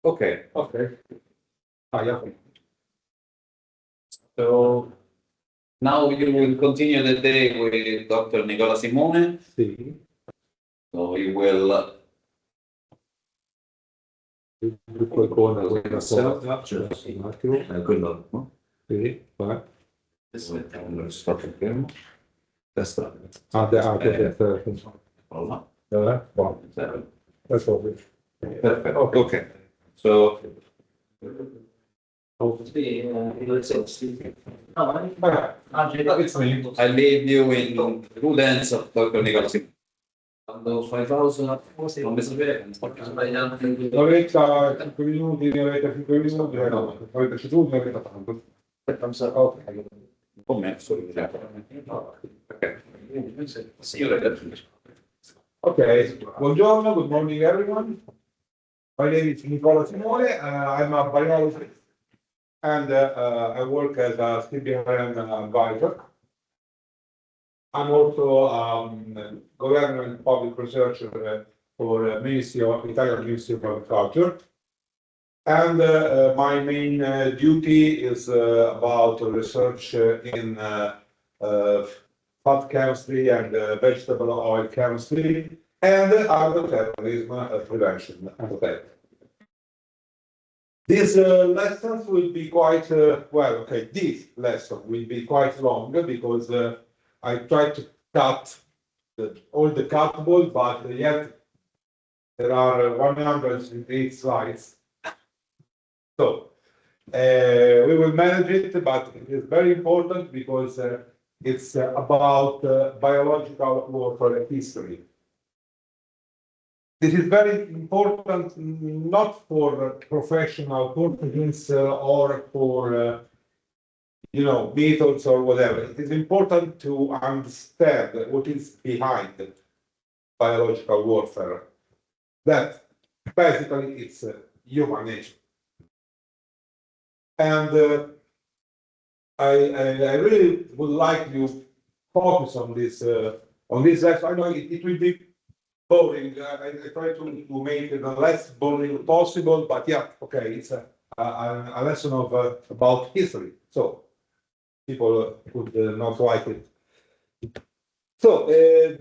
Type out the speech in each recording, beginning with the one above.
Okay. Yeah. So now you will continue the day with Dr. Nicola Simone. Sì. So you will Con quella cosa, un attimo. quello, no? Sì, vai. Adesso mettiamo lo stop fermo. Testa. Questo Voilà. buono. Adesso. Perfetto. Okay. So I leave you in good hands of Dr. Nicola Simone. Quando fai pausa, non mi sapere, Un'oretta, 5 minuti, un'oretta, 5 minuti, avete ceduto, ne avete tanto. un po' messo. Okay, buongiorno, good morning everyone. My name is Nicola Simone, I'm a biologist and I work as a CBRN advisor. I'm also government public researcher for Italian Ministry of Agriculture. And my main duty is about research in fat chemistry and vegetable oil chemistry and agroterrorism prevention. These lessons will be quite, this lesson will be quite long because I tried to cut all the cuttable, but yet there are 108 slides. So we will manage it, but it is very important because it's about biological warfare history. This is very important not for professional purposes or for methods or whatever. It is important to understand what is behind biological warfare. That basically it's human nature. And I really would like to focus on this lesson. I know it will be boring. I try to make it the less boring possible, but yeah, okay, it's a lesson of about history, so people would not like it. So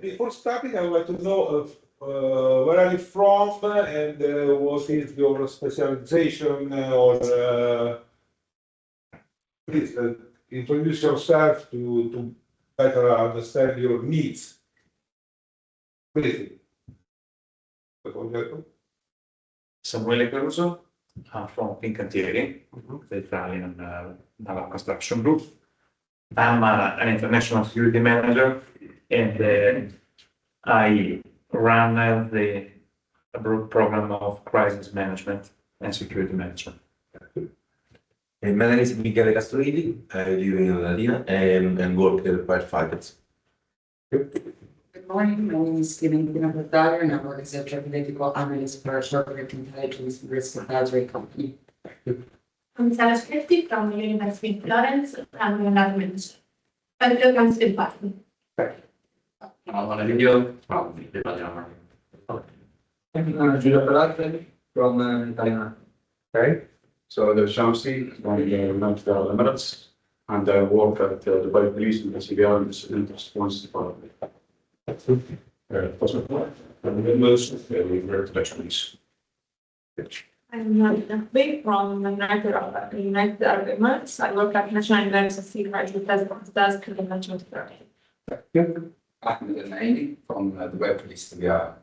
before starting, I would like to know where are you from and what is your specialization, or please introduce yourself to better understand your needs. Please. Samuele Caruso, I'm from Fincantieri, the Italian naval construction group. I'm an international security manager, and I run the abroad program of crisis management and security management. My name is Michele Castoridi. I live in Latina and work at firefighters. Good morning, my name is Clementina Portario and I work as a geopolitical analyst for a corporate intelligence and risk advisory company. I'm Sara Scritti from the University of Florence. I'm an administrator. I feel I'm still partner. I'm video from the Italian. Giulio Pelate from Italian. Okay, so the Shamsi from the United Arab Emirates, and I work at the Dubai Police and the CBR Incident Response Department. I'm Nabih from the United Arab Emirates. I work at National Emergency Crisis Response Desk in the National Security. Ahmed Al-Naini from Dubai Police CBR.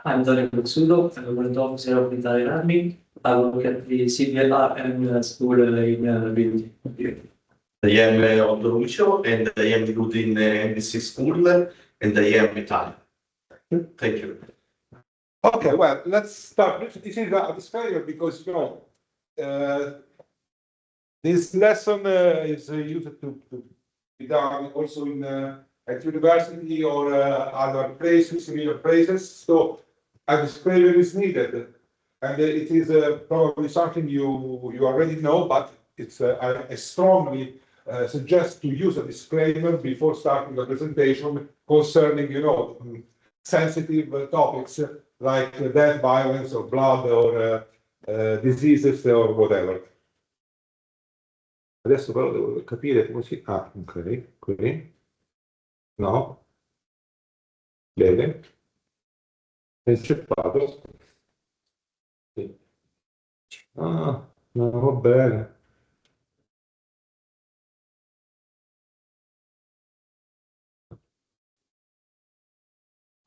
I'm Dario Luxudo, I'm a warrant officer of the Italian Army. I work at the CBR and school in Vinci. I am Otto Lucio and I am recruited in NBC school and I am Italian. Thank you. Okay, well, let's start. This is a disclaimer because this lesson is used to be done also in at university or other places, similar places. So a disclaimer is needed, and it is probably something you already know, but it's I strongly suggest to use a disclaimer before starting the presentation concerning sensitive topics like death, violence, or blood, or diseases, or whatever. Adesso però devo capire come si... Ah, ok, qui. No. Bene. Inceppato. Sì. Ah, no, va bene.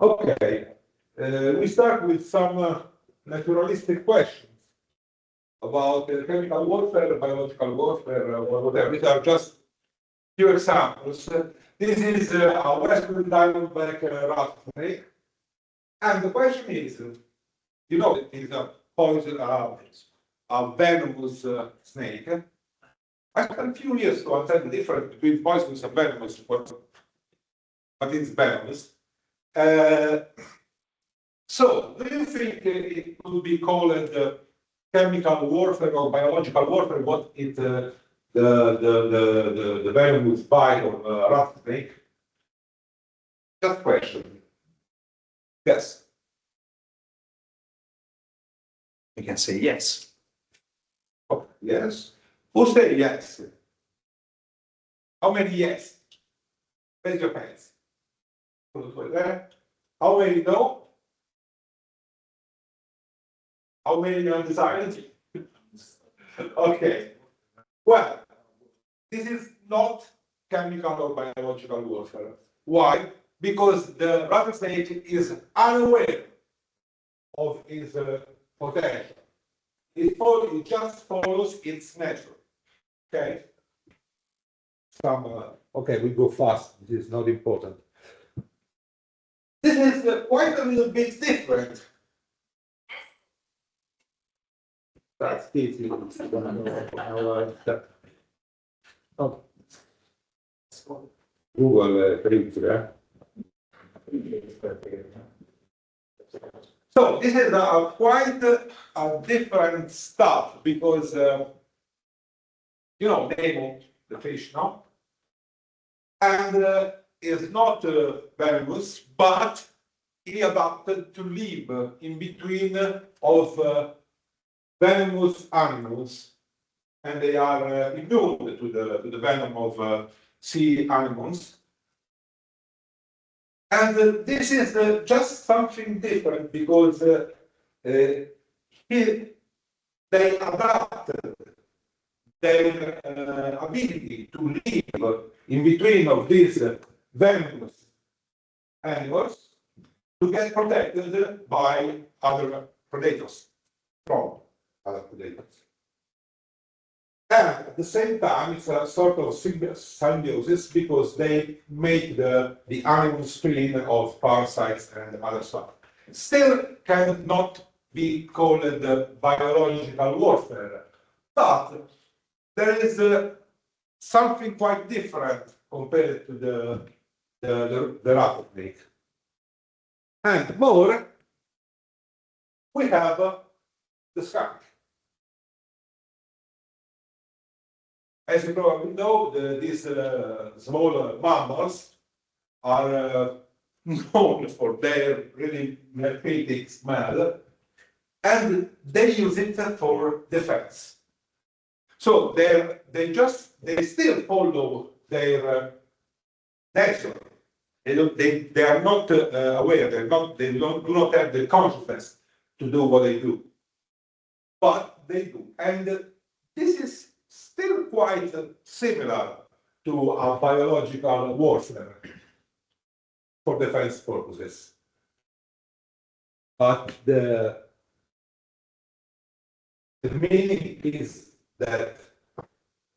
Okay, we start with some naturalistic questions about chemical warfare, biological warfare, or whatever. These are just few examples. This is a Western diamondback rattlesnake, and the question is, you know, it is a poison, a venomous snake. I spent a few years to understand the difference between poisonous and venomous, but it's venomous. So, do you think it could be called chemical warfare or biological warfare? What it the venomous bite of a rattlesnake? Just question. Yes. We can say yes. Oh, yes. Who say yes? How many yes? Raise your hands. How many no? How many undecided? Okay. Well, this is not chemical or biological warfare. Why? Because the rattlesnake is unaware of its potential. It just follows its nature. Okay? Okay, we go fast. This is not important. This is quite a little bit different. That's easy. Oh. Google printer. So this is quite a different stuff because you know Nemo, the fish, no, and is not venomous, but he adapted to live in between of venomous animals, and they are immune to the venom of sea animals. And this is just something different because they adapted their ability to live in between of these venomous animals to get protected by other predators, from other predators. And at the same time, it's a sort of symbiosis because they make the animals clean of parasites and other stuff. Still cannot be called biological warfare, but there is something quite different compared to the rattlesnake. And more, we have the skunk. As you probably know, these small mammals are known for their really mercuric smell, and they use it for defense. So they still follow their nature. They are not aware. They do not have the consciousness to do what they do, but they do, and this is still quite similar to a biological warfare for defense purposes. But the meaning is that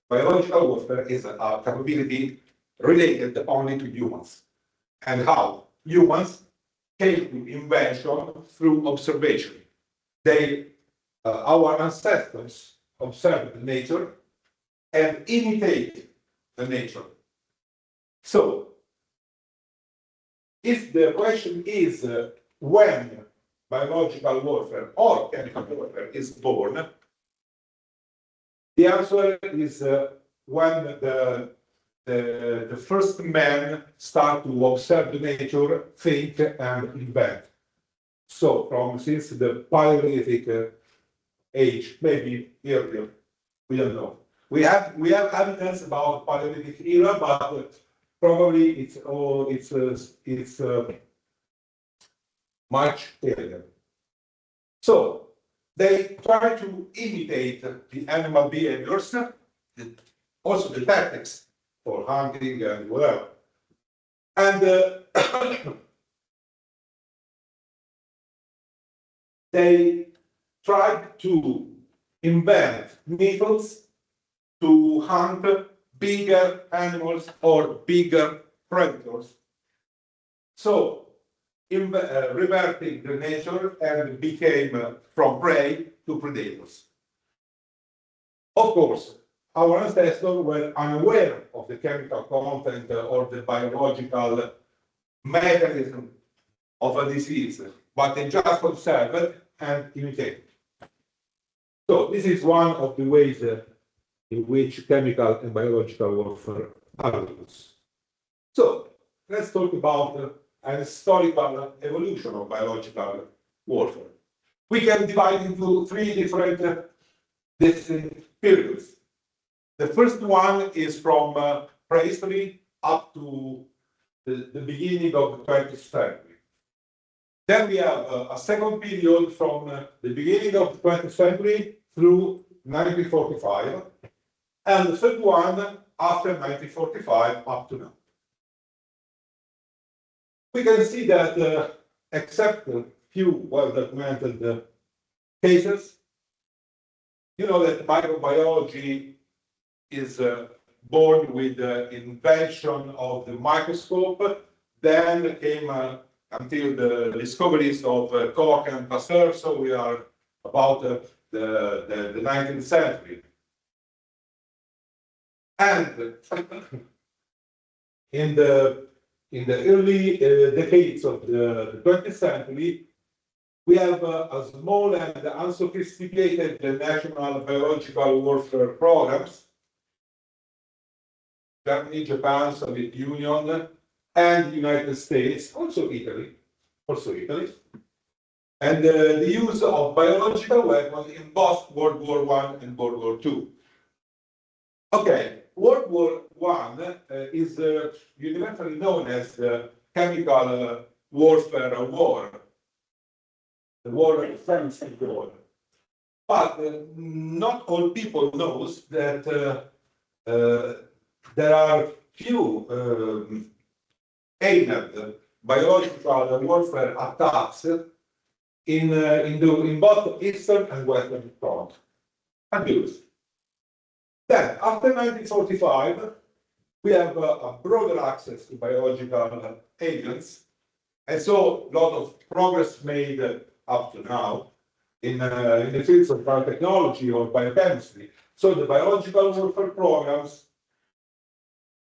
biological warfare is a capability related only to humans. And how? Humans came to invention through observation. Our ancestors observed nature and imitate the nature. So, if the question is when biological warfare or chemical warfare is born, the answer is when the first men start to observe the nature, think, and invent. So since the Paleolithic age, maybe earlier, we don't know. We have evidence about Paleolithic era, but probably it's much earlier. So they try to imitate the animal behaviors, also the tactics for hunting and whatever. And they tried to invent methods to hunt bigger animals or bigger predators. So, reverting the nature and became from prey to predators. Of course, our ancestors were unaware of the chemical content or the biological mechanism of a disease, but they just observed it and imitated. So this is one of the ways in which chemical and biological warfare are used. So let's talk about an historical evolution of biological warfare. We can divide into three different periods. The first one is from prehistory up to the beginning of the 20th century. Then we have a second period from the beginning of the 20th century through 1945, and the third one after 1945 up to now. We can see that except a few well-documented cases, you know that microbiology is born with the invention of the microscope, then came until the discoveries of Koch and Pasteur, so we are about the 19th century. And in the early decades of the 20th century, we have a small and unsophisticated national biological warfare programs. Germany, Japan, Soviet Union, and the United States, also Italy. And the use of biological weapons in both World War I and World War II. Okay, World War I is universally known as the chemical warfare war, the war against war. But not all people knows that there are few aimed biological warfare attacks in both Eastern and Western Front. Abused. Then, after 1945, we have a broader access to biological agents, and so a lot of progress made up to now in the fields of biotechnology or biochemistry. So the biological warfare programs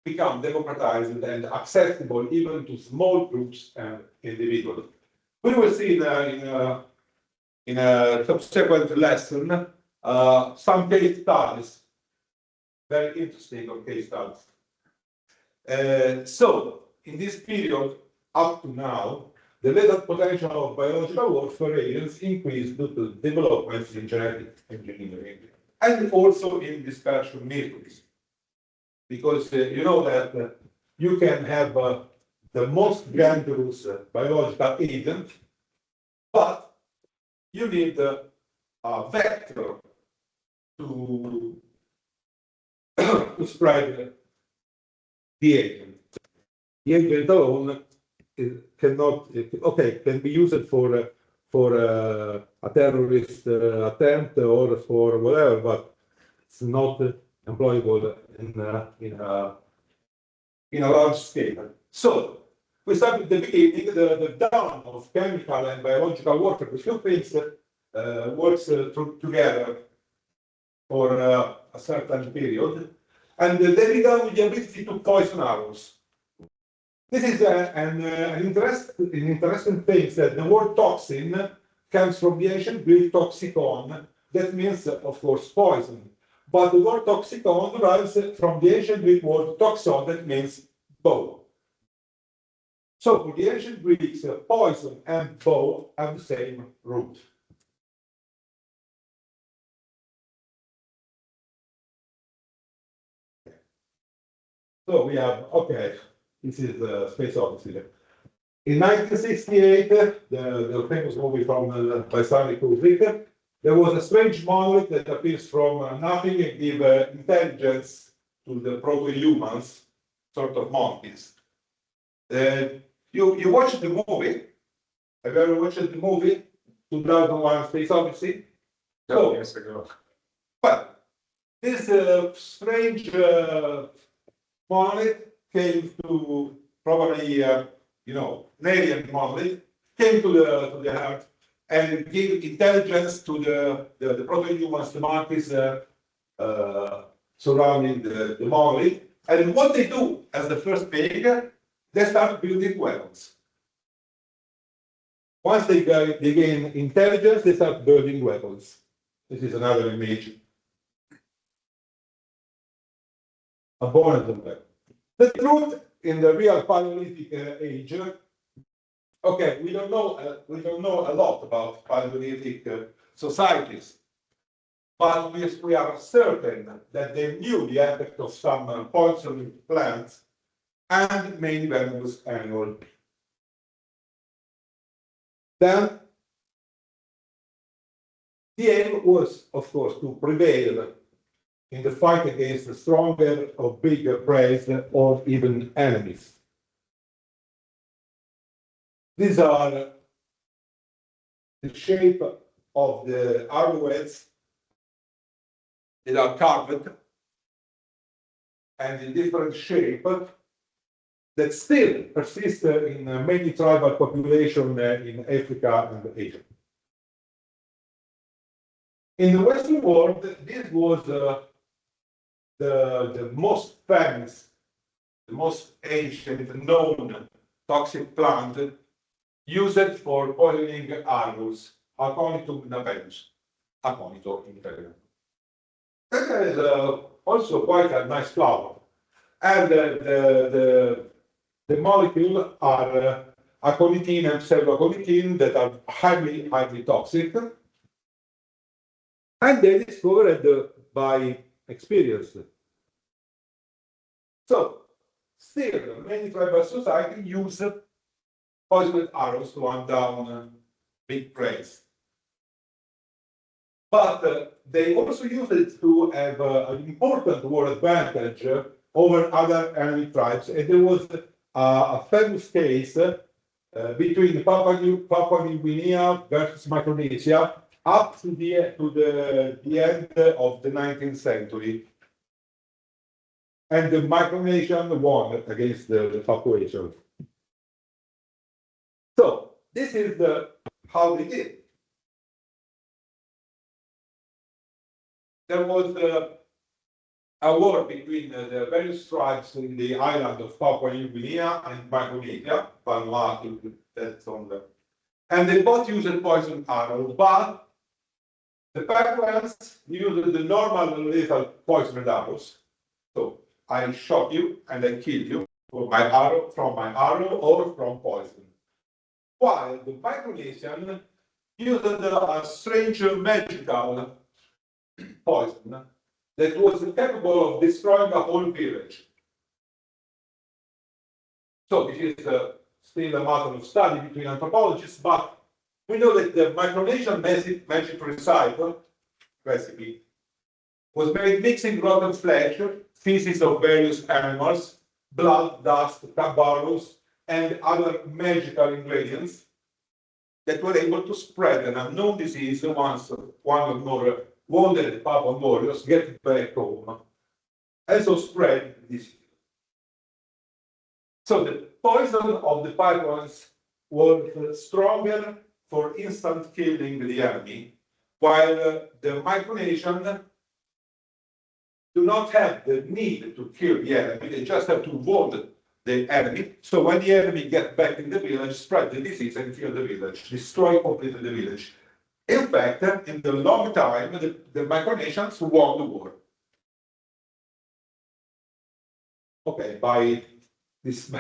become democratized and accessible even to small groups and individuals. We will see in a subsequent lesson some case studies, very interesting case studies. So, in this period up to now, the latent potential of biological warfare agents increased due to developments in genetic engineering and also in dispersion methods. Because you know that you can have the most dangerous biological agent, but you need a vector to, to spread the agent. The agent alone cannot, can be used for a terrorist attempt or for whatever, but it's not employable in a large scale. So we start with the beginning, the dawn of chemical and biological warfare. The few things works together for a certain period, and they began with the ability to poison arrows. This is an interesting thing that the word toxin comes from the ancient Greek toxicon. That means, of course, poison. But the word toxicon derives from the ancient Greek word toxon, that means bow. So for the ancient Greeks, poison and bow have the same root. So we have, okay, this is Space Odyssey. In 1968, the famous movie from by Stanley Kubrick, there was a strange monolith that appears from nothing and give intelligence to the proto-humans, sort of monkeys. You watched the movie? Have you ever watched the movie 2001: Space Odyssey? So, Years ago. well, this strange monolith came to probably, an alien monolith, came to the Earth and gave intelligence to the proto-humans, the monkeys surrounding the monolith. And what they do as the first thing, they start building weapons. Once they gain intelligence, they start building weapons. This is another image. A bonus of weapon. The truth in the real Paleolithic age, okay, we don't know a lot about Paleolithic societies, but we are certain that they knew the effect of some poison plants and many venomous animals. Then the aim was, of course, to prevail in the fight against the stronger or bigger prey or even enemies. These are the shape of the arrowheads that are carved and in different shape that still persist in many tribal populations in Africa and Asia. In the Western world, this was the most famous, the most ancient known toxic plant used for poisoning arrows, Aconitum napellus, Aconito in Italian. That is also quite a nice flower. And the molecules are aconitin and pseudoaconitin that are highly, highly toxic. And they discovered by experience. So, still, many tribal societies use poisoned arrows to hunt down big prey. But they also use it to have an important war advantage over other enemy tribes. And there was a famous case between Papua New Guinea versus Micronesia up to the end of the 19th century. And the Micronesian won against the Papuasians. So this is how they did. There was a war between the various tribes in the island of Papua New Guinea and Micronesia, Vanuatu, that's on the, and they both used poison arrows, but the Papuans used the normal lethal poisoned arrows. So I shot you and I killed you from my arrow or from poison. While the Micronesian used a strange magical poison that was capable of destroying a whole village. So this is still a matter of study between anthropologists, but we know that the Micronesian magic recipe was made mixing rotten flesh, feces of various animals, blood, dust, barrows, and other magical ingredients that were able to spread an unknown disease once one or more wounded Papuan warriors get back home, and so spread the disease. So the poison of the Papuans was stronger for instant killing the enemy, while the Micronesian do not have the need to kill the enemy, they just have to wound the enemy. So when the enemy gets back in the village, spread the disease and kill the village, destroy completely the village. In fact, in the long time, the Micronesians won the war. Okay, by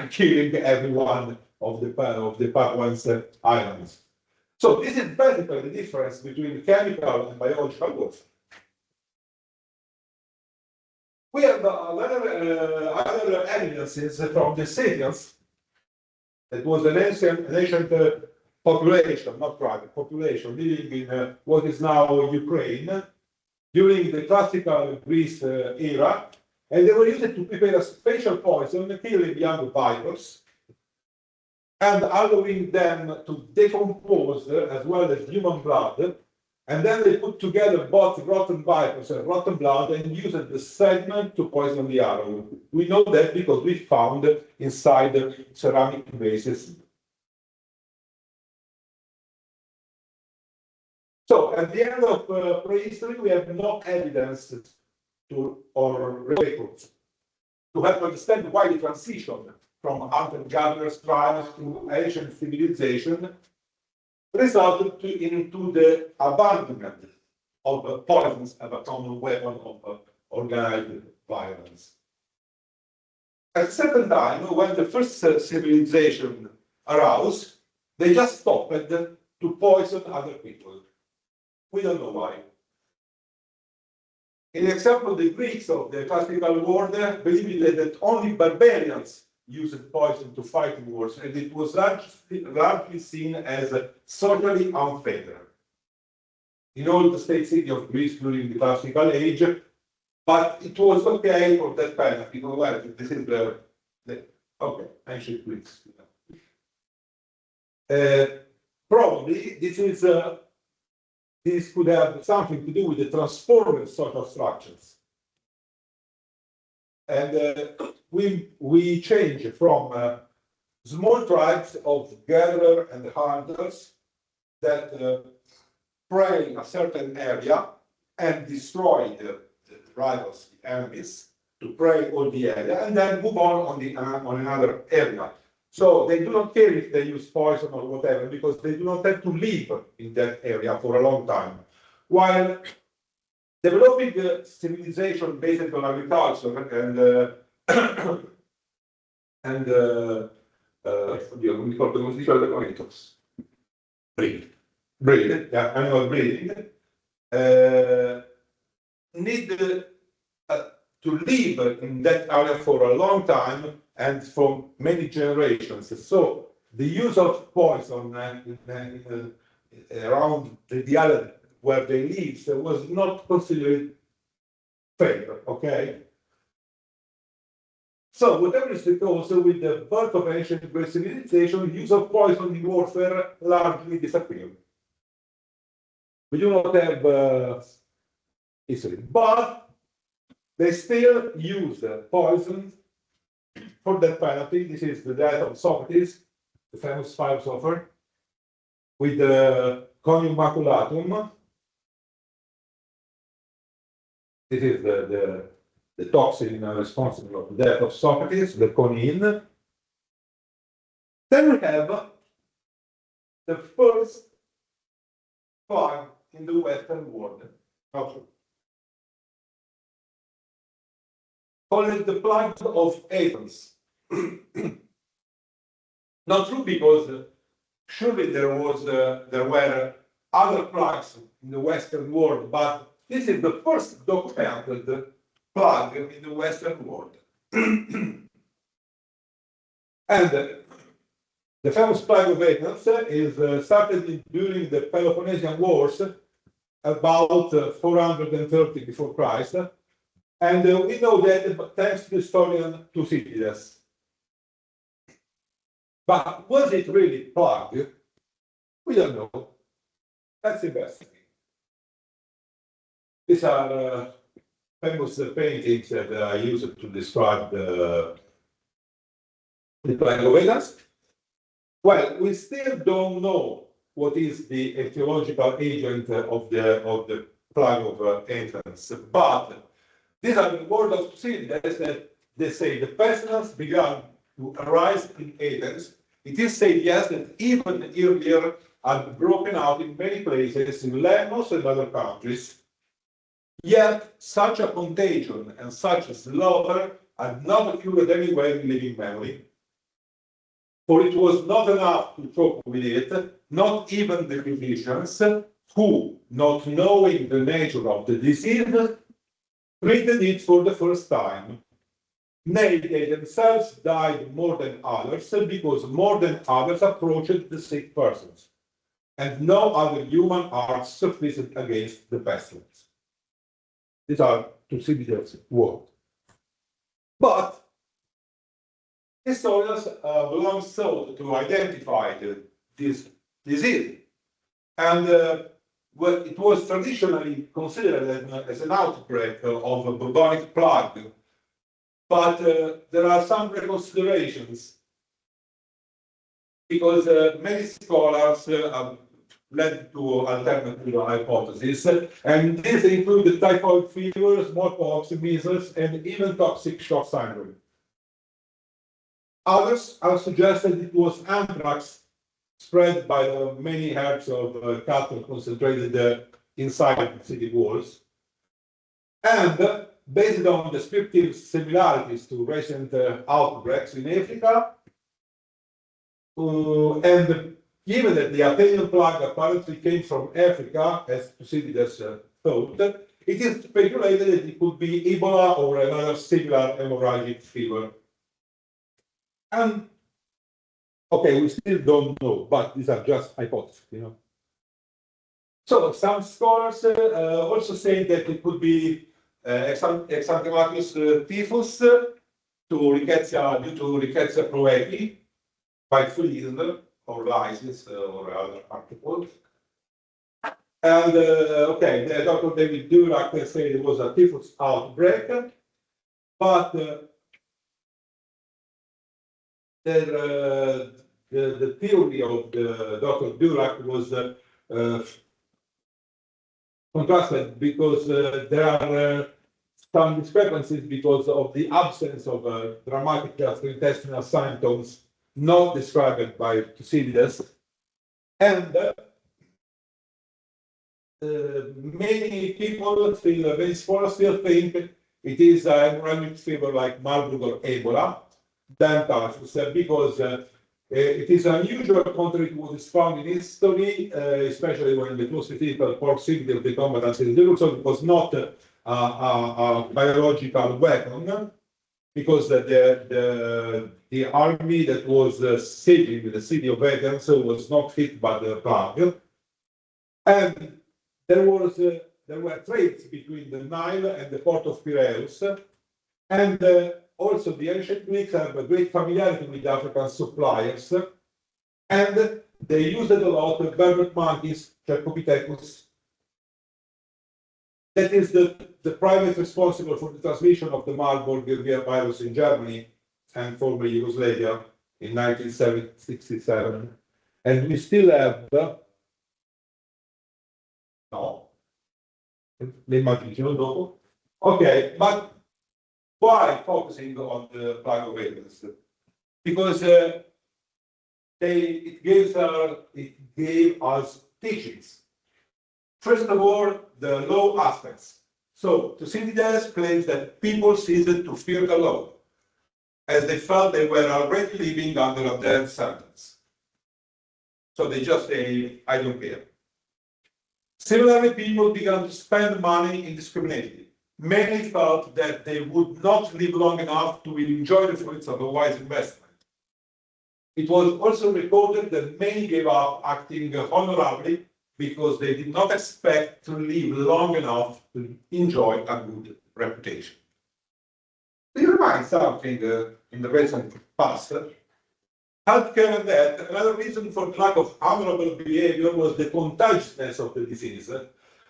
killing everyone of the Papuans Islands. So this is basically the difference between chemical and biological warfare. We have other evidences from the Scythians. That was an ancient population, not tribe, population living in what is now Ukraine during the classical Greece era, and they were used to prepare a special poison, killing young vipers, and allowing them to decompose as well as human blood. And then they put together both rotten vipers and rotten blood and used the sediment to poison the arrow. We know that because we found inside ceramic vases. So at the end of prehistory, we have no evidence or records to help understand why the transition from hunter-gatherers tribes to ancient civilization resulted into the abandonment of poisons as a common weapon of organized violence. At a certain time, when the first civilization arose, they just stopped to poison other people. We don't know why. In the example, the Greeks of the classical world believed that only barbarians used poison to fight wars, and it was largely seen as socially unfair in all the state city of Greece during the classical age, but it was okay for that benefit. Well, this is the okay, ancient Greece. Probably this could have something to do with the transformed social structures. And we change from small tribes of gatherers and hunters that prey a certain area and destroy the rivals, the enemies, to prey on the area, and then move on another area. So they do not care if they use poison or whatever, because they do not have to live in that area for a long time. While developing civilization based on agriculture and oddio, non mi ricordo come si dice l'argomento. Breed, yeah, animal breeding, need to live in that area for a long time and for many generations. So the use of poison around the island where they lived was not considered fair, okay? So whatever is the cause, with the birth of ancient Greek civilization, the use of poison in warfare largely disappeared. We do not have history, but they still use poison for that penalty. This is the death of Socrates, the famous philosopher, with the conium maculatum. This is the toxin responsible for the death of Socrates, the conin. Then we have the first plague in the Western world. Called the plague of Athens. Not true, because surely there were other plagues in the Western world, but this is the first documented plague in the Western world. And the famous plague of Athens is started during the Peloponnesian Wars, about 430 before Christ. And we know that thanks to the historian Thucydides. But was it really plague? We don't know. Let's investigate. These are famous paintings that I used to describe the plague of Athens. Well, we still don't know what is the etiological agent of the plague of Athens, but these are the words of Thucydides that they say the pestilence began to arise in Athens. It is said, yes, that even earlier had broken out in many places in Lemnos and other countries. Yet such a contagion and such a slaughter had not occurred anywhere in living memory. For it was not enough to cope with it, not even the physicians, who, not knowing the nature of the disease, treated it for the first time. Nay, they themselves died more than others, because more than others approached the sick persons, and no other human arts sufficed against the pestilence. These are Thucydides' words. But historians long sought to identify this disease, and well, it was traditionally considered as an outbreak of a bubonic plague. But there are some reconsiderations, because many scholars have led to alternative hypotheses, and these include typhoid fever, smallpox, measles, and even toxic shock syndrome. Others have suggested it was anthrax spread by the many herds of cattle concentrated inside the city walls. And based on descriptive similarities to recent outbreaks in Africa, and given that the Athenian plague apparently came from Africa, as Thucydides thought, it is speculated that it could be Ebola or another similar hemorrhagic fever. And okay, we still don't know, but these are just hypotheses, you know. So some scholars also say that it could be exanthematus typhus due to Rickettsia proepi by fleas or lices or other articles. And okay, Dr. David Durack said it was a typhus outbreak, but the theory of Dr. Durack was contrasted, because there are some discrepancies because of the absence of dramatic gastrointestinal symptoms not described by Thucydides, and many people still, many scholars still think it is a hemorrhagic fever like Marburg or Ebola than typhus, because it is unusual, contrary to what is found in history, especially when the close physical proximity of the combatants is difficult. So it was not a biological weapon, because the army that was sieging the city of Athens was not hit by the plague, and there were trades between the Nile and the port of Piraeus, and also the ancient Greeks have a great familiarity with African suppliers, and they used a lot of vervet monkeys, Cercopithecus. That is the primate responsible for the transmission of the Marburg virus in Germany and former Yugoslavia in 1967. And we still have, no, l'immagino dopo. Okay, but why focusing on the plague of Athens? Because it gave us teachings. First of all, the law aspects. So Thucydides claims that people ceased to fear the law, as they felt they were already living under a death sentence. So they just say, I don't care. Similarly, people began to spend money indiscriminately. Many felt that they would not live long enough to enjoy the fruits of a wise investment. It was also recorded that many gave up acting honorably because they did not expect to live long enough to enjoy a good reputation. Do you remind something in the recent past? Healthcare and death, another reason for the lack of honorable behavior was the contagiousness of the disease.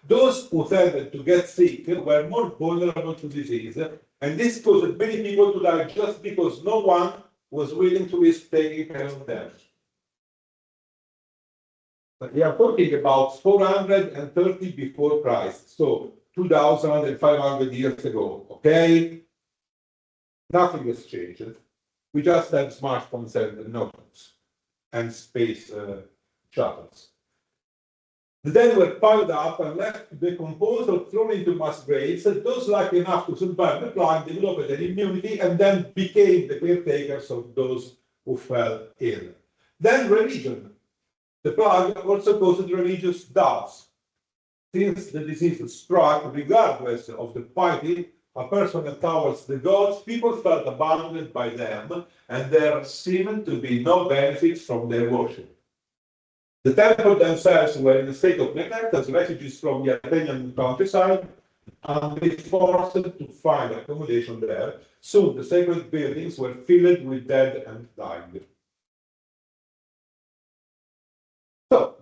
Those who tended to get sick were more vulnerable to disease, and this caused many people to die just because no one was willing to risk taking care of them. But we are talking about 430 before Christ, so 2,500 years ago, okay? Nothing has changed. We just have smartphones and notebooks and space shuttles. The dead were piled up and left to decompose or thrown into mass graves. Those lucky enough to survive the plague developed an immunity and then became the caretakers of those who fell ill. Then religion. The plague also caused religious doubts. Since the disease struck regardless of the piety a person towards the gods, people felt abandoned by them, and there seemed to be no benefit from their worship. The temples themselves were in a state of neglect as refugees from the Athenian countryside, and they forced to find accommodation there. Soon the sacred buildings were filled with dead and dying. So,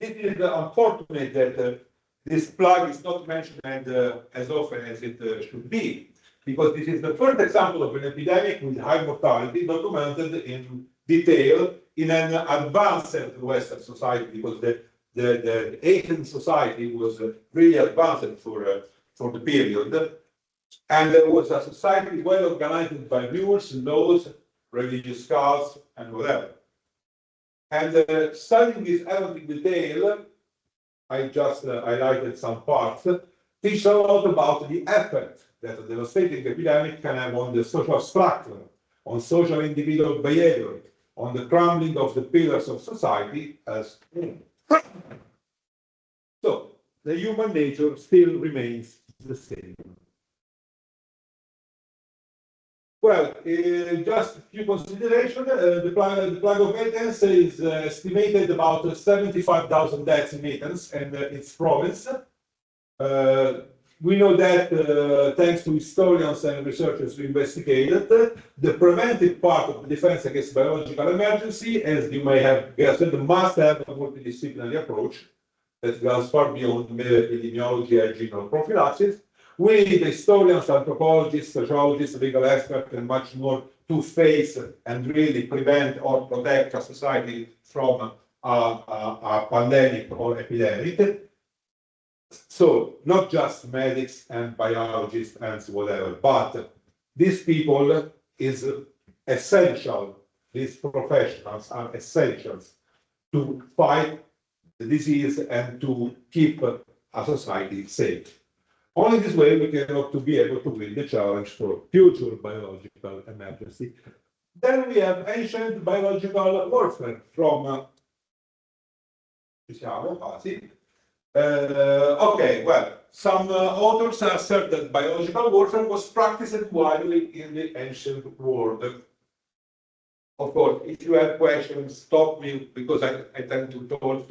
it is unfortunate that this plague is not mentioned as often as it should be, because this is the first example of an epidemic with high mortality documented in detail in an advanced Western society, because the Asian society was really advanced for the period, and there was a society well organized by rules, laws, religious cults, and whatever. And studying this element in detail, I just highlighted some parts, teach a lot about the effect that a devastating epidemic can have on the social structure, on social individual behavior, on the crumbling of the pillars of society as so the human nature still remains the same. Well, just a few considerations. The plague of Athens is estimated about 75,000 deaths in Athens and its province. We know that thanks to historians and researchers who investigated, the preventive part of the defense against biological emergency, as you may have guessed, must have a multidisciplinary approach that goes far beyond mere epidemiology, hygiene, or prophylaxis. We need historians, anthropologists, sociologists, legal experts, and much more to face and really prevent or protect a society from a pandemic or epidemic. So not just medics and biologists and whatever, but these people is essential. These professionals are essentials to fight the disease and to keep a society safe. Only this way we can hope to be able to win the challenge for future biological emergency. Then we have ancient biological warfare from okay, well, some authors assert that biological warfare was practiced widely in the ancient world. Of course, if you have questions, stop me, because I tend to talk.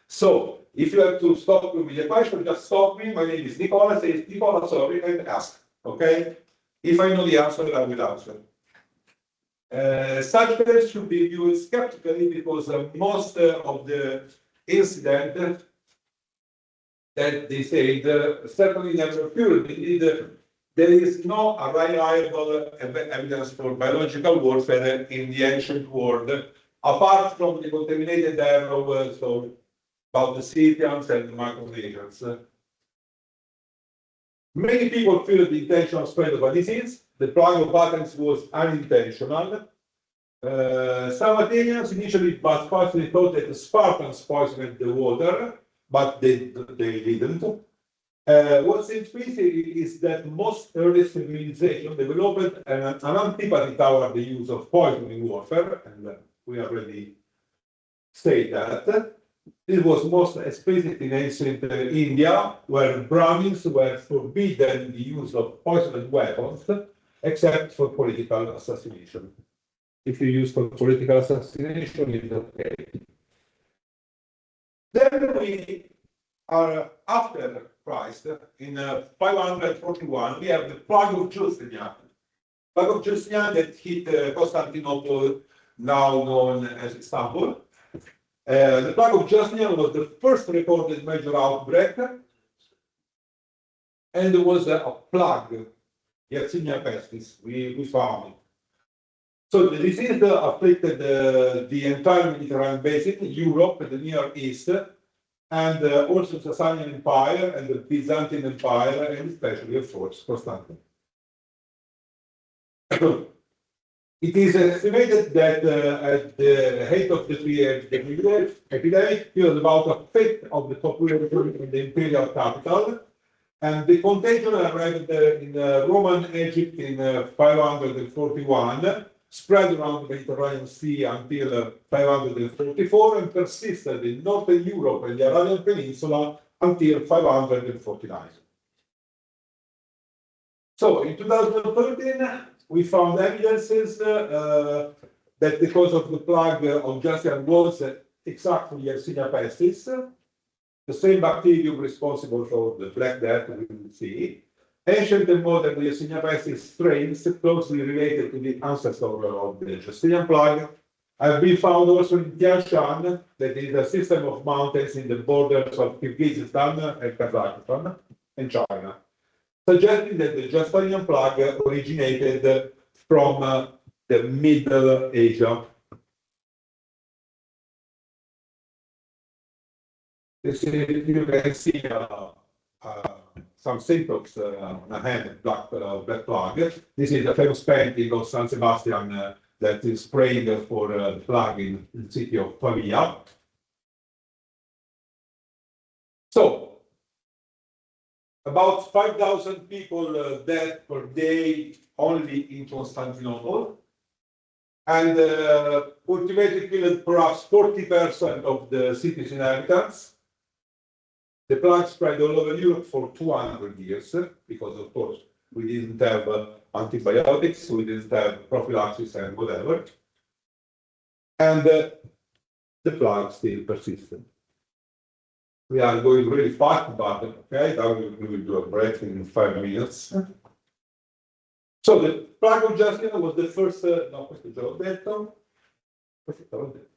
So, if you have to stop me with a question, just stop me. My name is Nicola, say Nicola, sorry, and ask, okay? If I know the answer, I will answer. Such tests should be viewed skeptically, because most of the incidents that they say certainly never occurred. Indeed, there is no reliable evidence for biological warfare in the ancient world, apart from the contaminated air of about the Scythians and the Macedonians. Many people feared the intentional spread of a disease. The plague of Athens was unintentional. Some Athenians initially but falsely thought that the Spartans poisoned the water, but they didn't. What seems easy is that most early civilizations developed an antipathy toward the use of poisoning warfare, and we already said that. This was most explicit in ancient India, where Brahmins were forbidden the use of poisoned weapons, except for political assassination. If you use for political assassination, it's okay. Then we are after Christ, in 541, we have the plague of Justinian. Plague of Justinian that hit Constantinople, now known as Istanbul. The plague of Justinian was the first recorded major outbreak, and there was a plague, Yersinia pestis, we found it. So the disease afflicted the entire Mediterranean basin, Europe, the Near East, and also the Sasanian Empire and the Byzantine Empire, and especially, of course, Constantinople. It is estimated that at the height of the epidemic, killed about a fifth of the population in the imperial capital, And the contagion arrived in Roman Egypt in 541, spread around the Mediterranean Sea until 544, and persisted in Northern Europe and the Arabian Peninsula until 549. So in 2013, we found evidences that the cause of the plague of Justinian was exactly Yersinia pestis, the same bacterium responsible for the Black Death we will see. Ancient and modern Yersinia pestis strains closely related to the ancestor of the Justinian plague have been found also in Tian Shan, that is a system of mountains in the borders of Kyrgyzstan and Kazakhstan and China, suggesting that the Justinian plague originated from the Middle Asia. This is, you can see some symptoms on the hand, black plague. This is a famous painting of San Sebastian that is sprayed for the plague in the city of Pavia. So, about 5,000 people dead per day only in Constantinople, and ultimately killed perhaps 40% of the city's inhabitants. The plague spread all over Europe for 200 years, because of course we didn't have antibiotics, we didn't have prophylaxis and whatever. And the plague still persisted. We are going really fast, but okay, now we will do a break in 5 minutes. So the plague of Justinian was the first, no, questo già l'ho detto. Questo già l'ho detto.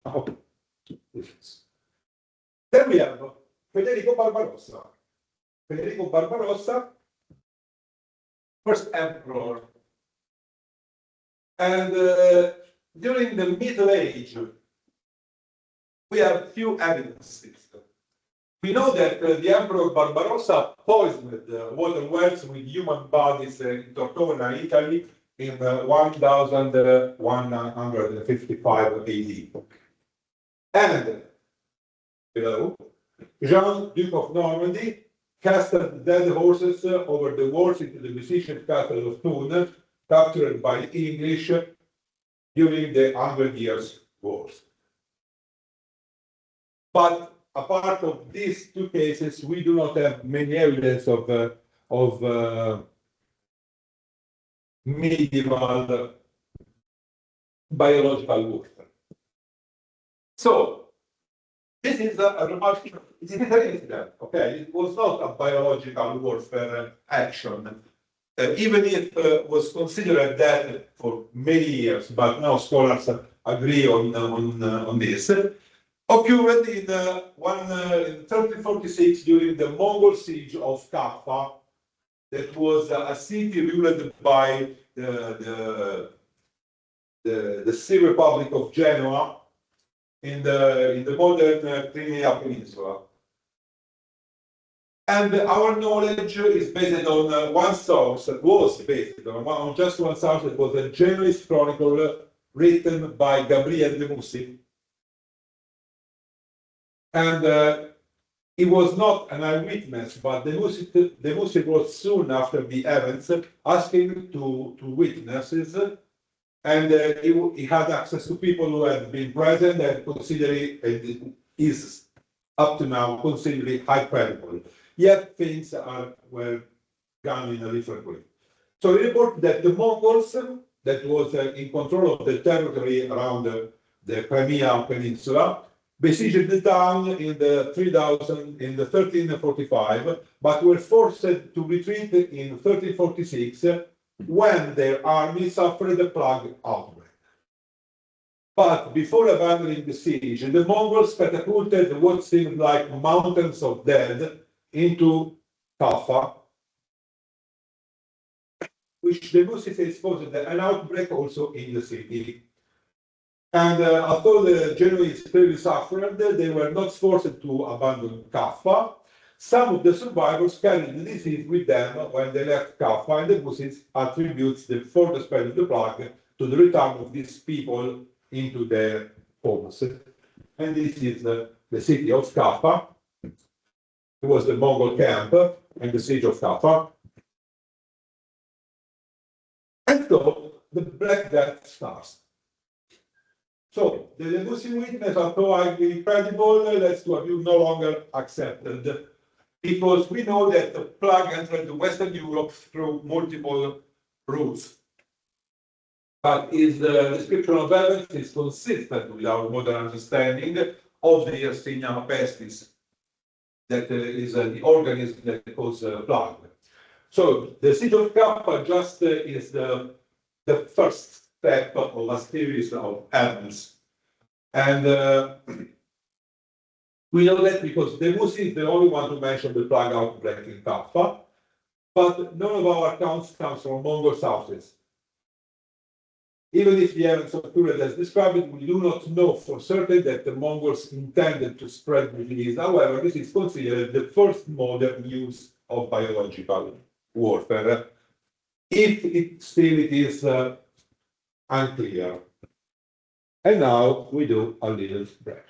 Oh. Then we have Federico Barbarossa. Federico Barbarossa, first emperor. And during the Middle Age, we have few evidences. We know that the Emperor Barbarossa poisoned water wells with human bodies in Tortona, Italy, in 1155 AD. And below, Jean, Duke of Normandy, casted dead horses over the walls into the besieged castle of Thun, captured by the English during the 100 Years' Wars. But apart of these two cases, we do not have many evidence of medieval biological warfare. So this is a remarkable incident. Okay, it was not a biological warfare action, even if it was considered that for many years. But now scholars agree on this. Occurred in 1346 during the Mongol siege of Kaffa, that was a city ruled by the Sea Republic of Genoa in the modern Crimea Peninsula. And our knowledge is based on one source, was based on just one source. It was a Genoese chronicle written by Gabriele de Mussi. And he was not an eyewitness, but the Mussi wrote soon after the events, asking to witnesses, and he had access to people who had been present and considered it is up to now considered high credible. Yet things were done in a different way. So he reported that the Mongols, that was in control of the territory around the Crimea Peninsula, besieged the town in the 1345, but were forced to retreat in 1346 when their army suffered a plague outbreak. But before abandoning the siege, the Mongols catapulted what seemed like mountains of dead into Kaffa, which the Muslims exposed an outbreak also in the city. And although the Genoese clearly suffered, they were not forced to abandon Kaffa. Some of the survivors carried the disease with them when they left Kaffa, and the Muslims attributes the further spread of the plague to the return of these people into their homes. And this is the city of Kaffa. It was the Mongol camp and the siege of Kaffa. And so the Black Death starts. So the Muslim witnesses are so highly credible, let's do you no longer accepted. Because we know that the plague entered to Western Europe through multiple routes. But is the description of evidence is consistent with our modern understanding of the Yersinia pestis, that is the organism that causes plague. So the siege of Kaffa just is the first step of a series of events. And we know that because the Musi is the only one to mention the plague outbreak in Kaffa, but none of our accounts comes from Mongol sources. Even if the evidence occurred as described, we do not know for certain that the Mongols intended to spread the disease. However, this is considered the first modern use of biological warfare, if it still is unclear. And now we do a little break.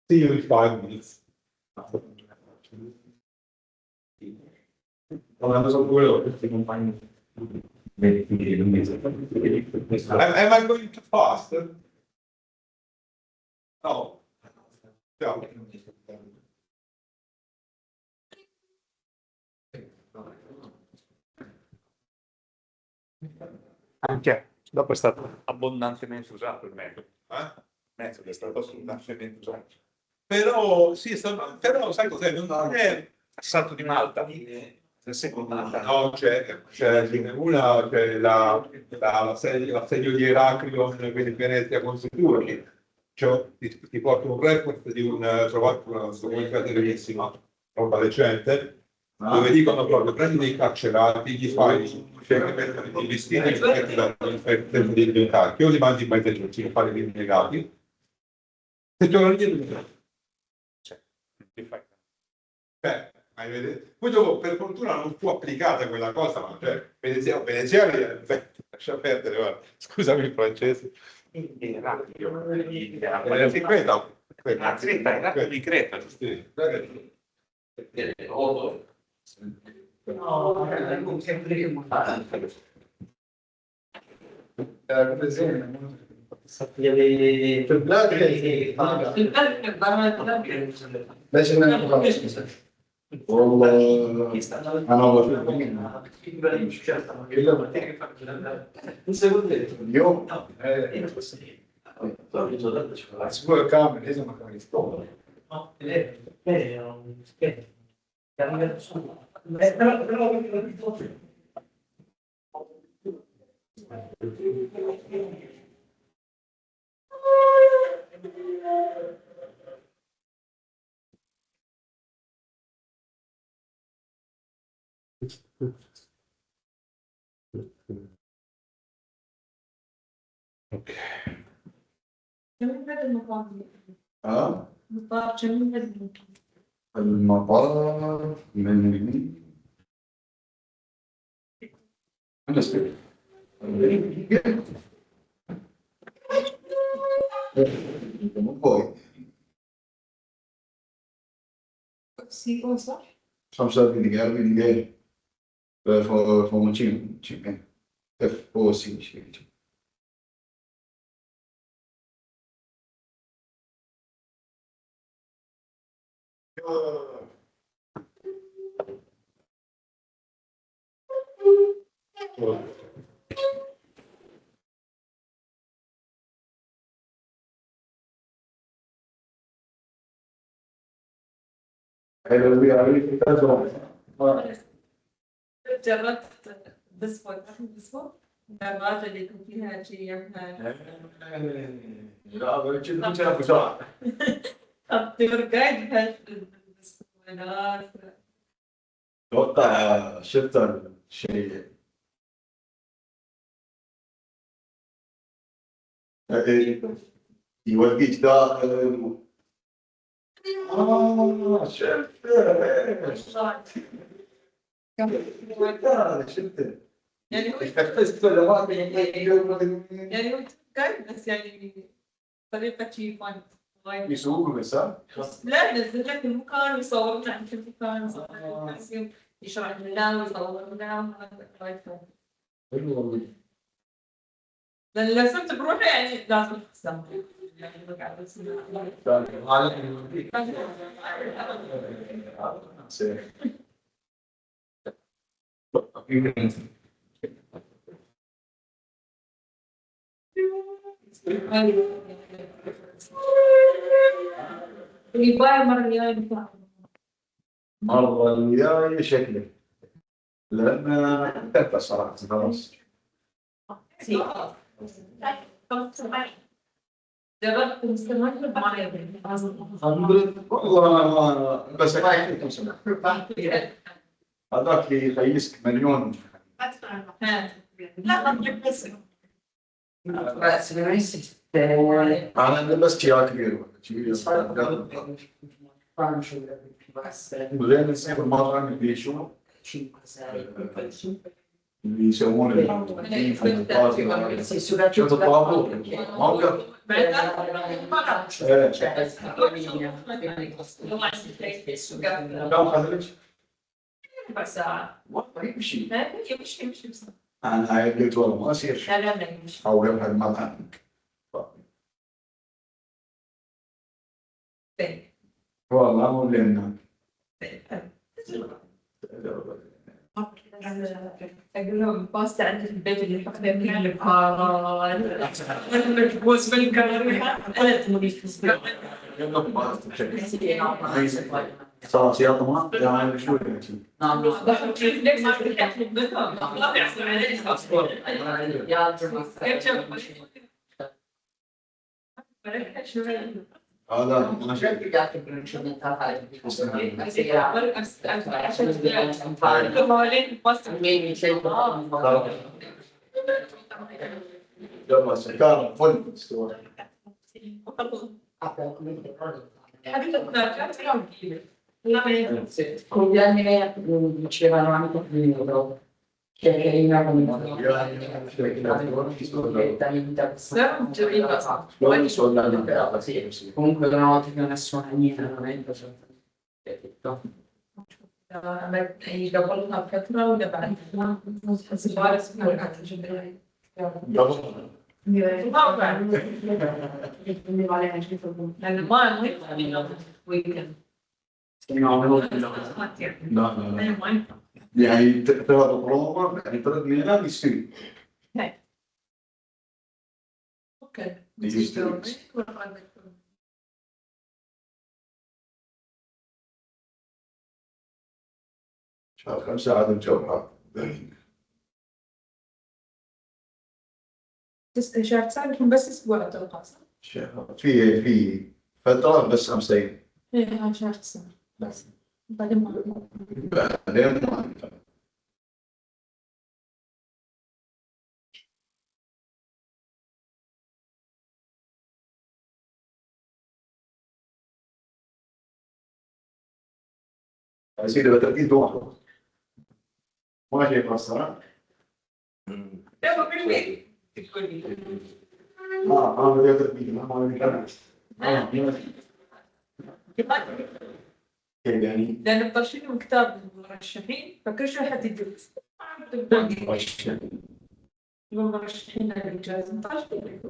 See you in 5 minutes. Am I going too fast? No. Yeah. Anche dopo è stato abbondantemente usato il metodo. Eh? Il metodo è stato abbondantemente usato. Però, sì, però sai cos'è? Non è... Salto di Malta. Secondata. No, c'è l'assegno di Eraclio nelle Venezia con Security. Cioè, ti porto un report di trovato una comunicata bellissima, roba recente, dove dicono proprio prendi dei carcerati, gli fai i vestiti di incarichi, o li mandi in mezzo ai giudici, fare gli impiegati, e tornano indietro. Hai vedete? Poi dopo, per fortuna non fu applicata quella cosa, ma cioè, veneziani, lascia perdere, guarda. Scusami il francese. Creta. Creta Di Creta. sì. Ok. Ce nu vedem acum. Ah, După ce nu vedem. المطار من non puoi. Sì, come sta? Sono stati di ieri per un 5 o 16. جربت بسبوت بسبوت دراجة اللي يكون فيها شيء لا c'è بسرعة. الطيور قاعد بهاش البسبوت اتوقع شفت الشيء يوديك داخل شفت شفت يعني هو يعني هو قاعد بس يعني طريقة شيء فن يسوقوا بس ها؟ لا نزل لك المكان ويصور لنا في المكان يشرح لنا ويصور لنا حلو والله. لأن لو صرت بروحي يعني لازم تحسن يبغى المرة الجاية نطلع. مرة الجاية شكلك، لأن تبقى صراحة خلاص. جربت مستمر معي الحمد لله والله، بس أكيد كم سنة هذاك يخيسك مليون. أنا بس شيء كبير وزين نسيب المطعم اللي يشوف اللي يسوون شفت الطابور موقف. كم خذلك؟ بس والله يمشي. يمشي بس. أنا هاي قلت والله ما أصير لا يمشي. أو يروح المطعم. والله مو لنا. أقول لهم باستا عندي في البيت اللي يحط فيها البهارات والمكبوس بالكريمة أنا تمريش صار سياطة ما يعني شو ضحك كيف ليش ما تحكي منهم ما بيعصر عليه أصلا هذا ما شيء. يلا سكر فل استوى. Con gli anni dicevano anche che comunque una volta che non suona niente, veramente. قبلها فترة ولا بعد؟ الصغار اسمها لأن ما ويكند. لا يعني ترى الروما يعني ترى ميلان يستوي. اوكي. يستوي. شهر 5 عاد الجو حار. شهر 9 يكون بس اسبوع اتوقع صح؟ في فترة بس 5 أيام. ايه شهر 9 بس بعدين ما بعدين ما يصير بتركيز واحد ما شيء خاصة. يلا بالبيت تقول لي بدي تركيز ما بدي كيف يعني؟ لأن مطرشين كتاب المرشحين فكل شوي حد يدرس يقول مرشحين للإيجاز مطرشين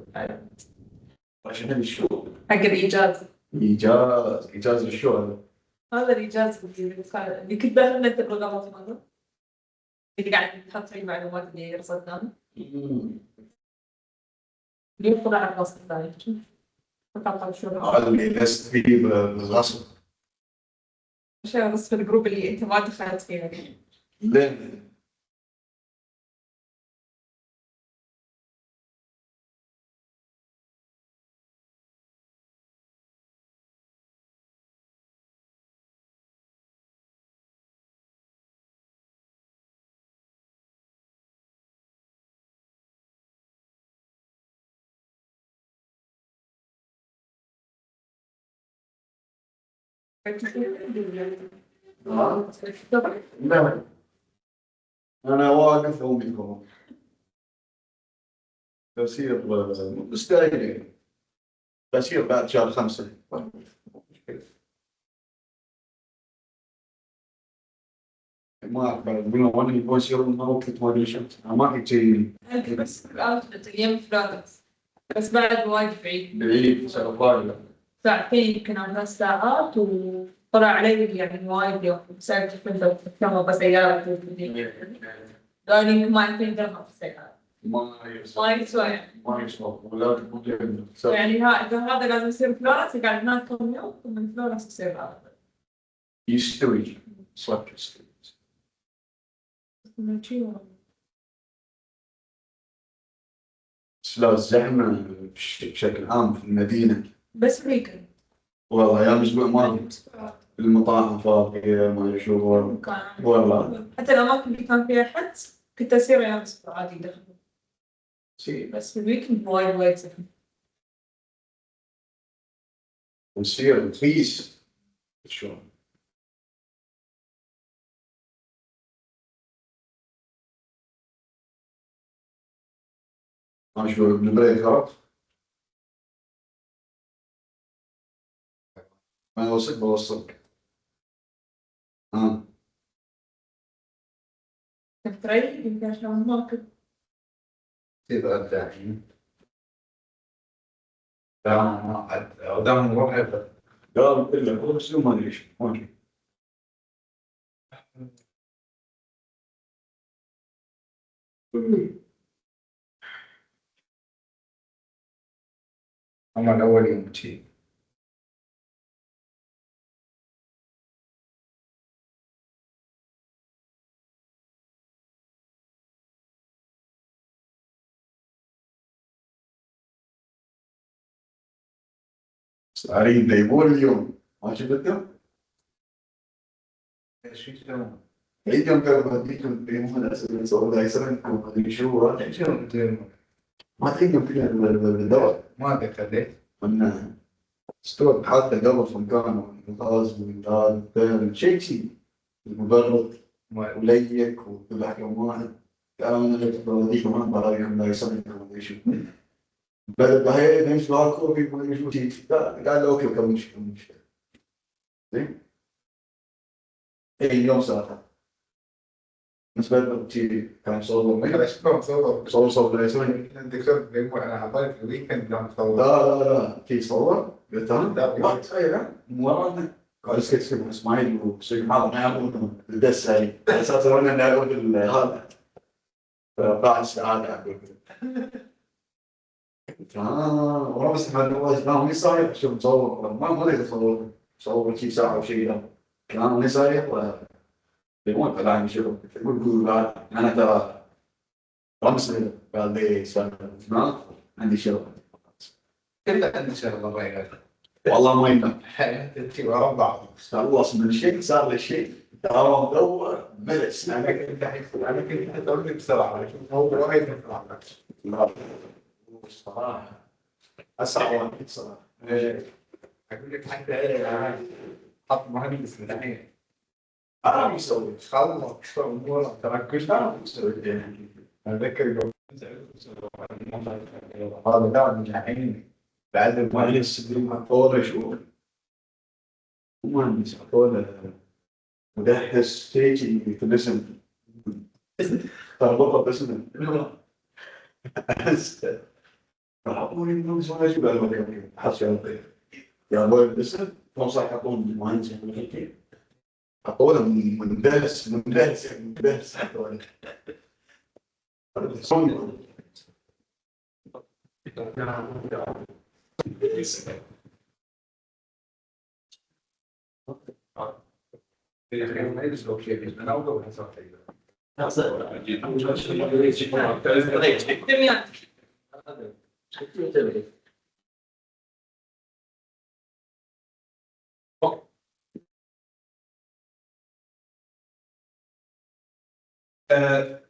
عشان الشو حق الإيجاز إيجاز الشو هذا الإيجاز اللي كنت باخذنا أنت بالغلط هذا اللي قاعد تحط فيه المعلومات اللي رصدناها اللي يطلع على الرصد الثاني هذا اللي لست فيه بالغصب. عشان أرصد في الجروب اللي أنت ما دخلت فيه لين لا أنا واقف أمكم تصير مستعجل بصير بعد شهر 5. ما اعرف يقولون وانا يبغون يصيرون موقف ما ادري شو، ما في شيء بس الاوتفيت اليوم فلورنس، بس بعد وايد بعيد، بعيد سنة ساعتين يمكن أو 3 ساعات، وطلع علي يعني وايد يوم ساعة كم بسيارة قال يمكن ما يمكن درهم في السيارة. ما يسوى يعني. ما يسوى اولاد ممكن يعني هذا لازم يصير فلورنس، يقعد هناك كم يوم ومن فلورنس يصير هذا. يستوي صوت يستوي. بس لا الزحمة بشكل عام في المدينة. بس ويكند. والله أيام الأسبوع الماضي المطاعم فاضية ما أدري شو والله. حتى الأماكن اللي كان فيها حدس كنت أسير أيام الأسبوع عادي دخل. بس في الويكند وايد زحمة. ويصير رخيص شلون. ما شو ابن بريك عرفت؟ ما يوصلك بوصلك. كنت رايح يمكن عشان ما كنت. تتغدى دام نروح قال كله هو بس ما ادري ايش ما ادري. هم الأول يوم تي. اريد يبون اليوم ما شفته؟ ايش يسوون؟ عيد يوم قبل وديكم يوم الاسد صور لا يسرنكم ما ادري شو هذا. شنو بتسوون؟ ما تلقى فيها الدواء. ما ذكرت. من ستور حتى قبل في مكان الغاز والغاز شيء مبرد وليك وكل حاجه واحد. قالوا انا اللي بوديكم ما برايهم لا يسرنكم ما ادري شو. بعدين نمشي معاكم في ما ادري شو شيء. قال له اوكي كم مشكله. زين. اي يوم ساعه. بالنسبه لي كان صور صور لا يسرني. الدكتور بيقول انا اعطيت الويكند يوم تصور. لا في صور قلت لا ما تخيل مو ورانا قال اسكت اسكت اسماعيل وسيد محمد ما يعرفون الدس هاي على اساس ان نعرف هذا فبعد السعاده اقول والله بس ما نواجه ما صاير شوف مصور ما نقدر صور شي ساعه او شيء لا كان ماني صاير يقول فلان شوف يقول انا ترى رمز قال لي ما عندي شغل. كله عندي شغله غير. والله ما ينفع حياتي ورا بعض. خلص من شيء صار لشيء ترى مدور ملس. انا كنت اقول لك بسرعه هو وايد بسرعه. لا الصراحه اسرع واحد صراحه. اقول لك حتى حط مهندس من الحين. انا يسوي خلص اموره ترى كل شيء يسوي اتذكر يوم هذا لا من الحين بعد ما يستدري حطوله شو مهندس حطوله مدهس تيجي في الاسم تربطه باسم حطوني مهندس ولا شو قالوا حصل يا ابوي الاسم توصل حطوني مهندس حطوله مدهس حطوله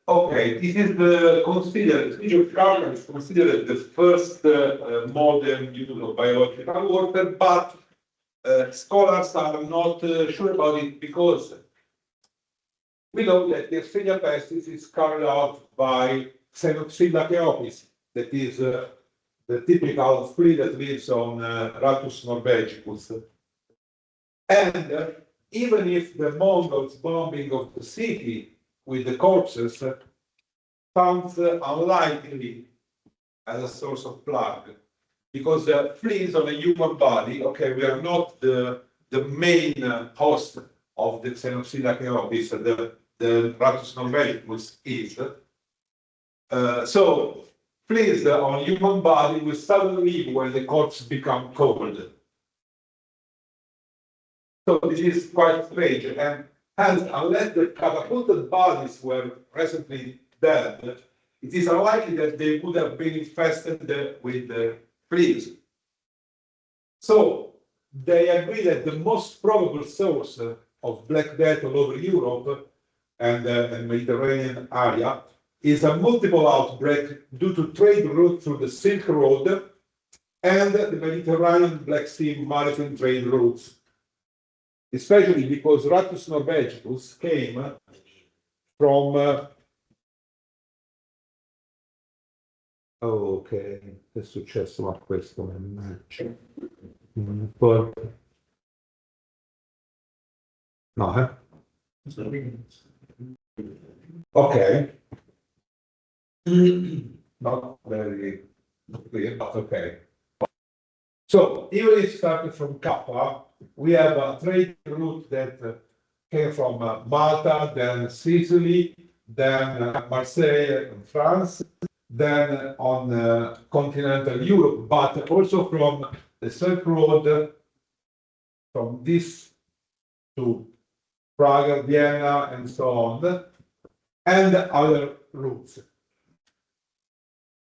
Okay, this is considered the first modern use of biological water, but scholars are not sure about it because we know that the Yersinia pestis is carried out by Xenoxilla chaopis, that is the typical flea that lives on Rattus norvegicus. And even if the Mongols bombing of the city with the corpses sounds unlikely as a source of plague, because fleas on a human body, okay, we are not the main host of the Xenopsida chaotis, the Rattus norvegicus is. So fleas on human body will suddenly leave when the corpse become cold. So this is quite strange, and hence, unless the catapulted bodies were recently dead, it is unlikely that they would have been infested with fleas. So they agree that the most probable source of Black Death all over Europe and Mediterranean area is a multiple outbreak due to trade route through the Silk Road and the Mediterranean Black Sea maritime trade routes, especially because Rattus norvegicus came from ok, è successo a questo, mannaggia. Poi... No, ok. Not very clear, but okay. So even if starting from Kappa, we have a trade route that came from Malta, then Sicily, then Marseille in France, then on continental Europe, but also from the Silk Road, from this to Prague, Vienna, and so on, and other routes.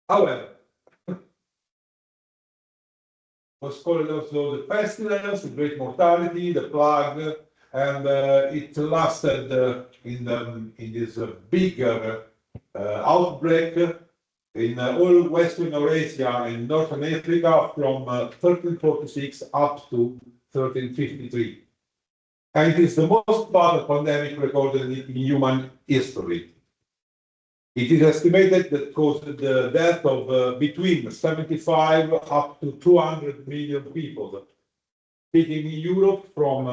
However, was called also the pestilence, the great mortality, the plague, and it lasted in this bigger outbreak in all Western Eurasia and Northern Africa from 1346 up to 1353. And it is the most powerful pandemic recorded in human history. It is estimated that caused the death of between 75 up to 200 million people, peaking in Europe from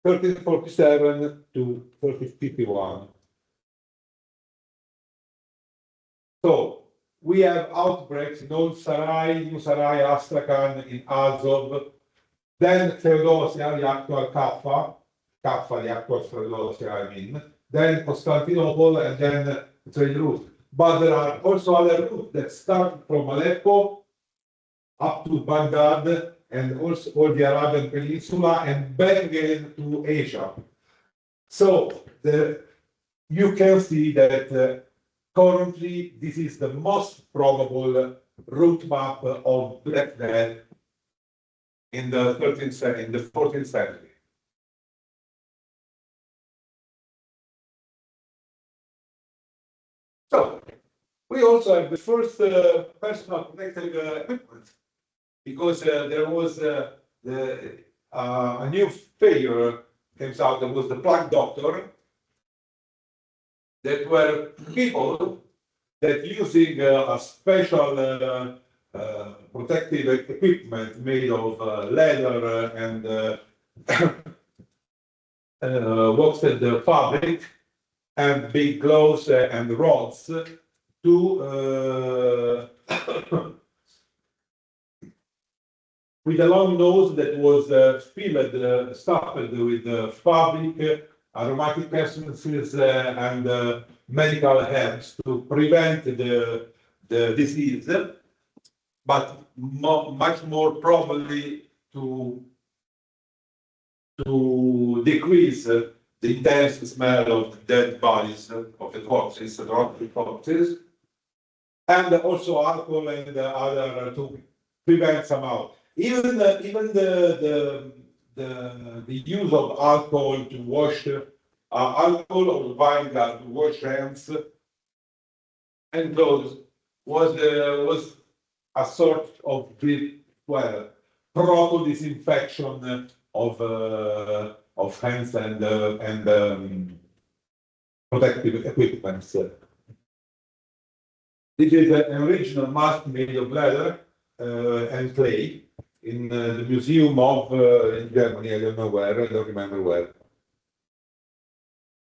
1347 to 1351. So we have outbreaks in Old Sarai, New Sarai, Astrakhan, in Azov, then Theodosia, the actual Kaffa, the actual Theodosia, I mean, then Constantinople, and then trade route. But there are also other routes that start from Aleppo up to Baghdad and also all the Arabian Peninsula and back again to Asia. So you can see that currently this is the most probable route map of Black Death in the 14th century. So we also have the first personal protective equipment, because there was a new figure came out that was the plague doctor, that were people that using a special protective equipment made of leather and woxed fabric and big gloves and rods to with a long nose that was filled, stuffed with fabric, aromatic essences, and medical herbs to prevent the disease, but much more probably to decrease the intense smell of dead bodies, of the corpses, the rotting corpses, and also alcohol and other to prevent somehow. Even the use of alcohol to wash alcohol or vinegar to wash hands and clothes was a sort of proto disinfection of hands and protective equipment. This is an original mask made of leather and clay in the museum of in Germany. I don't know where. I don't remember where.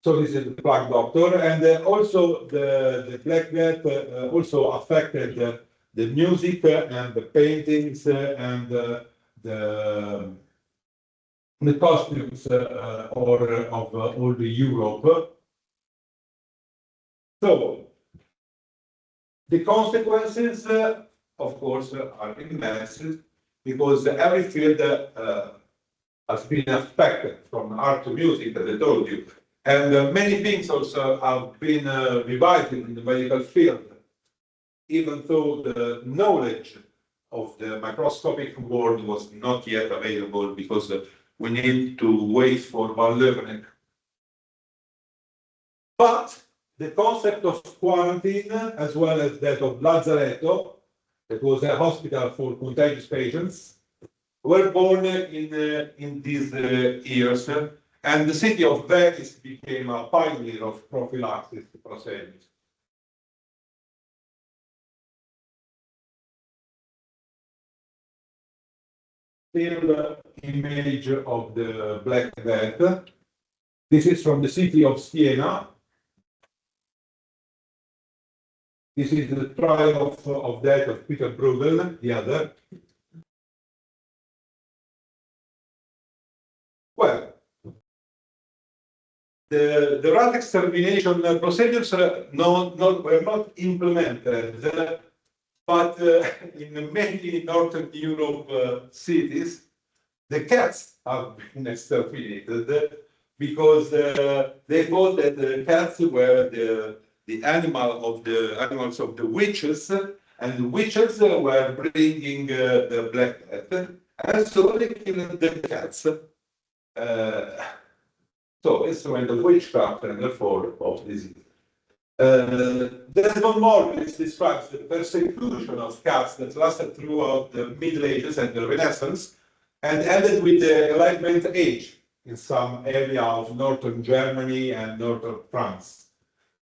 So this is the plague doctor, and also the Black Death also affected the music and the paintings and the costumes or of all the Europe. So the consequences, of course, are immense because every field has been affected from art to music, as I told you. And many things also have been revised in the medical field, even though the knowledge of the microscopic world was not yet available because we need to wait for Van Leeuwenhoek. But the concept of quarantine, as well as that of Lazzaretto, that was a hospital for contagious patients, were born in these years, and the city of Venice became a pioneer of prophylaxis procedures. Still the image of the Black Death. This is from the city of Siena. This is the triumph of death of Peter Bruegel, the other. Well, the rat extermination procedures were not implemented, but in many Northern Europe cities, the cats have been exterminated because they thought that the cats were the animals of the witches, and the witches were bringing the Black Death, and so they killed the cats. So it's when the witchcraft and the fall of disease. Desmond Morris describes the persecution of cats that lasted throughout the Middle Ages and the Renaissance and ended with the Enlightenment age in some area of northern Germany and northern France.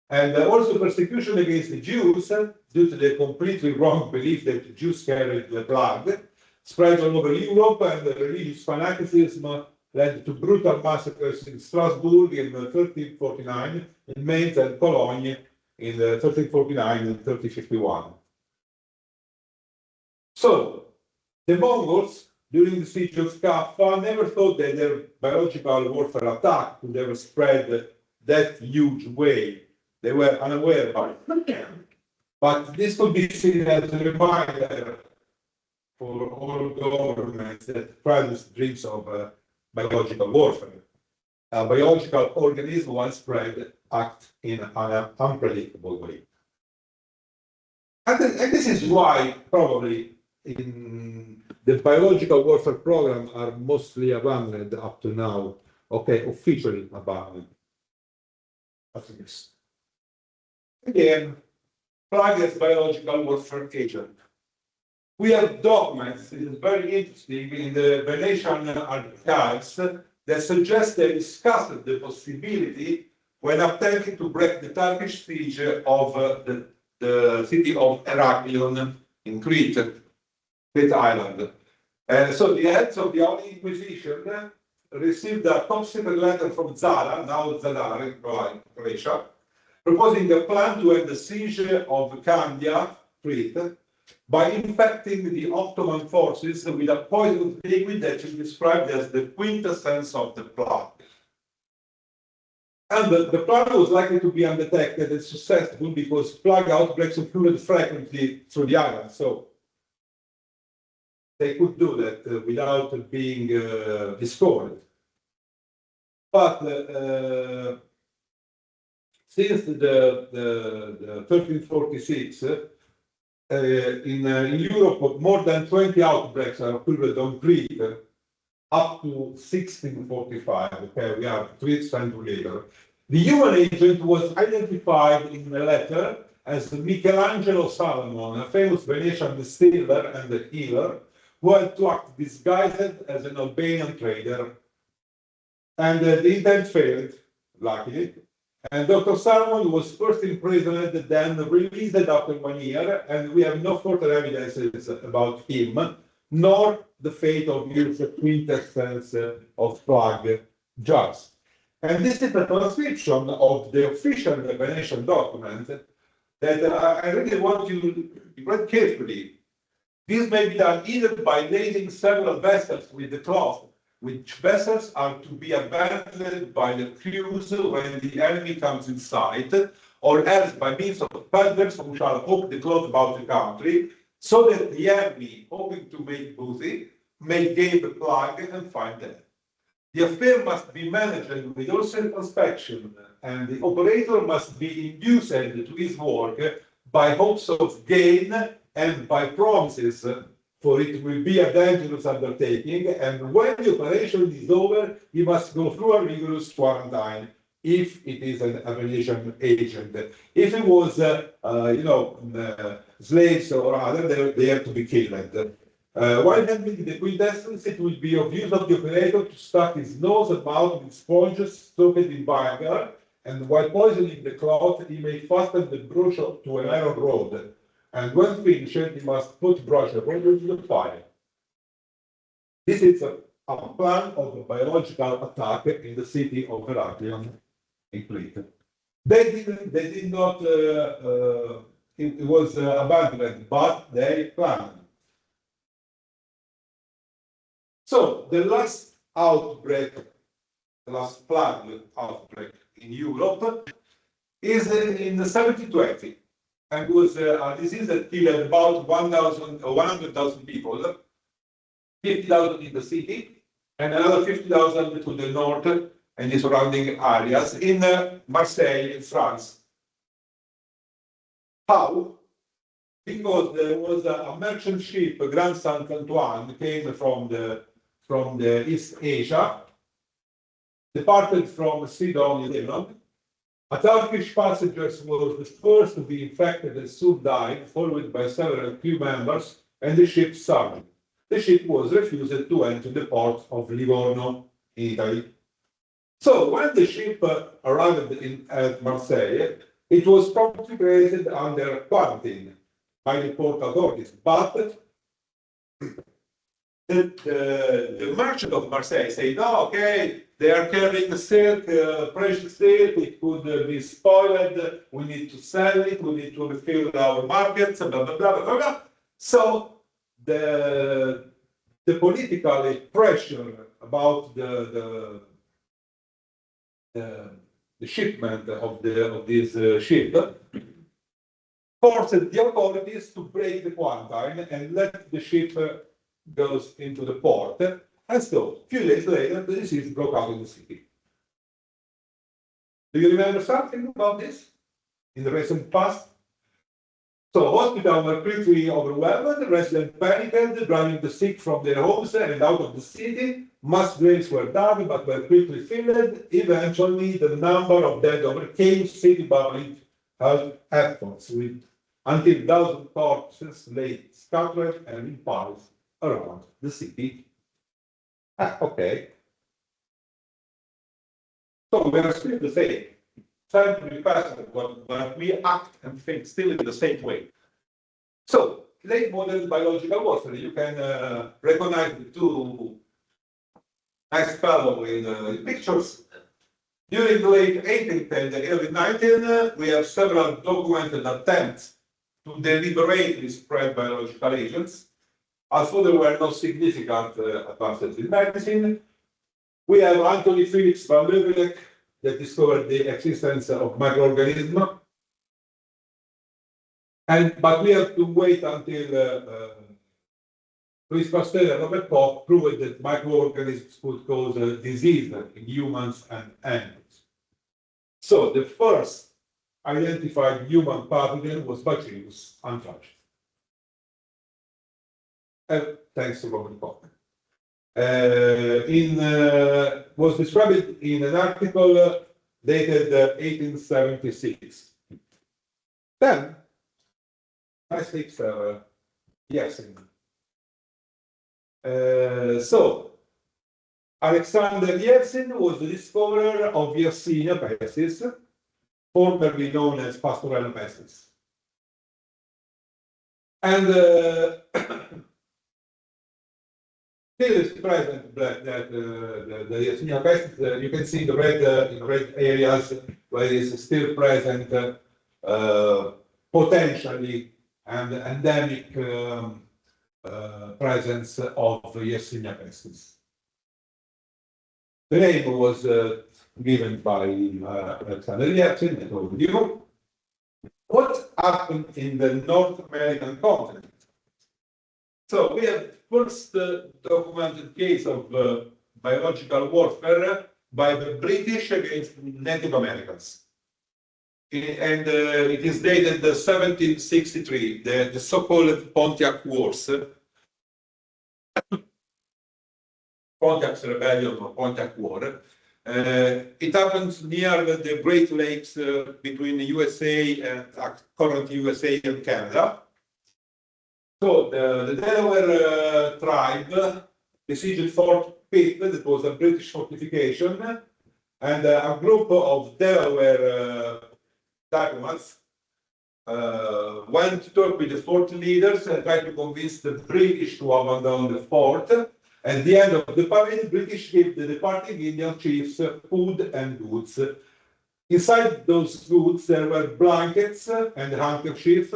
And also persecution against the Jews due to the completely wrong belief that the Jews carried the plague, spread all over Europe, and the religious fanaticism led to brutal massacres in Strasbourg in 1349, in Mainz and Cologne in 1349 and 1351. So, the Mongols, during the siege of Kaffa, never thought that their biological warfare attack could ever spread that huge way. They were unaware about it. But this could be seen as a reminder for all governments that practice dreams of biological warfare. A biological organism, once spread, act in an unpredictable way. And this is why probably in the biological warfare program are mostly abandoned up to now. Okay, officially abandoned. Again, plague as biological warfare agent. We have documents, this is very interesting, in the Venetian archives that suggest they discussed the possibility when attempting to break the Turkish siege of the city of Heraklion in Crete Island. So the heads of the Holy Inquisition received a top secret letter from Zara, now Zadar in Croatia, proposing a plan to end the siege of Candia, Crete, by infecting the Ottoman forces with a poisonous liquid that is described as the quintessence of the plague. And the plan was likely to be undetected and successful because plague outbreaks occurred frequently through the island. So they could do that without being discovered. But since the 1346, in Europe, more than 20 outbreaks are occurred on Crete up to 1645. Okay, we are 3 centuries later. The human agent was identified in a letter as Michelangelo Salomon, a famous Venetian distiller and healer, who had to act disguised as an Albanian trader. And the intent failed, luckily, And Dr. Salmon was first imprisoned, then released after 1 year, and we have no further evidences about him, nor the fate of his quintessence of flag jars. And this is a transcription of the official Venetian document that I really want you to read carefully. This may be done either by lading several vessels with the cloth, which vessels are to be abandoned by the crews when the enemy comes in sight, or else by means of paddlers who shall hook the cloth about the country, so that the enemy, hoping to make booty, may gain the plug and find them. The affair must be managed with all circumspection, and the operator must be induced to his work by hopes of gain and by promises, for it will be a dangerous undertaking, and when the operation is over, he must go through a rigorous quarantine, if it is an Venetian agent. If it was, slaves or other, they have to be killed. While handling the quintessence, it will be of use of the operator to stuff his nose and mouth with sponges soaked in vinegar, and while poisoning the cloth, he may fasten the brush to an iron rod. And when finished, he must put brush and rod into the fire. This is a plan of a biological attack in the city of Heraklion in Crete. They did not, it was abandoned, but they planned. So the last outbreak, the last plague outbreak in Europe is in the 1720, and was a disease that killed about 100,000 people, 50,000 in the city, and another 50,000 to the north and the surrounding areas in Marseille, in France. How? Because there was a merchant ship, Grand Saint Antoine, came from the East Asia, departed from Sidon in Lebanon. A Turkish passenger was the first to be infected and soon died, followed by several crew members and the ship sank. The ship was refused to enter the port of Livorno in Italy. So when the ship arrived at Marseille, it was promptly placed under quarantine by the port authorities, but the merchant of Marseille said, no, okay, they are carrying silk, precious silk, it could be spoiled, we need to sell it, we need to refill our markets, blah, blah, blah, blah, blah. So the political pressure about the shipment of this ship forced the authorities to break the quarantine and let the ship goes into the port, and so a few days later the disease broke out in the city. Do you remember something about this in the recent past? So hospitals were quickly overwhelmed, residents panicked, driving the sick from their homes and out of the city. Mass graves were dug but were quickly filled. Eventually the number of dead overcame city public health efforts, with until 1,000 corpses lay scattered and in piles around the city. Okay. So we are still the same. Scientific passage, but we act and think still in the same way. So, late modern biological warfare, you can recognize the two nice fellows in the pictures. During the late 18th and the early 19th, we have several documented attempts to deliberately spread biological agents. Although there were no significant advances in medicine, we have Anthony Felix van Leeuwenhoek that discovered the existence of microorganisms. But we have to wait until Louis Pasteur and Robert Koch proved that microorganisms could cause disease in humans and animals. So the first identified human pathogen was Bacillus anthracis. Thanks to Robert Koch. Was described in an article dated 1876. Then, I think Yersin. So, Alexander Yersin was the discoverer of Yersinia pestis, formerly known as pastorella pestis. And still is present that the Yersinia pestis, you can see the red in red areas where it is still present potentially and endemic presence of Yersinia pestis. The name was given by Alexander Yersin, I told you. What happened in the North American continent? So we have first documented case of biological warfare by the British against Native Americans. And it is dated 1763, the so-called Pontiac Wars. Pontiac's Rebellion or Pontiac War. It happens near the Great Lakes between the USA and current USA and Canada. So the Delaware tribe besieged Fort Pitt, that was a British fortification, and a group of Delaware diplomats went to talk with the fort leaders and tried to convince the British to abandon the fort. At the end of the parade, British gave the departing Indian chiefs food and goods. Inside those goods, there were blankets and handkerchiefs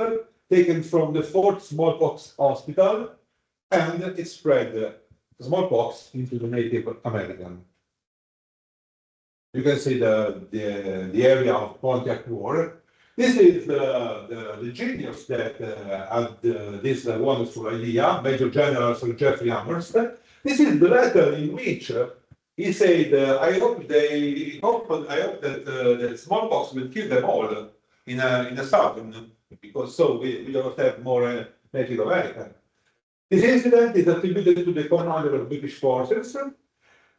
taken from the fort smallpox hospital, and it spread smallpox into the Native American. You can see the area of Pontiac War. This is the genius that had this wonderful idea, Major General Sir Geoffrey Amherst. This is the letter in which he said, I hope that the smallpox will kill them all in a southern, because so we don't have more Native American. This incident is attributed to the commander of British forces.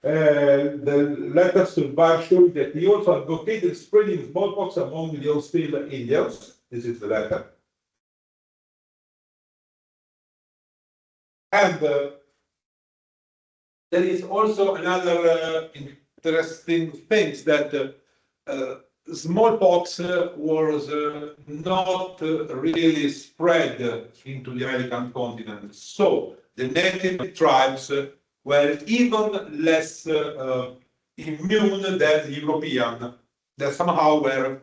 The letter survived showing that he also advocated spreading smallpox among the hostile Indians. This is the letter. And there is also another interesting thing that smallpox was not really spread into the American continent. So the native tribes were even less immune than the European. That somehow were,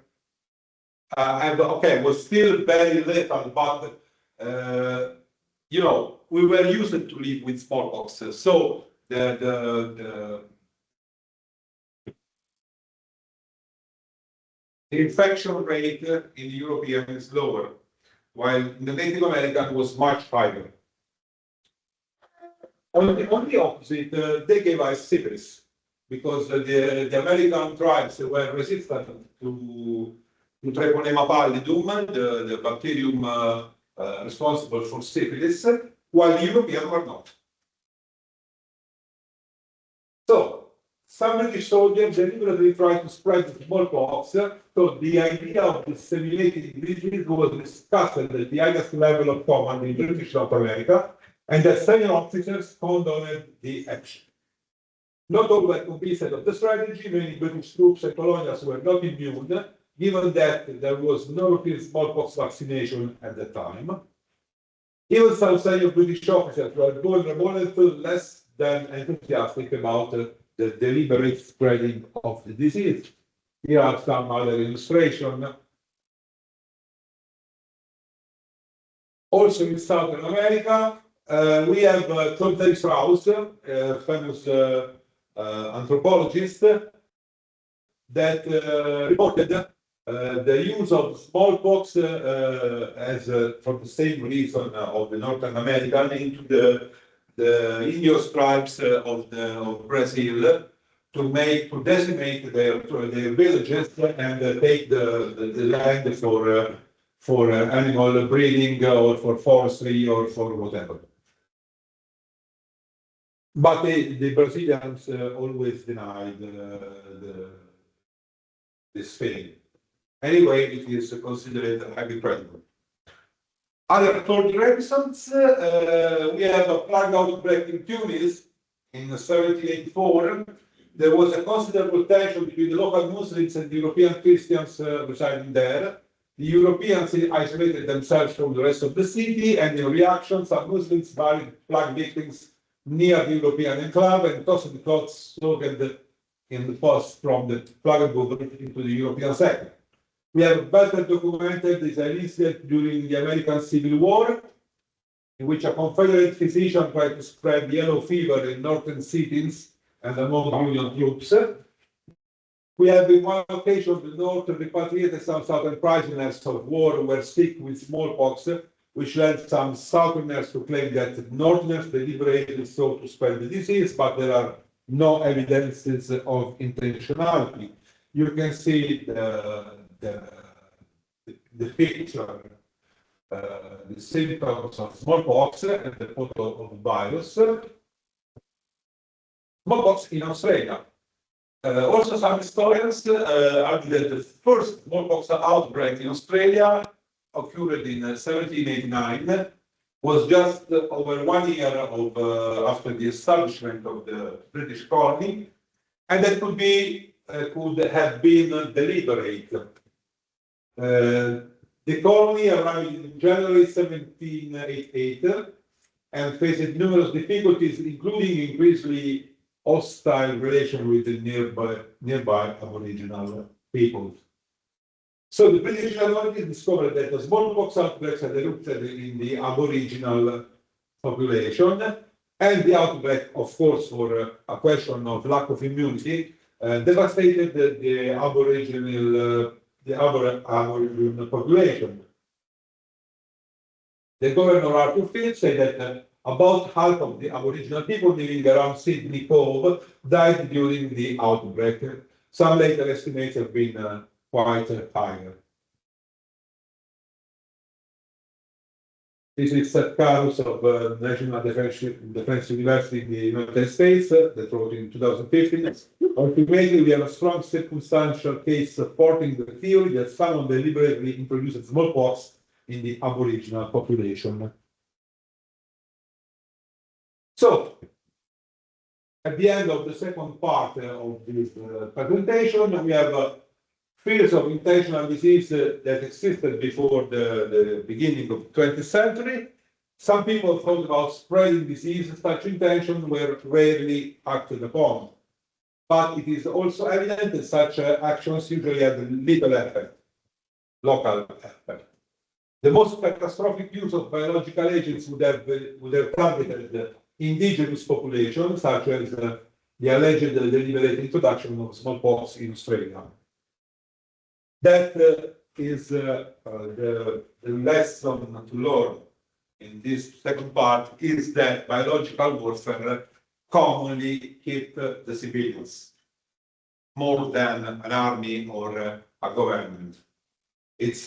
was still very lethal, but you know, we were used to live with smallpox. So the infection rate in the European is lower, while in the Native American was much higher. On the opposite, they gave us syphilis, because the American tribes were resistant to Treponema pallidum, the bacterium responsible for syphilis, while the Europeans were not. So, some British soldiers deliberately tried to spread the smallpox, so the idea of disseminating disease was discussed at the highest level of command in British North America, and the senior officers condoned the action. Not all were complicit of the strategy. Many British troops and colonials were not immune, given that there was no European smallpox vaccination at the time. Even some senior British officers were vulnerable, less than enthusiastic about the deliberate spreading of the disease. Here are some other illustrations. Also in Southern America, we have Thornton Strauss, a famous anthropologist, that reported the use of smallpox as for the same reason of the Northern American into the Indios tribes of Brazil to decimate their villages and take the land for animal breeding or for forestry or for whatever. But the Brazilians always denied this thing. Anyway, it is considered a heavy predator. Other third episodes, we have a plague outbreak in Tunis in 1784. there was a considerable tension between the local Muslims and the European Christians residing there. The Europeans isolated themselves from the rest of the city, and in reaction, some Muslims buried flag victims near the European enclave and tossed the clothes soaked in the post from the flag into the European sector. We have better documented this incident during the American Civil War, in which a Confederate physician tried to spread yellow fever in northern cities and among Union troops. We have in one occasion the North repatriated some southern prisoners of war who were sick with smallpox, which led some southerners to claim that northerners deliberately sought to spread the disease, but there are no evidences of intentionality. You can see the picture, the symptoms of smallpox and the photo of the virus. Smallpox in Australia. Also, some historians argue that the first smallpox outbreak in Australia occurred in 1789, was just over 1 year after the establishment of the British colony, and that could have been deliberate. The colony arrived in January 1788 and faced numerous difficulties, including increasingly hostile relation with the nearby Aboriginal peoples. So the British authorities discovered that the smallpox outbreaks had erupted in the Aboriginal population, and the outbreak, of course, for a question of lack of immunity, devastated the Aboriginal population. The governor Arthur Phillips said that about half of the Aboriginal people living around Sydney Cove died during the outbreak. Some later estimates have been quite higher. This is Seth Carus of National Defense University in the United States that wrote in 2015. Ultimately, we have a strong circumstantial case supporting the theory that someone deliberately introduced smallpox in the Aboriginal population. So, at the end of the second part of this presentation, we have fields of intentional disease that existed before the beginning of the 20th century. Some people thought about spreading disease. Such intentions were rarely acted upon. But it is also evident that such actions usually had little effect, local effect. The most catastrophic use of biological agents would have targeted indigenous populations, such as the alleged deliberate introduction of smallpox in Australia. That is the lesson to learn in this second part, is that biological warfare commonly hit the civilians more than an army or a government. That's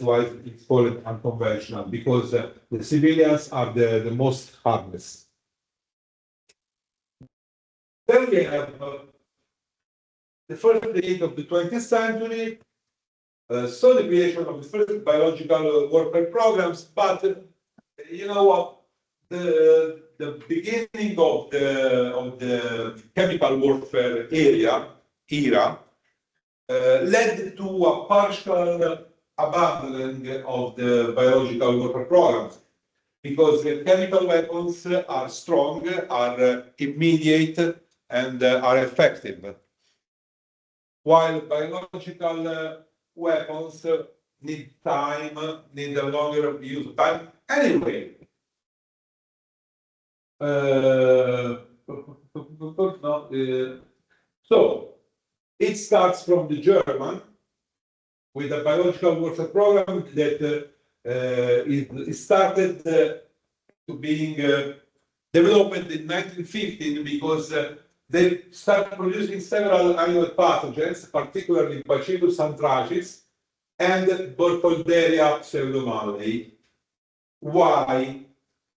why it's called unconventional, because the civilians are the most harmless. Then we have the first decade of the 20th century, saw the creation of the first biological warfare programs, but you know what? The beginning of the chemical warfare era led to a partial abandoning of the biological warfare programs, because the chemical weapons are strong, are immediate, and are effective, while biological weapons need time, need a longer use of time. Anyway, so it starts from the German with a biological warfare program that is started to being developed in 1915, because they started producing several animal pathogens, particularly Bacillus anthracis and Burkholderia pseudomallei. Why?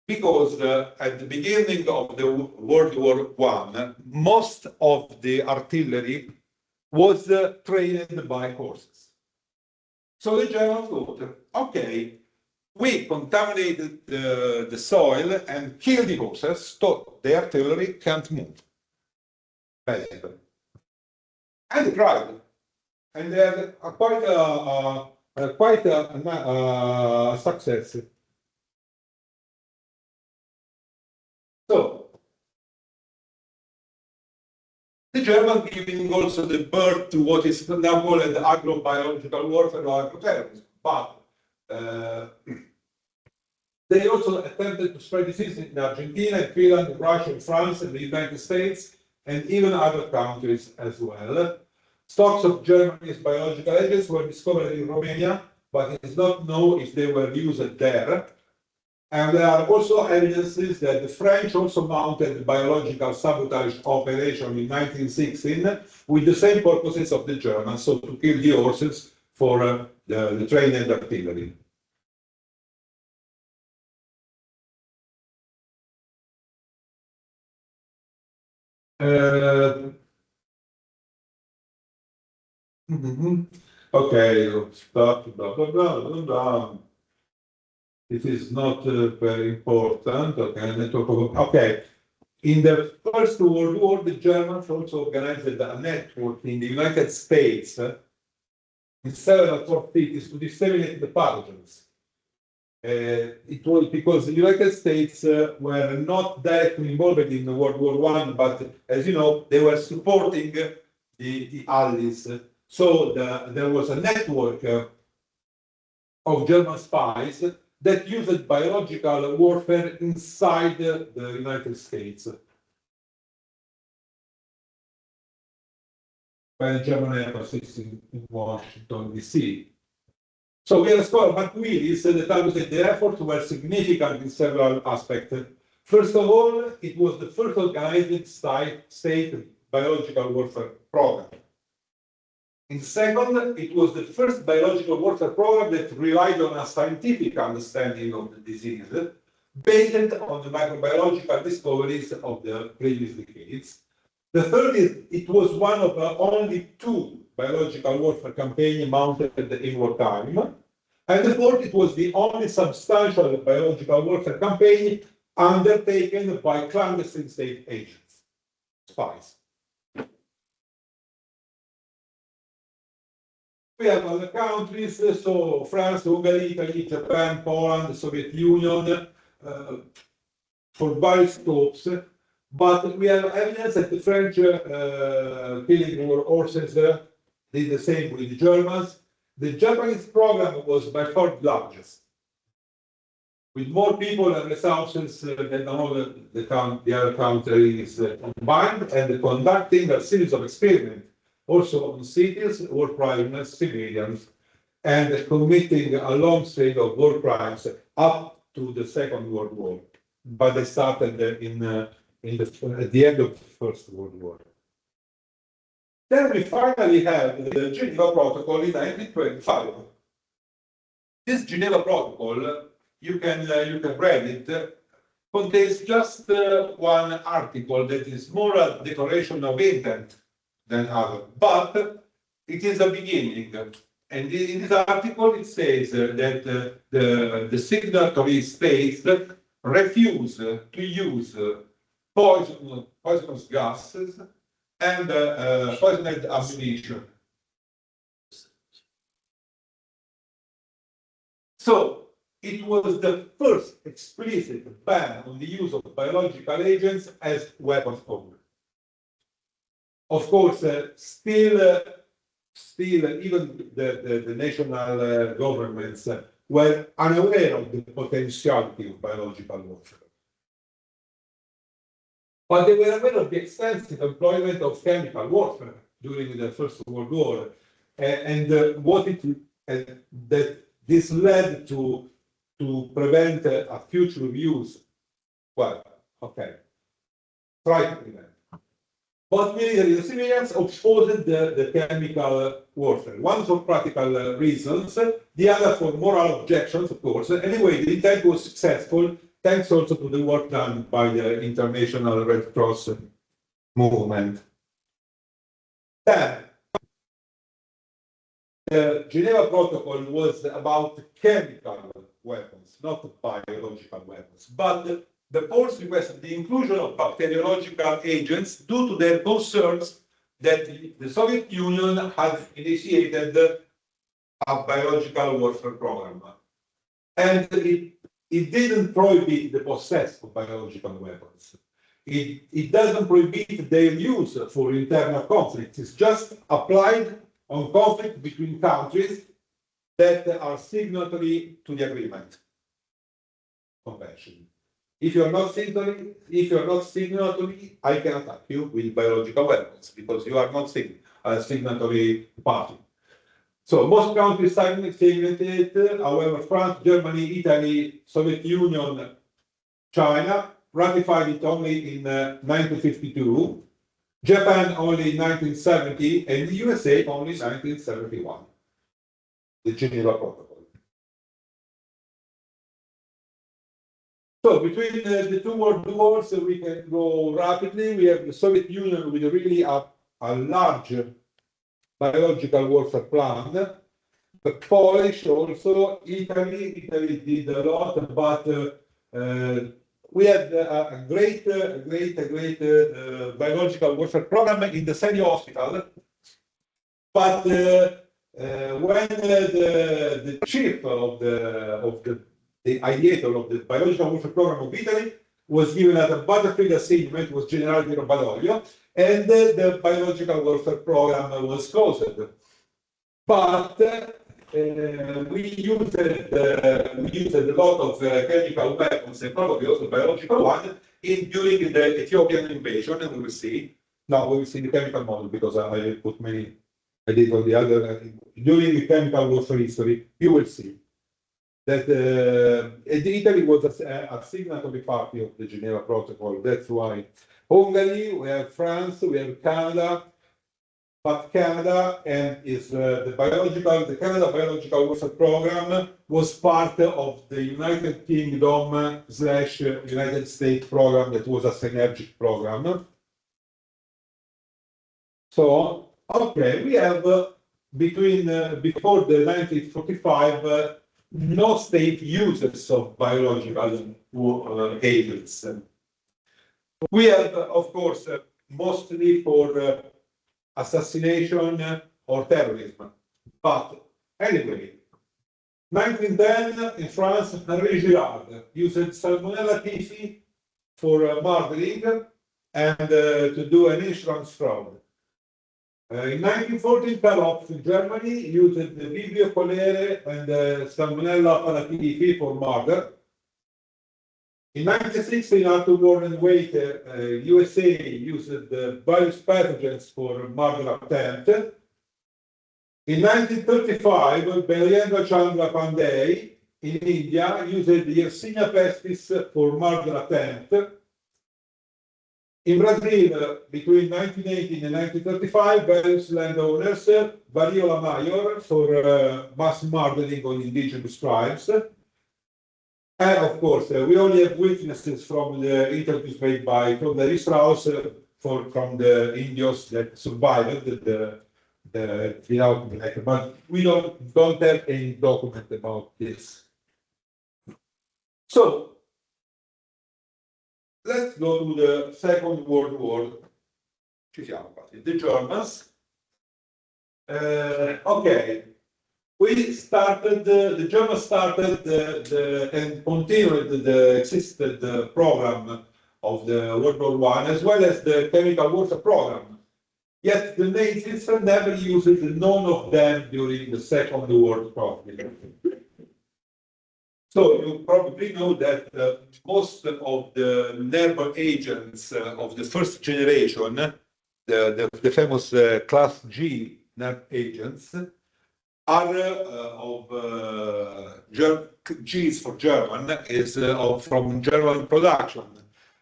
Because at the beginning of the World War I, most of the artillery was trained by horses. So the Germans thought, okay, we contaminated the soil and killed the horses, so the artillery can't move. basically. And they tried. And they had quite a success. So, the German giving also the birth to what is now called agrobiological warfare or agroterrorism. But they also attempted to spread disease in Argentina, Finland, Russia, France, and the United States, and even other countries as well. Stocks of Germany's biological agents were discovered in Romania, but it is not known if they were used there. And there are also evidences that the French also mounted biological sabotage operation in 1916 with the same purposes of the Germans, so to kill the horses for the train and artillery. Okay, stop, blah, blah, blah, blah, blah. It is not very important. Okay, let's talk about, okay. In the First World War, the Germans also organized a network in the United States in several top cities to disseminate the pathogens. It was because the United States were not directly involved in World War I, but as you know, they were supporting the Allies. So there was a network of German spies that used biological warfare inside the United States. When German embassies in Washington, D.C. So we have a scholar, but Willis, that I would say the efforts were significant in several aspects. First of all, it was the first organized state biological warfare program. And second, it was the first biological warfare program that relied on a scientific understanding of the disease, based on the microbiological discoveries of the previous decades. The third is it was one of only two biological warfare campaigns mounted in wartime. And the fourth, it was the only substantial biological warfare campaign undertaken by clandestine state agents, spies. We have other countries, so France, Hungary, Italy, Japan, Poland, the Soviet Union, for various scopes. But we have evidence that the French killing horses did the same with the Germans. The Japanese program was by far the largest, with more people and resources than all the other countries combined, and conducting a series of experiments also on cities, war crimes, civilians, and committing a long string of war crimes up to the Second World War. But they started at the end of the First World War. Then we finally have the Geneva Protocol in 1925. This Geneva Protocol, you can read it, contains just one article that is more a declaration of intent than other, but it is a beginning. And in this article, it says that the signatory states refuse to use poisonous gases and poisoned ammunition. So it was the first explicit ban on the use of biological agents as weapons of war. Of course, still, even the national governments were unaware of the potentiality of biological warfare. But they were aware of the extensive employment of chemical warfare during the First World War, and that this led to prevent a future use. Well, okay, try to prevent. Both military and civilians opposed the chemical warfare. One for practical reasons, the other for moral objections, of course. Anyway, the intent was successful, thanks also to the work done by the International Red Cross movement. Then, the Geneva Protocol was about chemical weapons, not biological weapons. But the Poles requested the inclusion of bacteriological agents due to their concerns that the Soviet Union had initiated a biological warfare program. And it didn't prohibit the possession of biological weapons. It doesn't prohibit their use for internal conflicts. It's just applied on conflict between countries that are signatory to the agreement convention. If you're not signatory, I can attack you with biological weapons because you are not a signatory party. So most countries signed it. However, France, Germany, Italy, Soviet Union, China ratified it only in 1952, Japan only in 1970, and the USA only in 1971. The Geneva Protocol. So between the two world wars, we can go rapidly. We have the Soviet Union with really a large biological warfare plan. The Polish also, Italy did a lot, but we had a great biological warfare program in the Seni Hospital. But when the chief of the ideator of the biological warfare program of Italy was given at a battlefield assignment, was General Piero Badoglio, and the biological warfare program was closed. But we used a lot of chemical weapons and probably also biological ones during the Ethiopian invasion, and we will see. Now we will see the chemical model because I put many. I did on the other during the chemical warfare history. You will see that Italy was a signatory party of the Geneva Protocol. That's why Hungary, we have France, we have Canada. But Canada and the Canada Biological Warfare Program was part of the United Kingdom / United States program that was a synergic program. So, okay, we have before the 1945 no state uses of biological agents. We have, of course, mostly for assassination or terrorism. But anyway, 1910 in France, Henri Girard used Salmonella typhi for murdering and to do an insurance fraud. In 1914, Perrops in Germany used the Vibrio cholerae and Salmonella paratyphi for murder. In 1916, Arthur Warren Waite, USA, used the virus pathogens for murder attempt. In 1935, Bellendra Chandra Pandey in India used the Yersinia pestis for murder attempt. In Brazil, between 1918 and 1935, various landowners, Variola Mayor for mass murdering on indigenous tribes. And of course, we only have witnesses from the interviews made by Claude Strauss from the Indios that survived the outbreak, but we don't have any document about this. So let's go to the Second World War. The Germans. Okay. We started, the Germans started and continued the existed program of the World War I, as well as the chemical warfare program. Yet the Nazis never used none of them during the Second World Conflict. So you probably know that most of the nerve agents of the first generation, the famous class G nerve agents, are of G's for German, is from German production,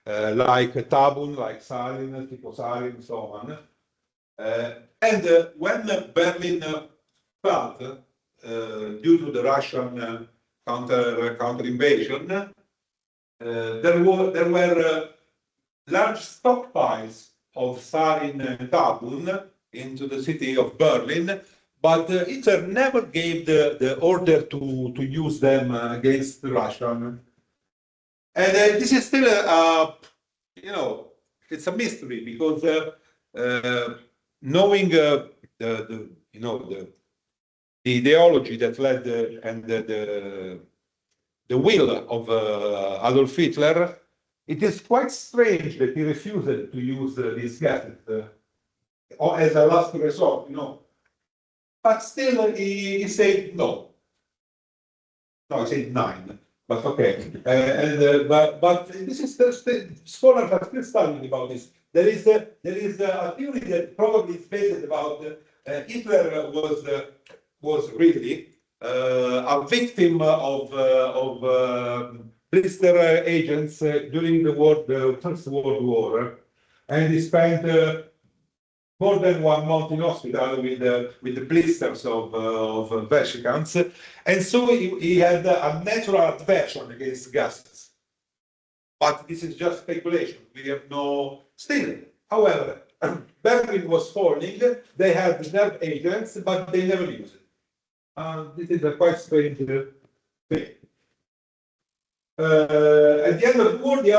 like Tabun, like sarin, tiposarin, and so on. And when Berlin fell due to the Russian counter invasion, there were large stockpiles of sarin and tabun into the city of Berlin, but Hitler never gave the order to use them against the Russian. And this is still you know, it's a mystery because knowing you know, the ideology that led and the will of Adolf Hitler, it is quite strange that he refused to use these gases or as a last resort, you know. But still, he said no. No, I said 9. But okay. But this is the scholars are still studying about this. There is a theory that probably is based about Hitler was really a victim of blister agents during the First World War, and he spent more than 1 month in hospital with the blisters of vesicants, and so he had a natural aversion against gases. But this is just speculation. We have no still. However, Berlin was falling. They had nerve agents, but they never used it. This is a quite strange thing. At the end of the war, the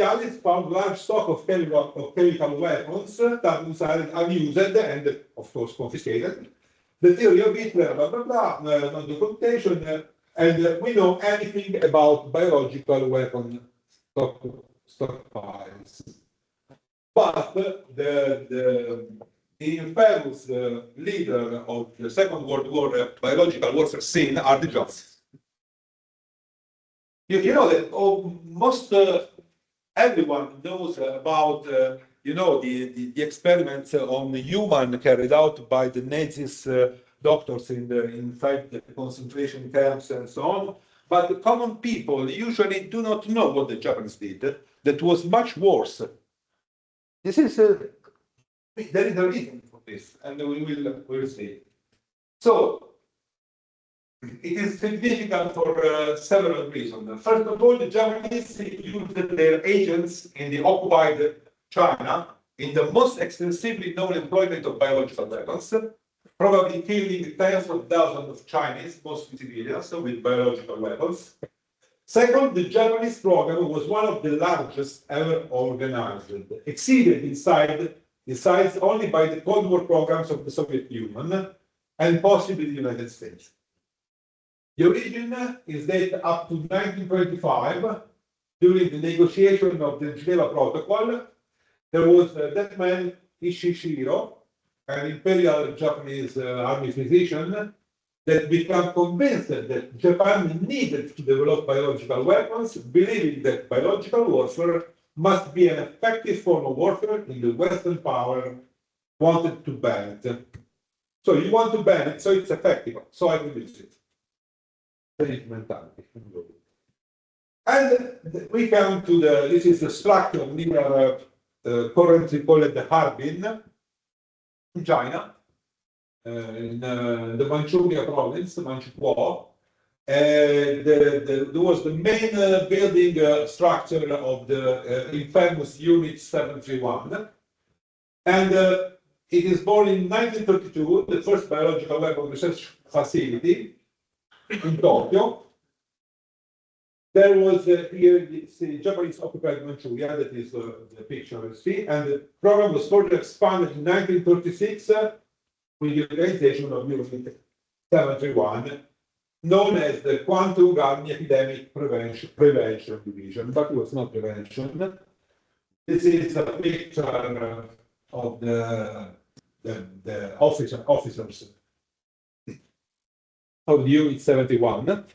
Allies found large stock of chemical weapons that was unused and, of course, confiscated. The theory of Hitler, blah, blah, blah, non-documentation, and we know anything about biological weapon stockpiles. But the infamous leader of the Second World War biological warfare scene are the Germans. You know that most everyone knows about you know the experiments on human carried out by the Nazis doctors inside the concentration camps and so on. But the common people usually do not know what the Japanese did. That was much worse. This is there is a reason for this, and we will see. So it is significant for several reasons. First of all, the Japanese used their agents in the occupied China in the most extensively known employment of biological weapons, probably killing tens of thousands of Chinese, mostly civilians, with biological weapons. Second, the Japanese program was one of the largest ever organized, exceeded in size only by the Cold War programs of the Soviet Union and possibly the United States. The origin is dated up to 1925, during the negotiation of the Geneva Protocol. There was that man, Ishishiro, an imperial Japanese army physician, that became convinced that Japan needed to develop biological weapons, believing that biological warfare must be an effective form of warfare, and the Western power wanted to ban it. So you want to ban it, so it's effective, so I will use it. Mentality. And we come to this is the structure we are currently called the Harbin in China, in the Manchuria province, Manchukuo. There was the main building structure of the infamous Unit 731. And it is born in 1932, the first biological weapon research facility in Tokyo. There was here the Japanese occupied Manchuria, that is the picture you see, and the program was further expanded in 1936 with the organization of Unit 731, known as the Quantum Gun Epidemic Prevention Division, but it was not prevention. This is a picture of the officers of the Unit 71.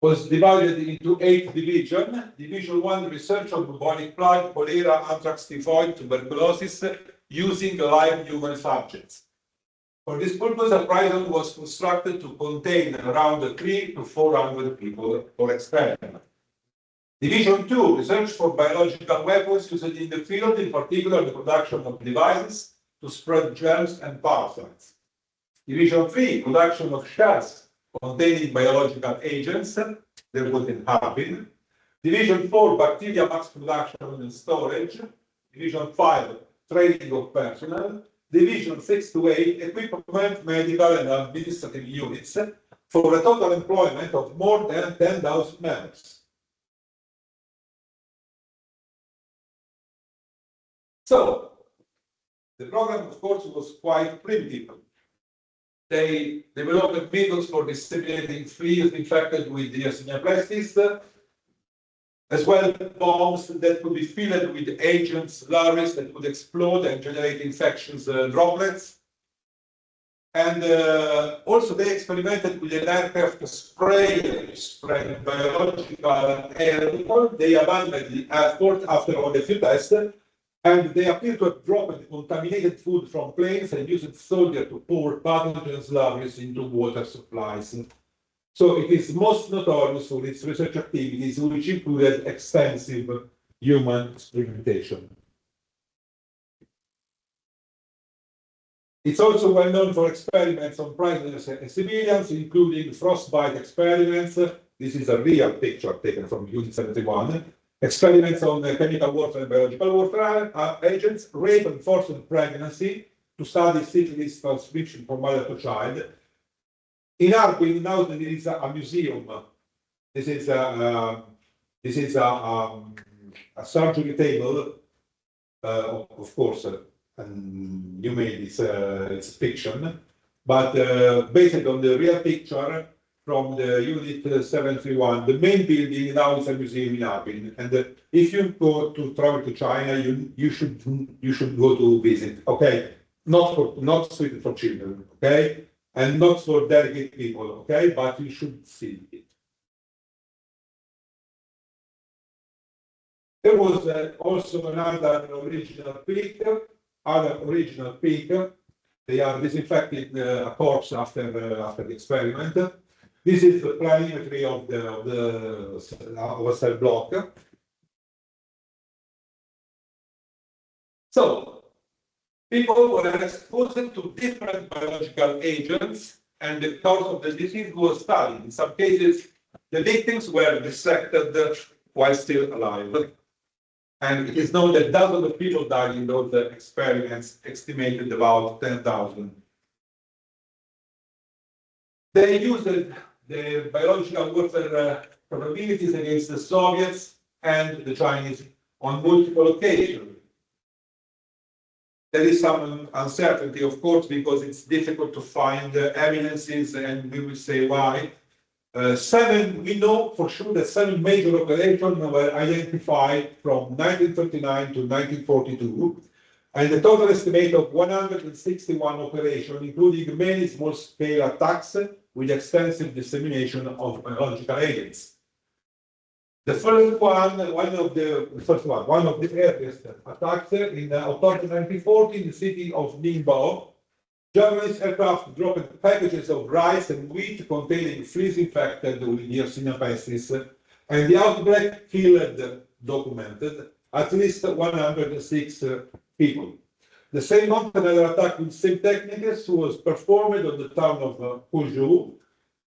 Was divided into 8 divisions. Division 1, research on bubonic plague, cholera, anthrax, typhoid, tuberculosis, using live human subjects. For this purpose, a prison was constructed to contain around 300 to 400 people for experiment. Division 2, research for biological weapons used in the field, in particular the production of devices to spread germs and parasites. Division 3, production of shells containing biological agents, there was in Harbin. Division 4, bacteria mass production and storage. Division 5, training of personnel. Division 6 to 8, equipment, medical and administrative units, for a total employment of more than 10,000 members. So, the program, of course, was quite primitive. They developed methods for disseminating fleas infected with Yersinia pestis, as well as bombs that could be filled with agents, larvae that could explode and generate infections droplets. And also they experimented with an aircraft sprayer spraying biological air. They abandoned the airport after only a few tests, and they appear to have dropped contaminated food from planes and used soldiers to pour pathogens larvae into water supplies. So it is most notorious for its research activities, which included extensive human experimentation. It's also well known for experiments on prisoners and civilians, including frostbite experiments. This is a real picture taken from Unit 71. Experiments on chemical warfare and biological warfare agents, rape and forced pregnancy to study syphilis transmission from mother to child. In Arpin, now there is a museum. This is a surgery table, of course. And you made it's fiction, but based on the real picture from the Unit 71, the main building now is a museum in Harbin. And if you go to travel to China, you should go to visit. Okay, not suited for children. Okay, and not for delicate people. Okay, but you should see it. There was also another original picture. Other original pig, they are disinfecting a corpse after the experiment. This is the perimetry of a cell block. So, people were exposed to different biological agents, and the cause of the disease was studied. In some cases, the victims were dissected while still alive. And it is known that dozens of people died in those experiments, estimated about 10,000. They used the biological warfare capabilities against the Soviets and the Chinese on multiple occasions. There is some uncertainty, of course, because it's difficult to find evidences, and we will say why. We know for sure that 7 major operations were identified from 1939 to 1942, and the total estimate of 161 operations, including many small-scale attacks with extensive dissemination of biological agents. The first one, one of the earliest attacks in October 1940 in the city of Ningbo. Japanese aircraft dropped packages of rice and wheat containing fleas infected with Yersinia pestis, and the outbreak killed, documented, at least 106 people. The same month, another attack with same techniques was performed on the town of Puzhou.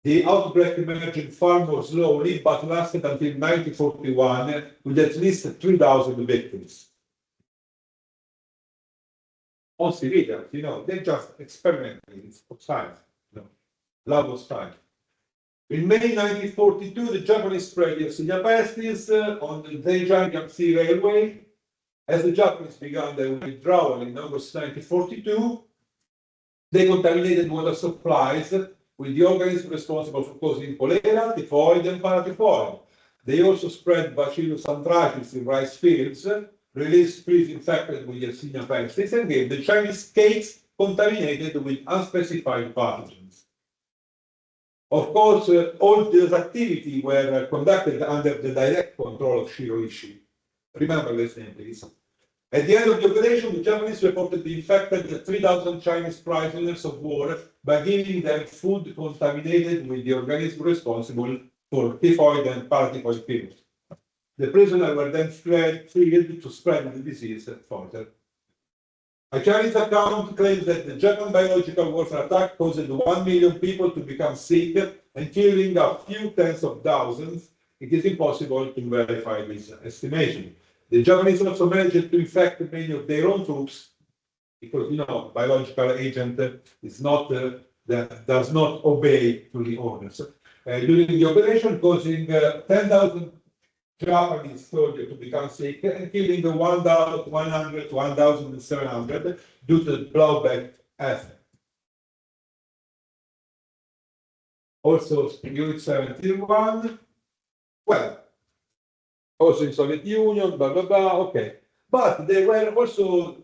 The outbreak emerged far more slowly, but lasted until 1941, with at least 3,000 victims. On civilians, they just experimenting. It's science, love of science. In May 1942, the Japanese spread Yersinia pestis on the Zhejiang Sea Railway. As the Japanese began their withdrawal in August 1942, they contaminated water supplies with the organisms responsible for causing cholera, typhoid, and paratyphoid. They also spread Bacillus anthracis in rice fields, released fleas infected with Yersinia pestis, and gave the Chinese cakes contaminated with unspecified pathogens. Of course, all these activities were conducted under the direct control of Shiroishi. Remember this name, please. At the end of the operation, the Japanese reported the infected 3,000 Chinese prisoners of war by giving them food contaminated with the organism responsible for typhoid and paratyphoid fevers. The prisoners were then freed to spread the disease further. A Chinese account claims that the Japan biological warfare attack caused 1 million people to become sick and killing a few tens of thousands. It is impossible to verify this estimation. The Japanese also managed to infect many of their own troops because, biological agent is not that does not obey to the orders. During the operation, causing 10,000 Japanese soldier to become sick and killing the 1,100 to 1,700 due to the blowback effect. Also, Unit 71, well, also in Soviet Union, blah, blah, blah, okay. But they were also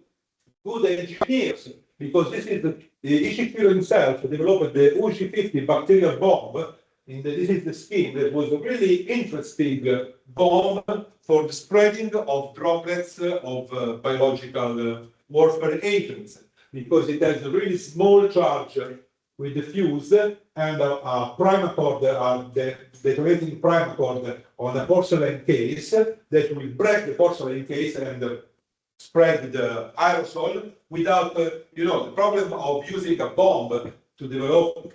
good engineers, because this is the Ishikuro himself developed the UG-50 bacterial bomb. This is the scheme that was a really interesting bomb for the spreading of droplets of biological warfare agents, because it has a really small charge with the fuse and a prime cord, the detonating prime cord on a porcelain case that will break the porcelain case and spread the aerosol without, the problem of using a bomb to develop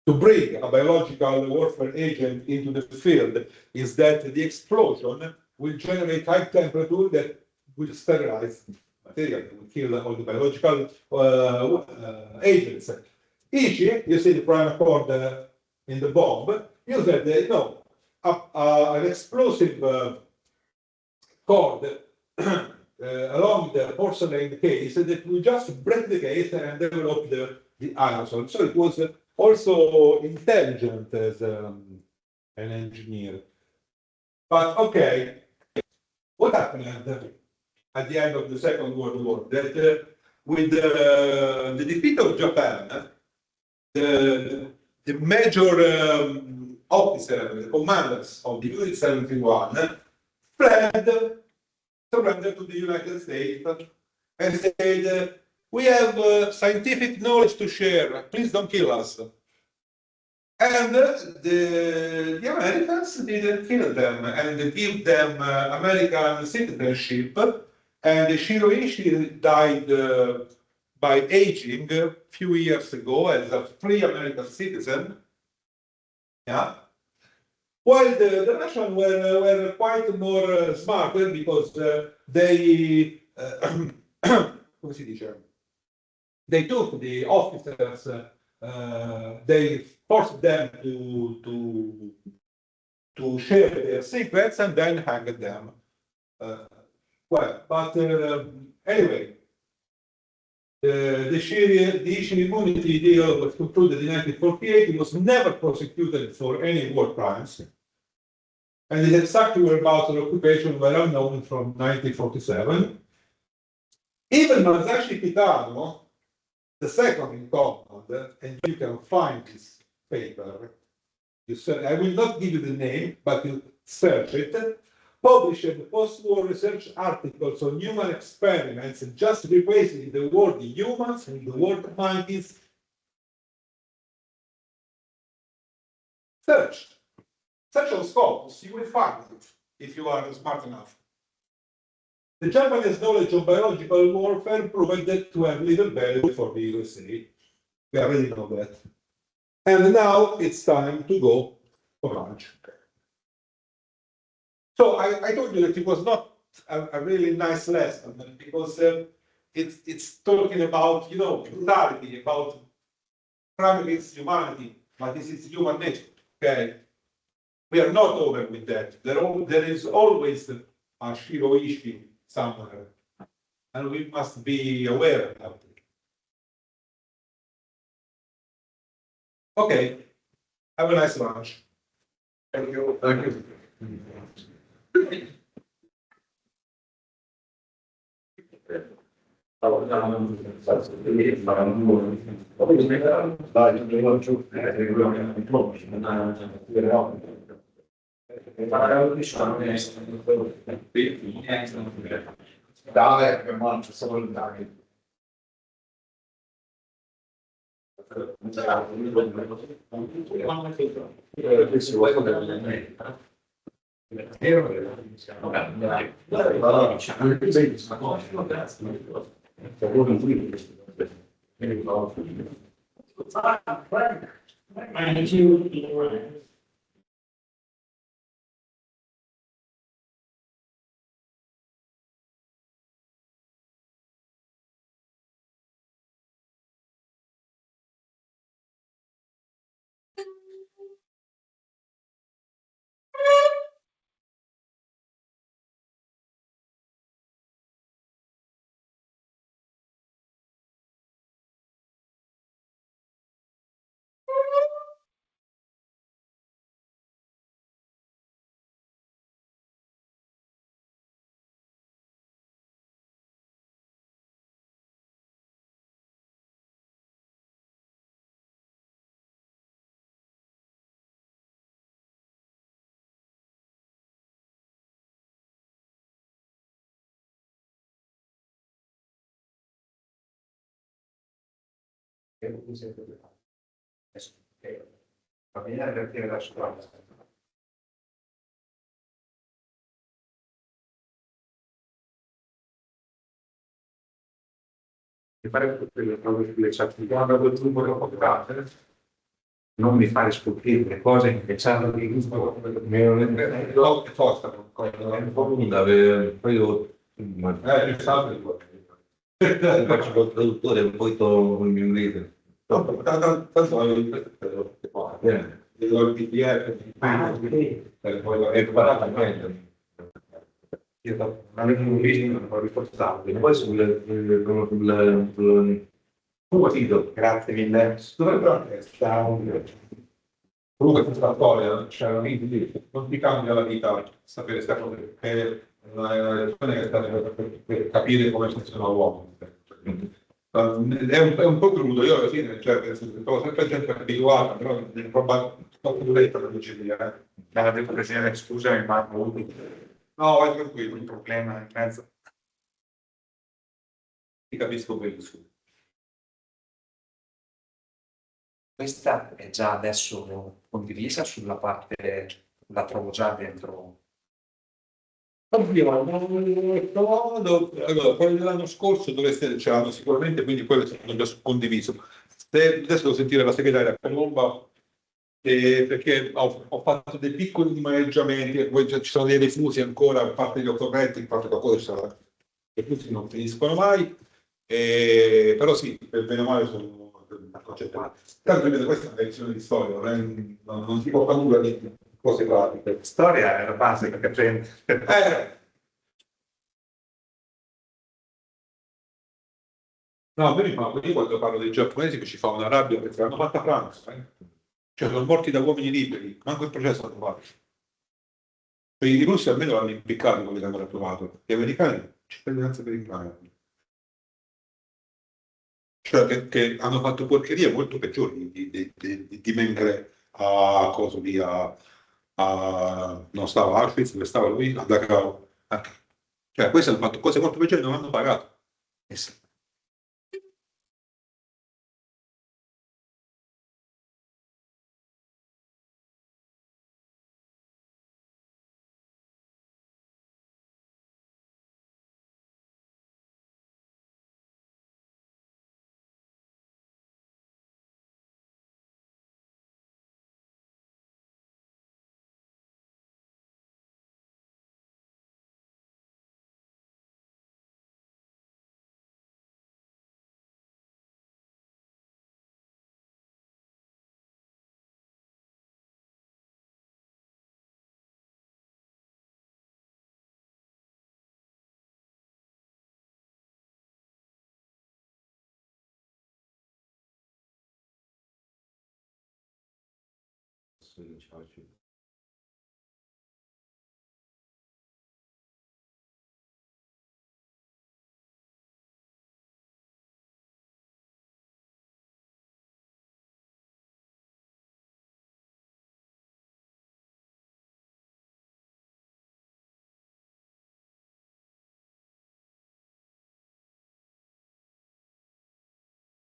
to bring a biological warfare agent into the field is that the explosion will generate high temperature that will sterilize material, that will kill all the biological agents. Ichi, you see the prime cord in the bomb, used an explosive cord along the porcelain case that will just break the case and develop the aerosol. So it was also intelligent as an engineer. But okay, what happened at the end of the Second World War? That with the defeat of Japan, the major officer, the commanders of the Unit 71 fled, surrendered to the United States, and said, "We have scientific knowledge to share. Please don't kill us." And the Americans didn't kill them and give them American citizenship. And Shiroishi died by aging a few years ago as a free American citizen. Yeah. While the Russians were quite more smarter, because they come si dice? They took the officers, they forced them to share their secrets and then hanged them. Anyway, the Ishii immunity deal was concluded in 1948. It was never prosecuted for any war crimes. And the exact whereabouts of occupation were unknown from 1947. Even Masashi Kitano, the second in command, and you can find this paper, I will not give you the name, but you search it, published post-war research articles on human experiments, just replacing the word humans with the word monkeys. Search on Scopus, you will find it, if you are smart enough. The Japanese knowledge of biological warfare proved that to have little value for the USA. We already know that. And now it's time to go for lunch. So I told you that it was not a really nice lesson, because it's talking about, brutality, about crime against humanity, but this is human nature, okay? We are not over with that. There is always a Shiroishi somewhere, and we must be aware of it. Okay, have a nice lunch. Thank you. Thank you. Dale, che mangio solo dai. Va bene perché la scuola. Mi pare che le certificate del numero contratto, non mi fare scoprire le cose che c'hanno di gusto, Che costano. Poi io Esatto. faccio il traduttore un po' in inglese. No, tanto vedo il PDF, poi è imparata niente. io non avevo visto, non ho riportato. Poi sul Tuo sito, grazie mille. Dovrebbe essere comunque questa storia, cioè, non ti cambia la vita sapere queste cose, è una lezione che sta per capire come funziona l'uomo. È un po' crudo, io alla fine, cioè, penso che trovo sempre gente abituata, però è roba troppo lenta da digerire. La devo presidente, scusami, ma ho avuto No, vai tranquillo, un problema in mezzo. ti capisco benissimo. Questa è già adesso condivisa sulla parte, la trovo già dentro. Oddio, allora, quelli dell'anno scorso dovreste, c'erano sicuramente, quindi quello è stato già condiviso. Adesso devo sentire la segretaria Colomba, perché ho fatto dei piccoli maneggiamenti, e poi ci sono dei refusi ancora, a parte gli occorrenti, in parte qualcosa, i refusi non finiscono mai, però sì, per bene o male sono concentrati. Tanto ripeto, questa è una lezione di storia, non ti porta nulla di cose pratiche. Storia è la base perché prende. No, io quando parlo dei giapponesi che ci fa una rabbia perché l'hanno fatta a Francia, eh. Cioè sono morti da uomini liberi, manco il processo hanno fatto. Per i russi almeno l'hanno impiccato quelli che hanno trovato, gli americani, cittadinanza americana. Cioè che hanno fatto porcherie molto peggiori di Mengele a cosa lì, non stava a Auschwitz, dove stava lui, a Dachau. Cioè questi hanno fatto cose molto peggiori e non hanno pagato. Eh sì.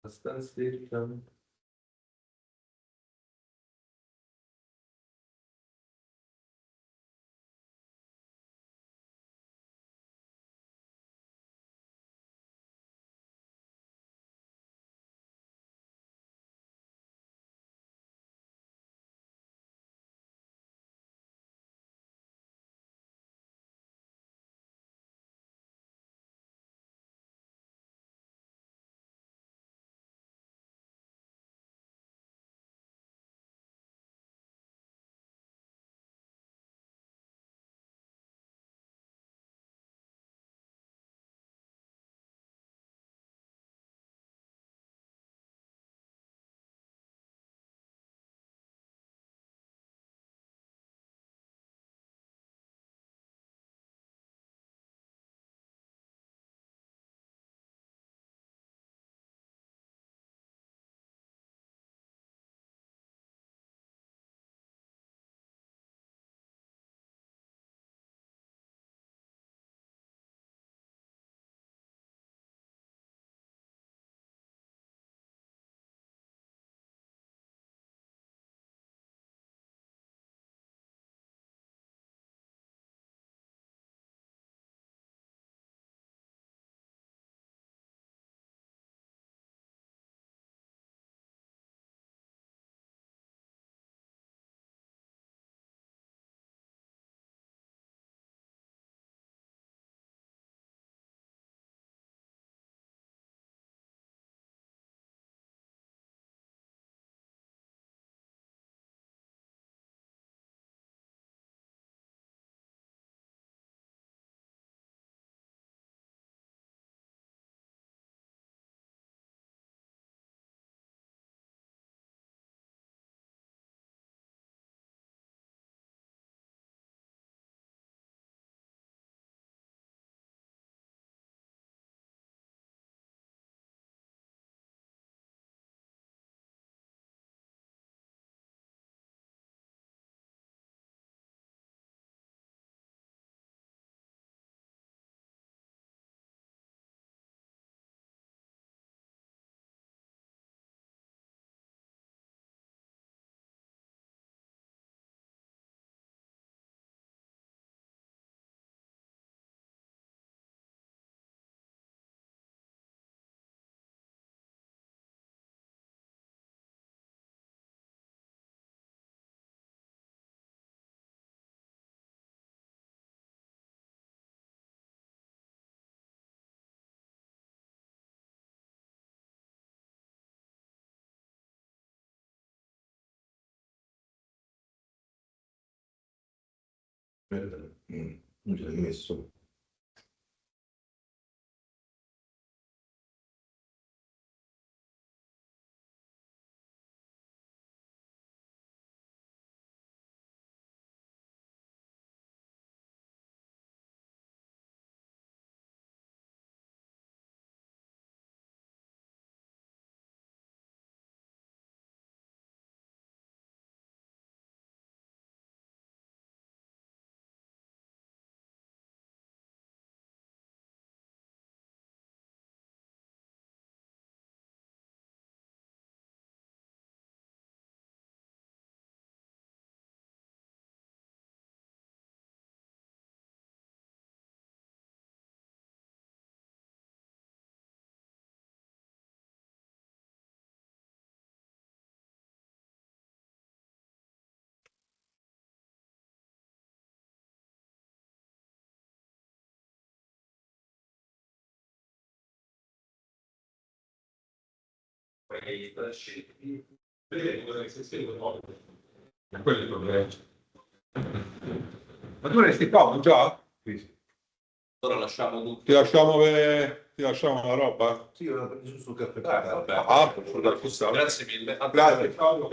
abbastanza Non ce l'hai messo. Quello è il problema. Ma tu resti qua già? Sì. Ora lasciamo tutto. Ti lasciamo la roba? Sì, io l'ho preso sul caffè. Vabbè. Ah, posso dare questa? Grazie mille. Grazie, ciao.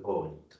point.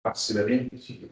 Passi da 20.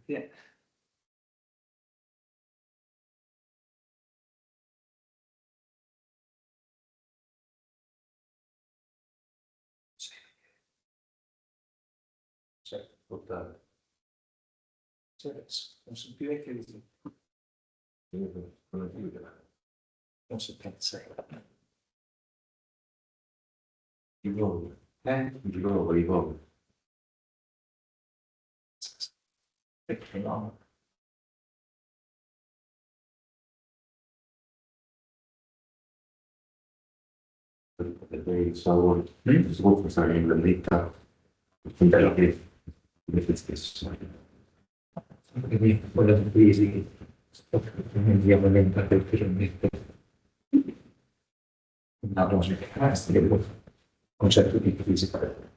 Yeah. Cioè, portare. Cioè, sono più vecchio di te. Non si pensa. Di nuovo. Di nuovo, di nuovo. Perché no? Perché il sabore, il suo sarà in vendetta, finta che di stesso. Quindi quella di crisi, andiamo a diventare ulteriormente una logica, il concetto di crisi. Questo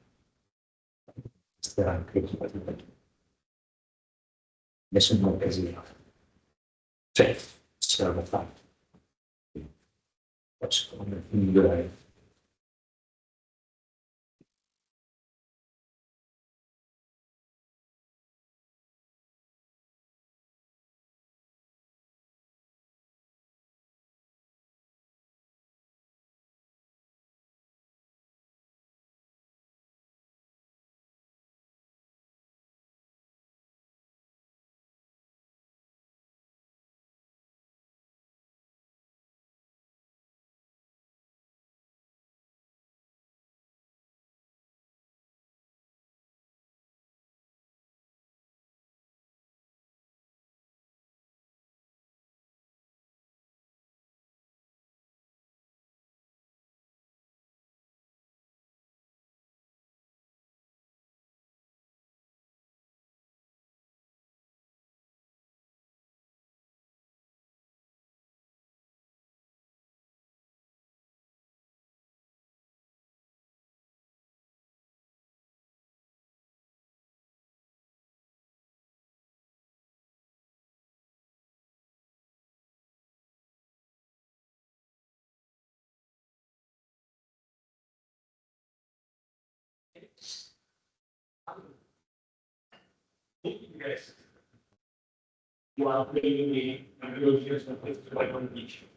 è anche nessuna occasione. Cioè, ce l'hanno fatto. Faccio come migliorare. Guarda, quindi, anche lo stesso, questo è il dice.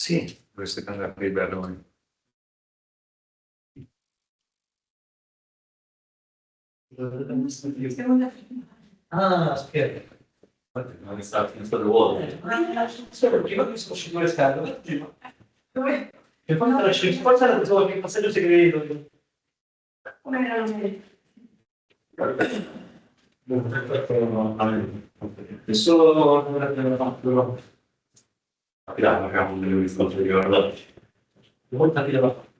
Sì, queste cose qui bello. Ah, aspetta. Non è stato vuoto. Solo prima mi sono uscito le scatole. Dove? E poi forse la trovo che il passaggio segreto. Come era? Nessuno non l'aveva fatto. Abbiamo un riscontro di guarda. Molta vita.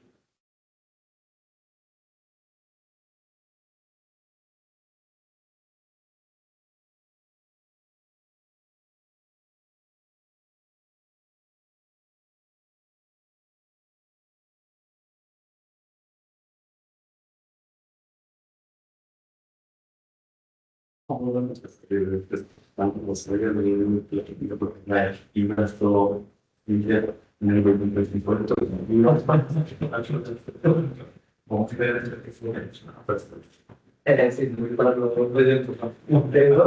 Sì, mi parlo vedendo.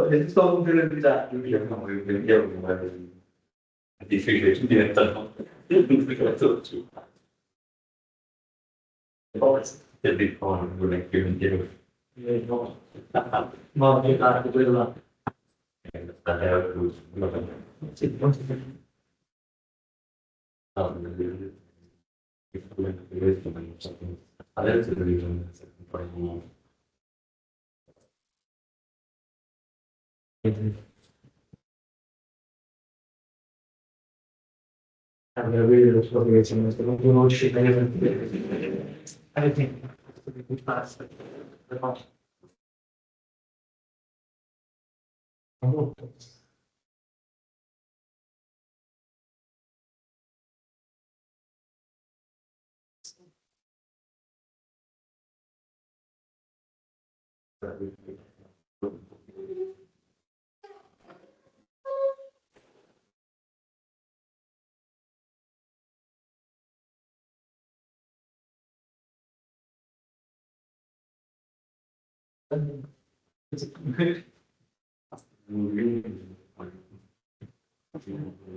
Esistono delle novità. È difficile, diventano del Bitcoin, non è più indietro. No, no, quello là. Sì, Adesso devo un po' di allora, vedi lo so che non conosci bene. Molto.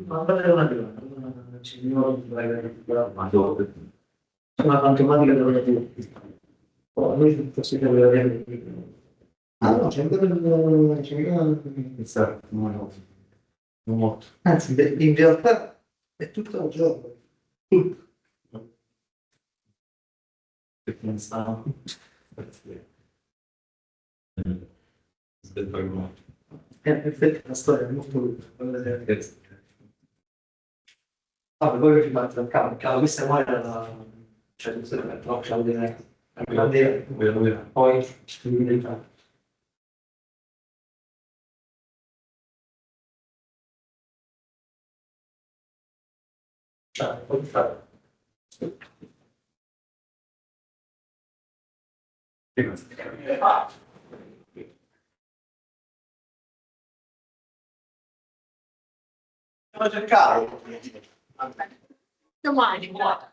Ma guarda una ma dove? una fantomatica della tutti. Oh, noi tutto si deve avere. Ah no, Esatto, no, non molto. anzi, in realtà è tutto il giorno. Tutto. Perché non sta. In effetti la storia è molto lunga. Vabbè, poi ci parte dal cavo, questa qua era la... cioè, questa era la traccia poi ci diventa... Cioè, poi fa... Devo cercare. Domani, guarda.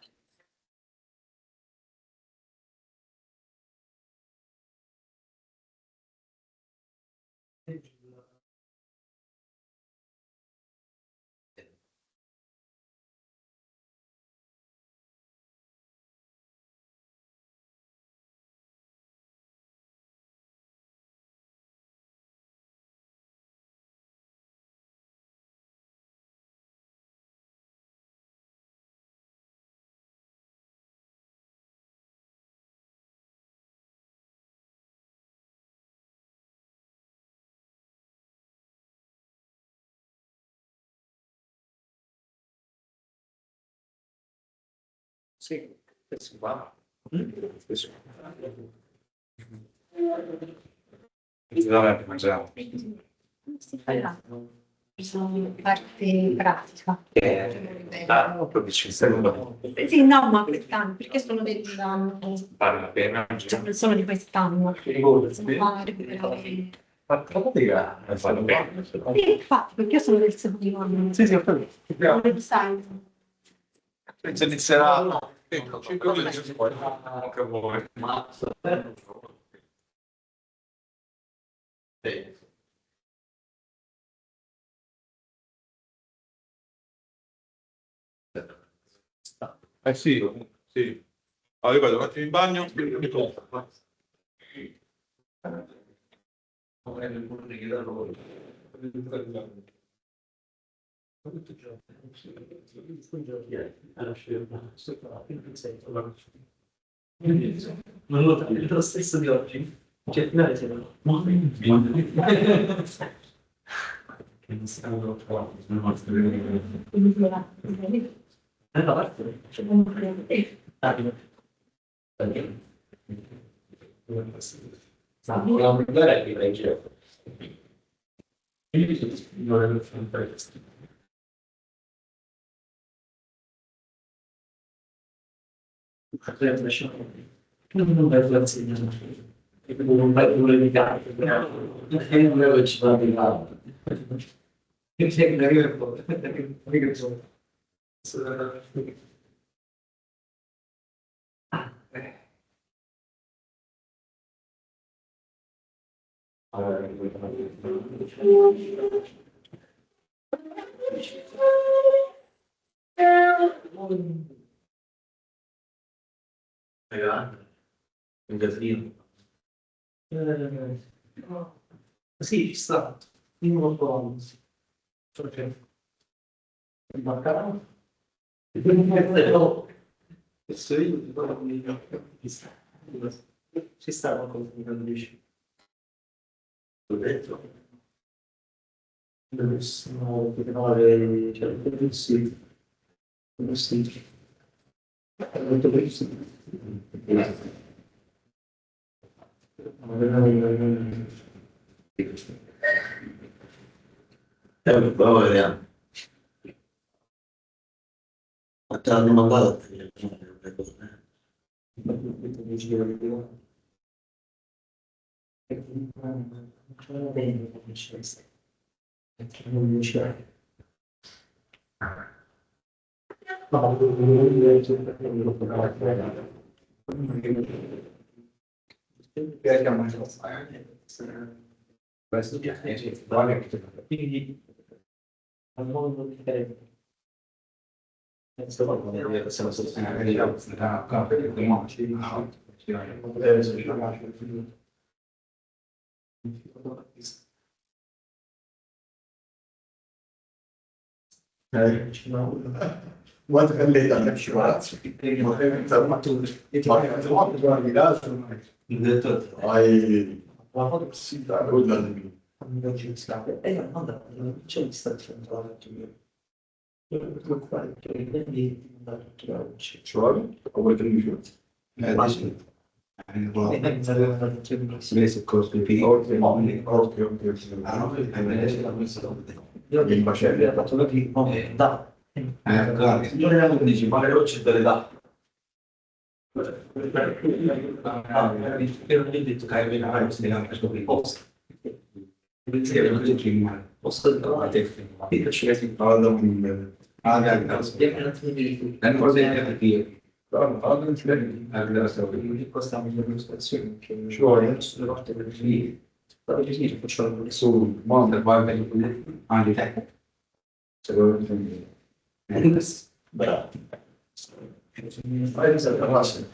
Sì, questo qua. Mangiamo. Sono parte pratica. Proprio ci serve. Sì, no, ma quest'anno, perché sono dell'anno, Vale la pena. cioè non sono di quest'anno, sono a recuperare. Vale la pena. Sì, infatti, perché io sono del secondo anno. Sì, sì, ho capito. Non sai. Penso inizierà. Ecco, 5 minuti poi. Anche voi. Ma Eh sì, sì. Allora, io vado un attimo in bagno. Non lo stesso di oggi. Cioè, al finale siamo. Che non stanno qua. La parte. La migliore è che legge. Non è questo. Non vai a insegnare. Non vai a dedicare. Non avevo ci va di là. Che sei che arriva che sono. Un casino. Sì, ci sta. Io non lo so. Perché? Mancava. Questo io ti parlo di ci sta qualcosa che non dici. L'ho detto. Dovessimo continuare, cioè, sì. Sì. Molto bene. Vediamo. Ma te l'hanno mandato a te le cose. Questo quindi al modo differente. Possiamo sostenere Guarda che lei dà scivolazzo. La foto sì, dai, non ci scappa. E io non c'è il stazione. Ci vuole? O vuoi che mi fiuti? Se costi più. Ok. Il macello ha fatto la prima. Da. Non era 11, ma le rocce te le dà. Per un detto che hai questo per i posti. Pensiero non c'è prima. Posso trovare te. Ci resti parlando con costa una stazione che ci vuole sulle volte per finire. Però ci facciamo su mondo poi anche te. Secondo me. Bravo. Fai questa classe.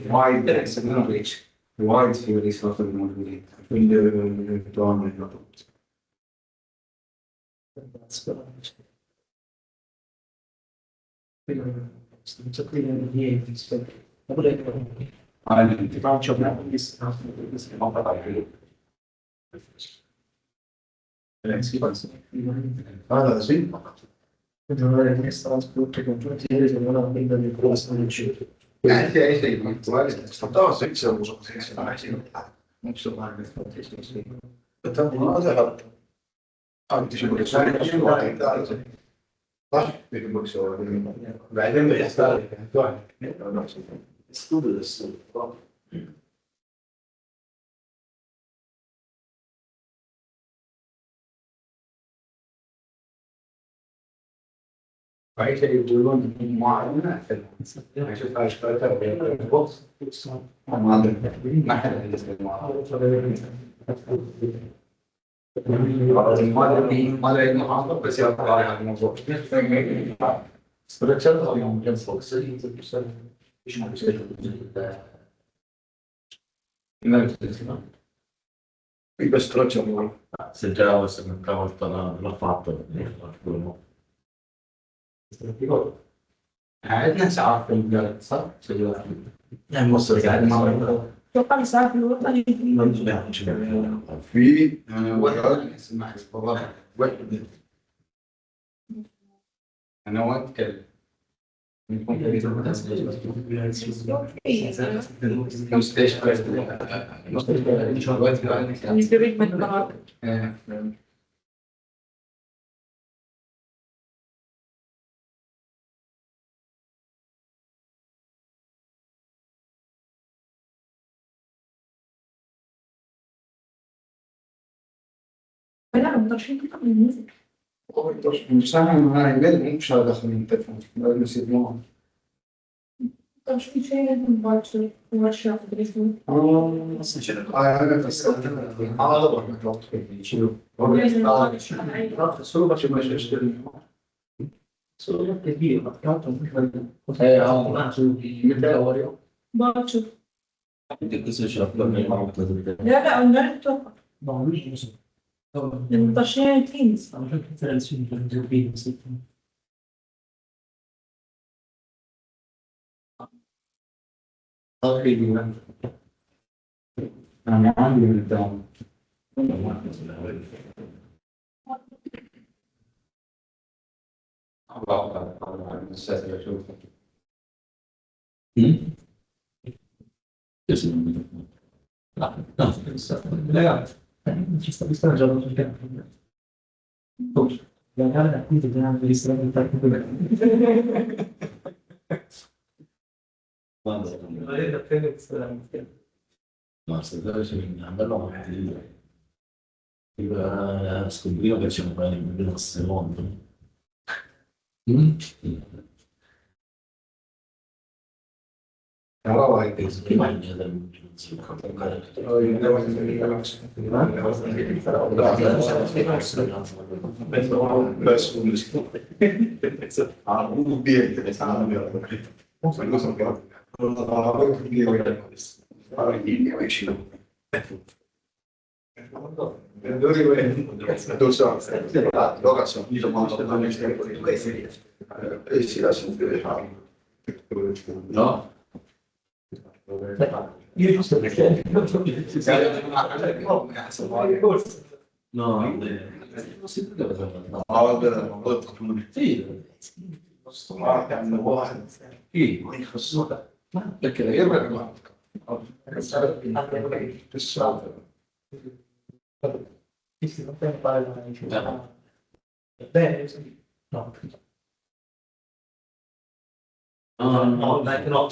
Wide, secondo me, wide si risolve molto bene. Quindi donne e tutto. Non so qui niente, ti faccio una lista. Allora, sì. Non avere messo la sfrutta con tutti i se non avendo del costo del cibo. Sì, puntuale. Stavo senza uso, non so mai, sì. Tanto non ho fatto. Ah, dicevo che sono perché poi sono vai dentro e stare studio adesso. Paese di giorni umani, non è fermanza. Ci fai aspettare per il posto. Ma madre, ma è ما له محافظة بس يطلع على الموضوع. في بس ترجع Se già se non volta l'ha fatto, عندنا ساعات في البلد صح؟ يعني مصر قاعد ما اتوقع ساعة في الوطني في واحد اسمع والله واحد أنا وين أتكلم؟ يزيد من القرار. لا مدرشين قبل الميوزك. مش سامع هاي مين مش هذا داخل التلفون لازم يصير معه مدرشين شيء مباشر ورشة في الاسم. انا بس انا اضرب مكان شنو سوبر شو مش اشتري باكر. لا لا أنا أتوقع. المدرشين تيمز. أنا عندي من الدوام. الله الأستاذ أشوف. لا ci sta già non la gara qui ti danno degli strumenti per ma se deve essere un bello il scoprire che c'è un paio di secondo. والله هيك Prima di vedere no? io giusto perché No, non si deve Sì, hanno واحد Sì, perché io me lo no dai no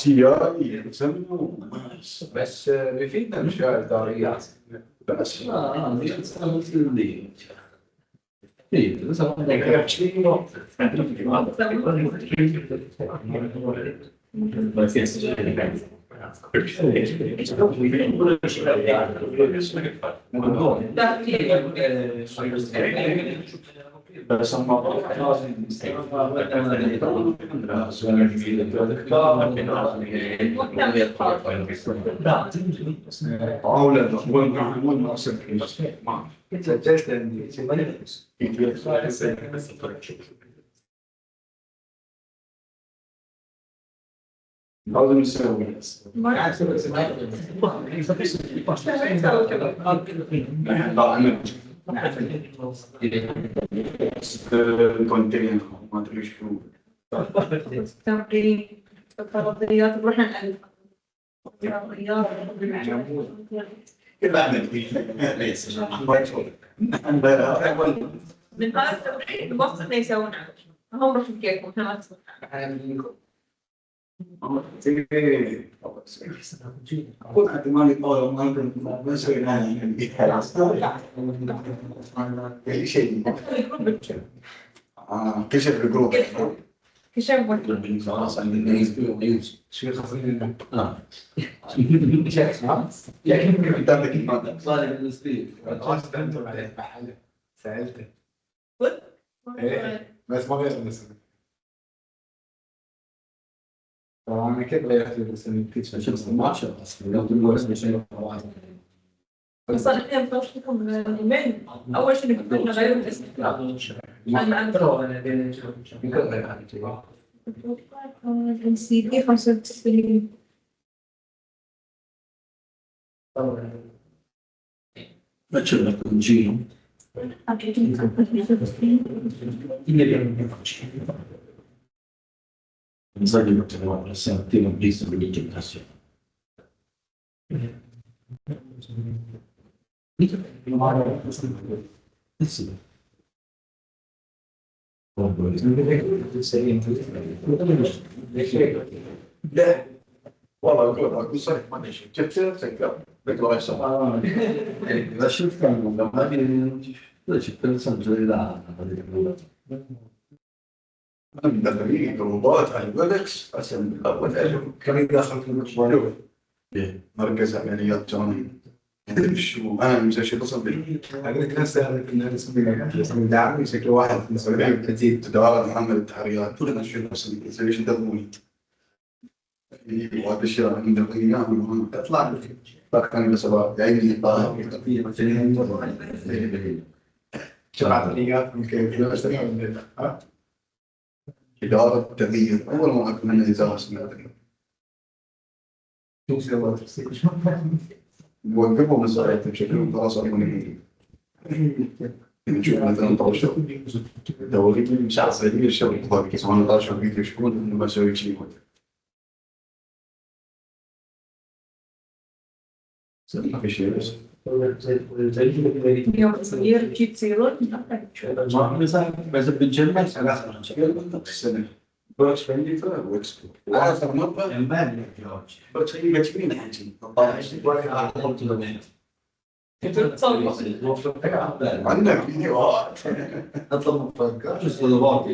بس بيفيدنا مشاعر داريات. بس لا ستavo lì. Sì, بس أولاد وين ما سجلت عندي لازم نسوي كونتين ما ادري شو تمرين الفرضيات نروح نألف. الرياضيات. من هذا التوحيد بوصلنا يسوون هم رحم كيكم احنا ما نسوي. كنت مالي طالع ما اسوي اي شيء كشف الجروب Che c'è un po' di... بس ما غير مثلا طبعا كده بياخد بس البيتزا شخص ما عشان اصلا لو تقول بس مش بس انا ما بعرفش لكم الايميل اول شيء بدنا نغير الاسم جنسيتي 95 Faccio la cugina. Non so di mettere la settima vista di gimnasio. Sì. والله اقول صحيح ما نشوف جبت تذكر بيطلع يسمع La scelta non da magari c'è pensando di dare من الفريق الروبوت على الويبكس عشان الاول كان يدخل في المشروع مركز عمليات جوني شو انا مش شيء تصل بي اقول لك ناس اسم دعم شكل واحد من 70 30 تداول محمد التحريات كلنا شو نفس ايش تدموني وهذا الشيء عند القيام تطلع كان بسبب عندي شرعت الإيجاب من كيف اشتغل إدارة التغيير أول ما أكون من إدارة سنة شو سوى وقفوا مسارات بشكل خلاص أكون نشوف مثلا طرشة دوري مش عارف الشغل طبعا سواء طرشة فيديو شكون إنه ما سوي شيء ما في شيء بس يوم صغير جيت سيرون بس بالجنة السنة بس فندي فوكس وآخر مرة بس هي مجمين حاجة عندك فيديوهات اطلب مفكر شو الصدمات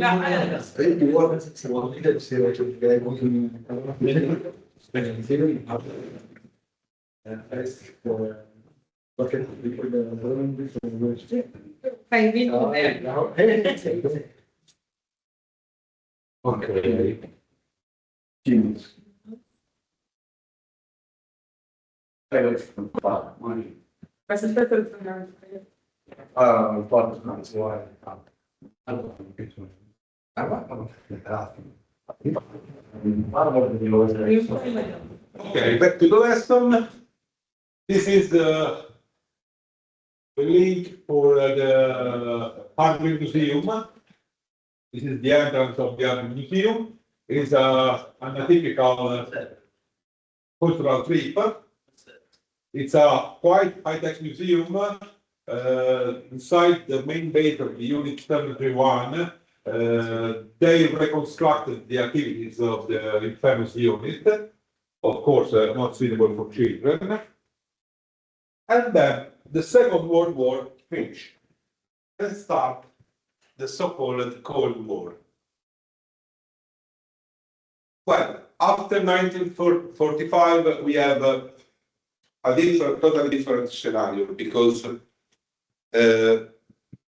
خايبين اوكي جيمس بس الفترة الفرق كان سواء Okay, back to the lesson. This is the link for the Hungary Museum. This is the entrance of the Hungary Museum. It is an atypical cultural trip. It's a quite high-tech museum. Inside the main base of the Unit 731, they reconstructed the activities of the infamous unit. Of course, not suitable for children. And then the Second World War finished. Let's start the so-called Cold War. Well, after 1945, we have a totally different scenario because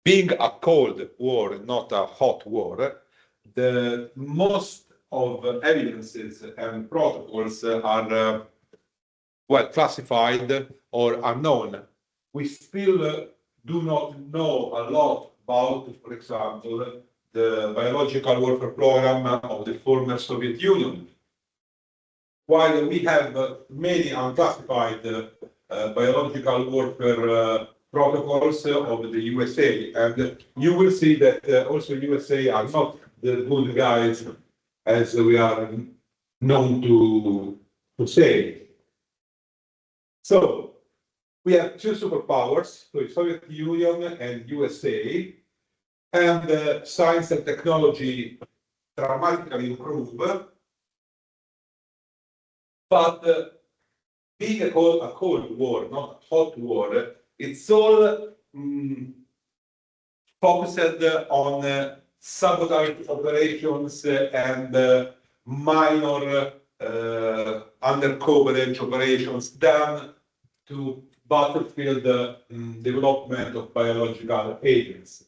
being a cold war, not a hot war, the most of evidences and protocols are well classified or unknown. We still do not know a lot about, for example, the biological warfare program of the former Soviet Union. While we have many unclassified biological warfare protocols of the USA, and you will see that also USA are not the good guys as we are known to say. So we have two superpowers, so Soviet Union and USA, and science and technology dramatically improve. But being a cold war, not a hot war, it's all focused on sabotage operations and minor undercoverage operations than to battlefield development of biological agents.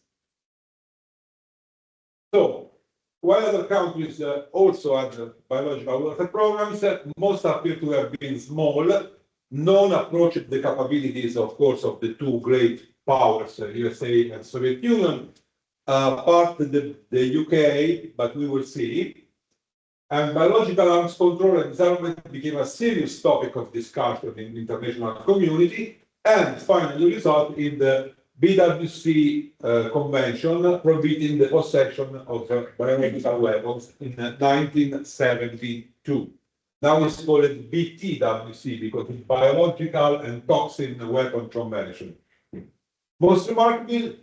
So, while other countries also had biological warfare programs, most appear to have been small. None approached the capabilities, of course, of the two great powers, USA and Soviet Union, apart the UK, but we will see. And biological arms control and disarmament became a serious topic of discussion in the international community, and finally result in the BWC Convention prohibiting the possession of biological weapons in 1972. Now it's called BTWC because it's Biological and Toxin Weapon Convention. Most remarkably,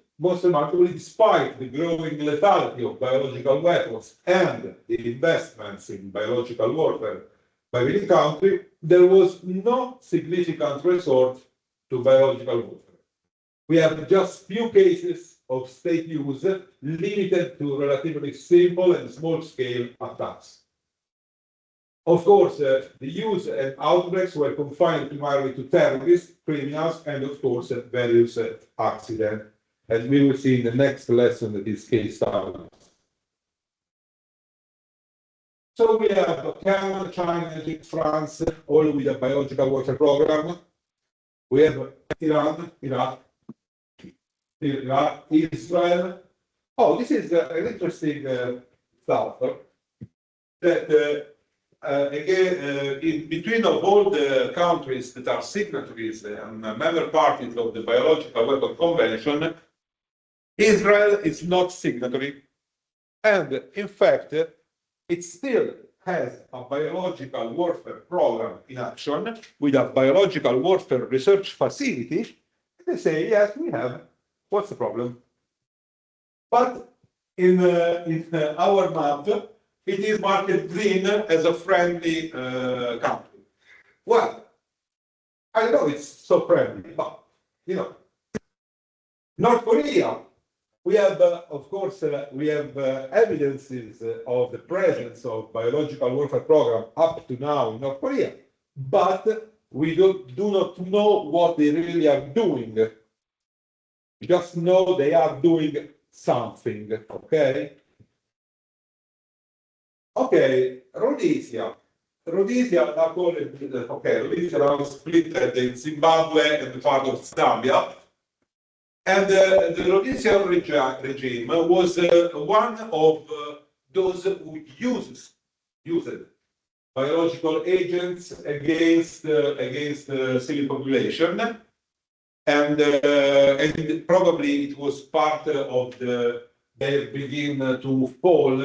despite the growing lethality of biological weapons and the investments in biological warfare by many countries, there was no significant resort to biological warfare. We have just few cases of state use limited to relatively simple and small-scale attacks. Of course, the use and outbreaks were confined primarily to terrorists, criminals, and of course, various accidents. As we will see in the next lesson that is case studies. So we have Canada, China, Egypt, France, all with a biological warfare program. We have Iran, Iraq, Israel. Oh, this is an interesting stuff. That again, in between of all the countries that are signatories and member parties of the Biological Weapon Convention, Israel is not signatory, and in fact, it still has a biological warfare program in action with a biological warfare research facility. They say, yes, we have. What's the problem? But in our map, it is marked green as a friendly country. Well, I know it's so friendly, but you know, North Korea. We have, of course, we have evidences of the presence of biological warfare program up to now in North Korea, but we do not know what they really are doing. We just know they are doing something, okay? Okay, Rhodesia. Rhodesia now called, okay, Rhodesia now split in Zimbabwe and part of Zambia. And the Rhodesian regime was one of those who used biological agents against the civil population, and probably it was part of their begin to fall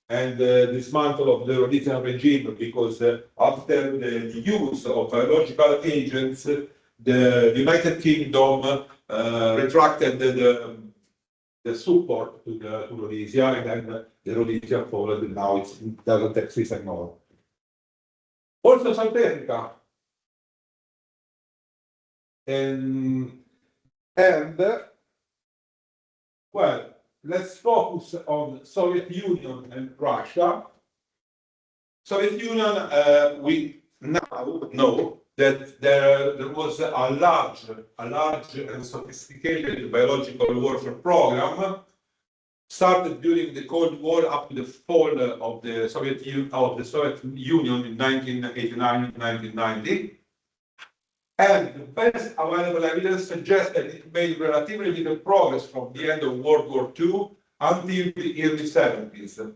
and dismantle of the Rhodesian regime, because after the use of biological agents, the United Kingdom retracted the support to Rhodesia, and then the Rhodesia followed, and now it doesn't exist anymore. Also South Africa. And well, let's focus on Soviet Union and Russia. Soviet Union, we now know that there was a large and sophisticated biological warfare program started during the Cold War up to the fall of the Soviet Union in 1989-1990. And the best available evidence suggests that it made relatively little progress from the end of World War II until the early 70s.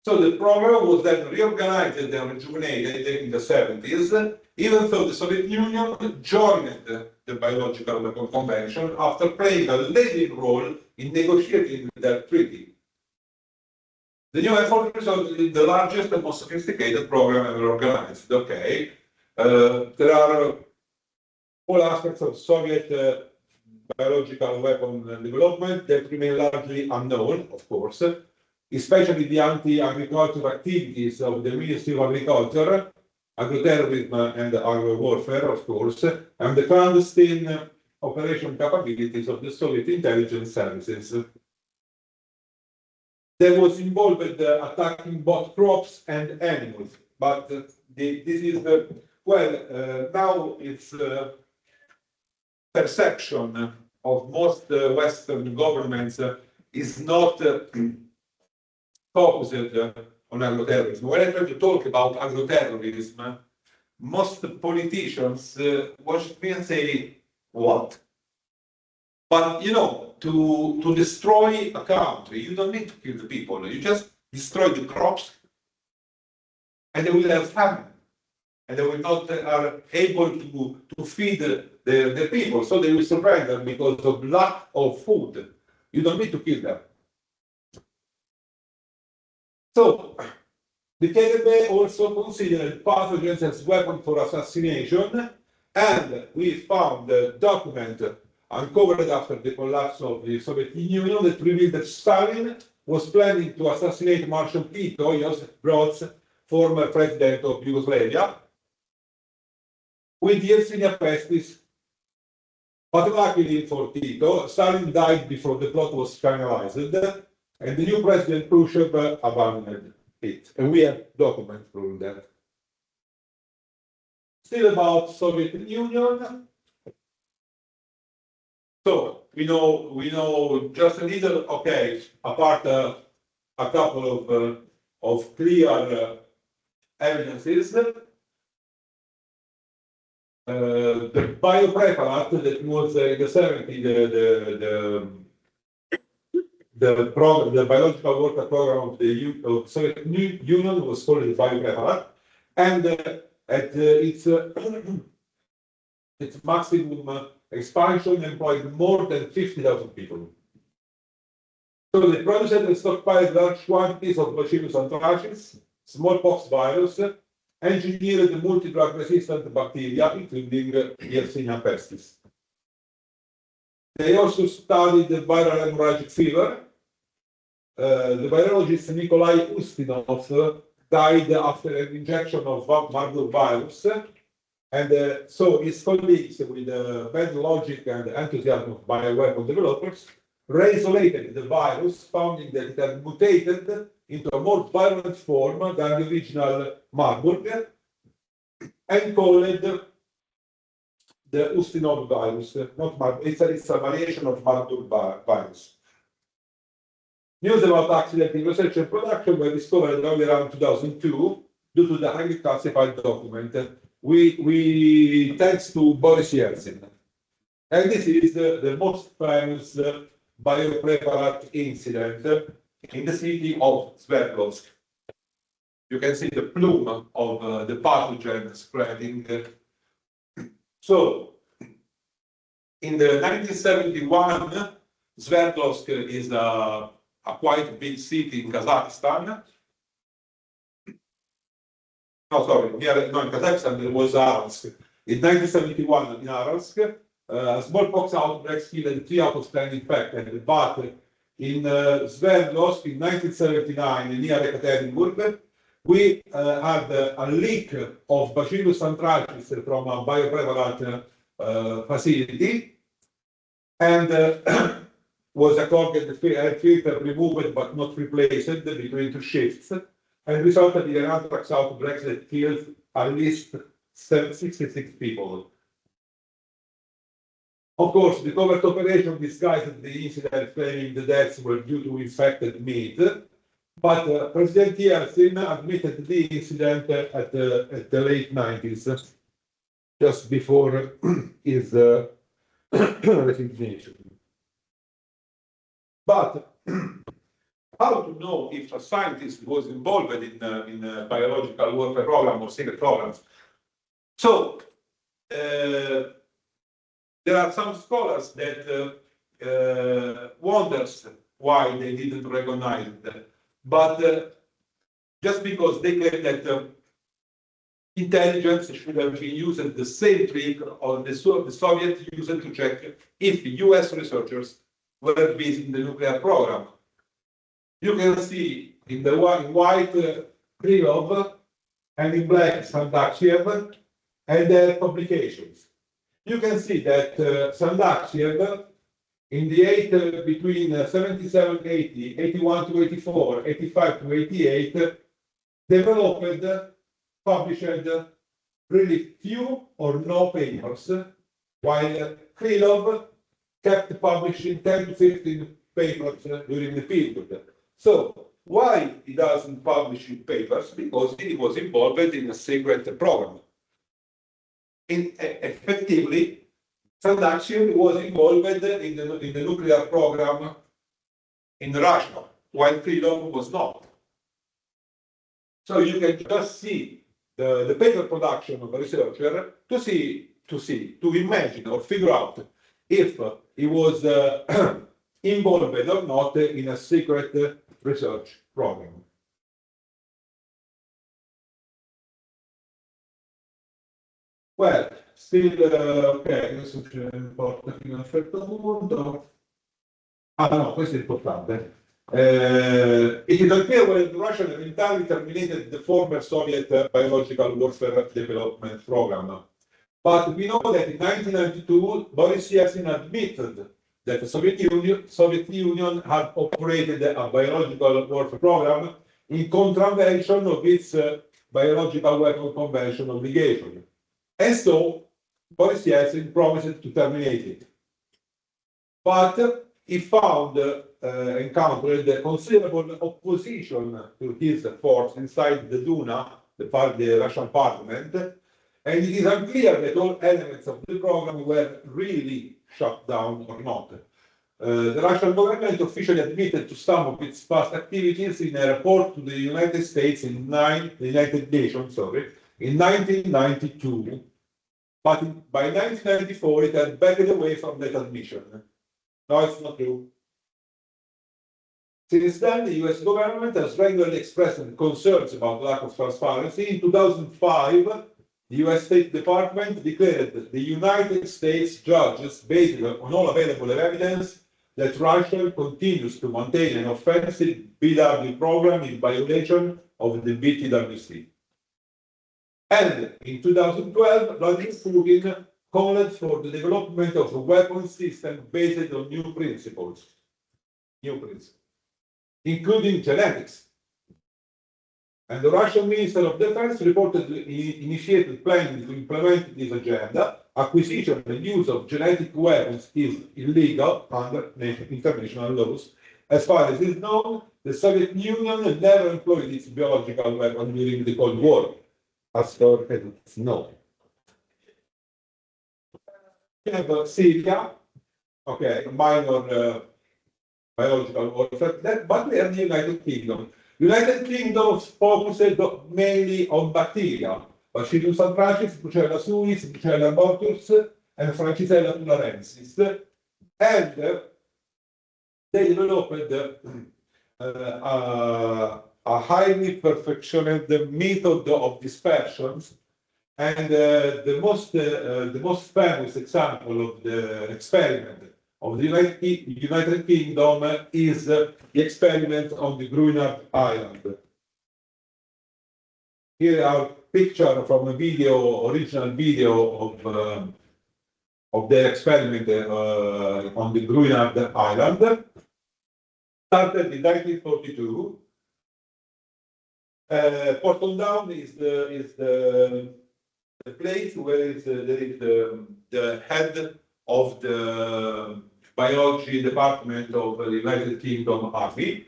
So the program was then reorganized and rejuvenated in the 70s, even though the Soviet Union joined the Biological Weapon Convention after playing a leading role in negotiating that treaty. The new effort resulted in the largest and most sophisticated program ever organized. Okay, there are all aspects of Soviet biological weapon development that remain largely unknown, of course, especially the anti-agriculture activities of the Ministry of Agriculture, agroterrorism and agro-warfare, of course, and the clandestine operation capabilities of the Soviet intelligence services. that was involved with attacking both crops and animals. But this is, now it's perception of most Western governments is not focused on agroterrorism. When I try to talk about agroterrorism, most politicians watch me and say, what? But you know, to destroy a country, you don't need to kill the people. You just destroy the crops, and they will have famine, and they will not are able to feed the people, so they will surrender because of lack of food. You don't need to kill them. So the KGB also considered pathogens as weapons for assassination, and we found a document uncovered after the collapse of the Soviet Union that revealed that Stalin was planning to assassinate Marshal Tito, Joseph Broz, former president of Yugoslavia, with Yersinia pestis. But luckily for Tito, Stalin died before the plot was finalized, and the new president Khrushchev abandoned it. And we have documents proving that. Still about Soviet Union. So we know just a little. Okay, apart a couple of clear evidences. The biopreparat that was in the 70s, the biological warfare program of the Soviet Union was called the biopreparat, and at its maximum expansion employed more than 50,000 people. So they produced and stockpiled large quantities of Bacillus anthracis, smallpox virus, engineered multi-drug resistant bacteria, including Yersinia pestis. They also studied the viral hemorrhagic fever. The virologist Nikolai Ustinov died after an injection of Marburg virus, and so his colleagues, with bad logic and enthusiasm of bioweapon developers, re-isolated the virus, finding that it had mutated into a more violent form than the original Marburg, and called it the Ustinov virus. Not Marburg, it's a variation of Marburg virus. News about accident in research and production were discovered only around 2002 due to the highly classified document. We thanks to Boris Yeltsin. And this is the most famous biopreparat incident in the city of Sverdlovsk. You can see the plume of the pathogen spreading. So, in the 1971, Sverdlovsk is a quite big city in Kazakhstan. No, sorry, in Kazakhstan there was Aralsk. In 1971 in Aralsk, smallpox outbreaks killed 3 out of 10 infected, but in Sverdlovsk in 1979 near Ekaterinburg, we had a leak of Bacillus anthracis from a biopreparat facility, and was accorded filter removed but not replaced between 2 shifts, and resulted in an anthrax outbreak that killed at least 66 people. Of course, the covert operation disguised the incident, claiming the deaths were due to infected meat, but President Yeltsin admitted the incident at the late 90s, just before his resignation. But how to know if a scientist was involved in a biological warfare program or secret programs? So there are some scholars that wonders why they didn't recognize it, but just because they claim that intelligence should have been used the same trick on the Soviet used to check if US researchers were busy in the nuclear program. You can see in the white Krylov and in black Sandakshiev and their publications. You can see that Sandakshiev in the between 77, 80, 81 to 84, 85 to 88, developed, published really few or no papers, while Krylov kept publishing 10 to 15 papers during the period. So why he doesn't publish papers? Because he was involved in a secret program. Effectively, Sandakshin was involved in the nuclear program in Russia, while Krylov was not. So you can just see the paper production of a researcher to imagine or figure out if he was involved or not in a secret research program. Well, still, ok, questo ci importa fino a un certo punto. Ah no, questo è importante. It is unclear whether the Russian entirely terminated the former Soviet biological warfare development program. But we know that in 1992, Boris Yeltsin admitted that the Soviet Union had operated a biological warfare program in contravention of its biological weapon convention obligation. And so, Boris Yeltsin promised to terminate it. But he encountered considerable opposition to his force inside the Duma, the Russian parliament, and it is unclear that all elements of the program were really shut down or not. The Russian government officially admitted to some of its past activities in a report to the United States in the United Nations, in 1992, but by 1994 it had backed away from that admission. No, it's not true. Since then, the US government has regularly expressed concerns about lack of transparency. In 2005, the US State Department declared that the United States judges, based on all available evidence, that Russia continues to maintain an offensive BW program in violation of the BTWC. And in 2012, Vladimir Putin called for the development of a weapon system based on new principles, including genetics. And the Russian Minister of Defense reportedly initiated planning to implement this agenda. Acquisition and use of genetic weapons is illegal under international laws. As far as is known, the Soviet Union never employed its biological weapon during the Cold War, as far as it's known. We have Syria, okay, minor biological warfare, but we have the United Kingdom. United Kingdom focused mainly on bacteria, Bacillus anthracis, Brucella suis, Brucella abortus, and Francisella tularensis. And they developed a highly perfectioned method of dispersions. And the most famous example of the experiment of the United Kingdom is the experiment on the Greenland Island. Here are pictures from a original video of the experiment on the Greenland Island. Started in 1942. Porton Down is the place where there is the head of the biology department of the United Kingdom Army.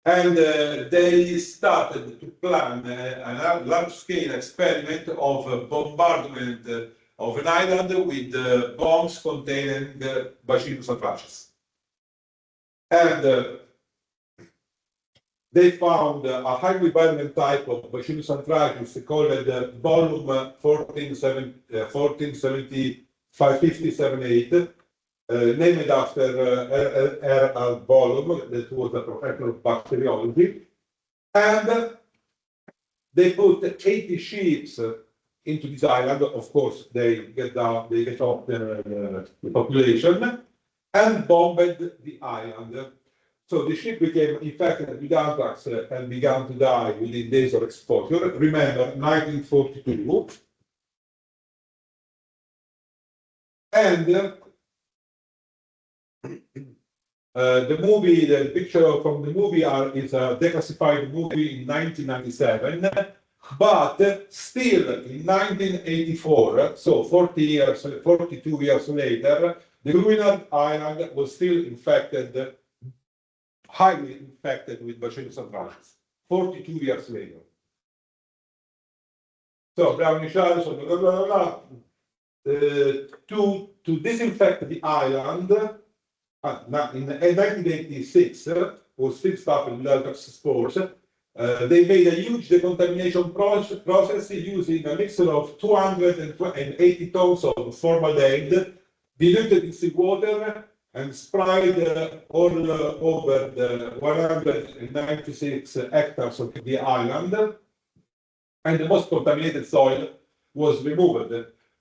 And they started to plan a large-scale experiment of bombardment of an island with bombs containing Bacillus anthracis. And they found a highly virulent type of Bacillus anthracis called volume 1457-8, named after R. Bolum, that was a professor of bacteriology. And they put 80 ships into this island. Of course, they get off the population and bombed the island. So the ship became infected with anthrax and began to die within days of exposure. Remember, 1942. And The movie, the picture from the movie is a declassified movie in 1997, but still in 1984, so 42 years later, the Greenland Island was still infected, highly infected with Bacillus anthracis, 42 years later. So Brownish Allison, blah, blah, blah, blah. To disinfect the island, in 1986, was still started with Altox spores. They made a huge decontamination process using a mixture of 280 tons of formaldehyde diluted in seawater and sprayed all over the 196 hectares of the island. And the most contaminated soil was removed.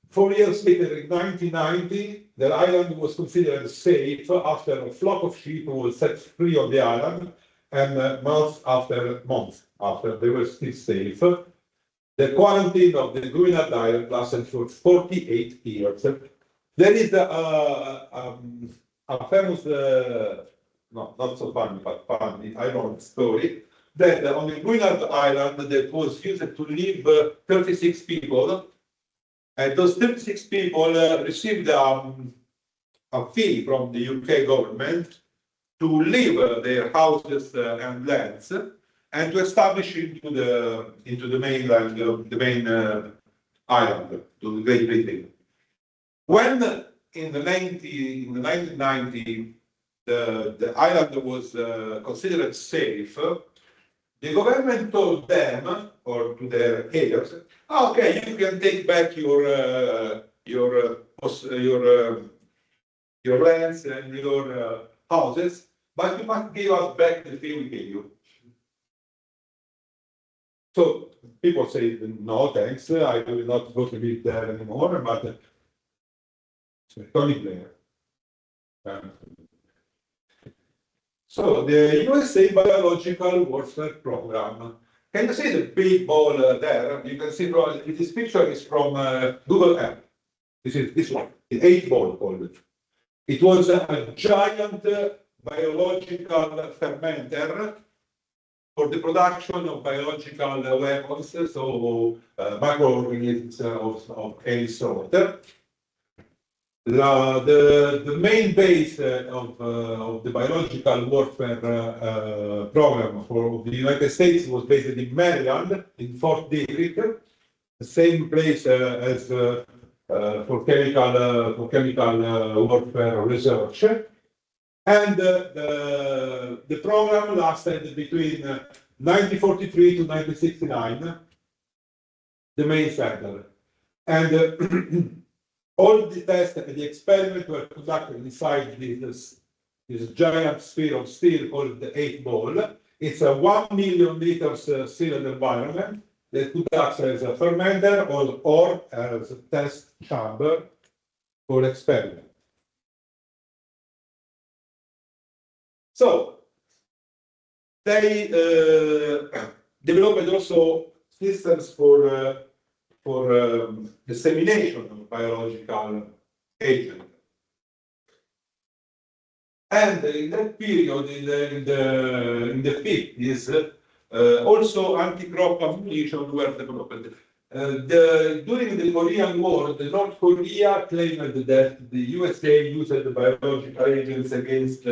4 years later, in 1990, the island was considered safe after a flock of sheep was set free on the island, and months after they were still safe. The quarantine of the Greenland Island lasted for 48 years. There is a famous, no, not so funny, but funny, ironic story that on the Greenland Island that was used to live 36 people, and those 36 people received a fee from the UK government to leave their houses and lands and to establish into the mainland, the main island, to the Great Britain. When in the 1990 the island was considered safe, the government told them, or to their heirs, okay, you can take back your lands and your houses, but you must give us back the fee we gave you. So people say, no, thanks, I will not go to live there anymore, but Tony Blair. So the USA Biological Warfare Program. Can you see the big ball there? You can see from this picture is from Google Earth. This is this one, the 8-ball called. It was a giant biological fermenter for the production of biological weapons, so microorganisms of any sort. The main base of the biological warfare program for the United States was based in Maryland, in Fort Detrick, the same place as for chemical warfare research. And the program lasted between 1943 to 1969, the main center. And all the tests and the experiments were conducted inside this giant sphere of steel called the 8-ball. It's a 1 million liters sealed environment that could act as a fermenter or as a test chamber for experiment. So they developed also systems for dissemination of biological agent. And in that period, in the 50s, also anti-crop ammunition were developed. During the Korean War, the North Korea claimed that the USA used the biological agents against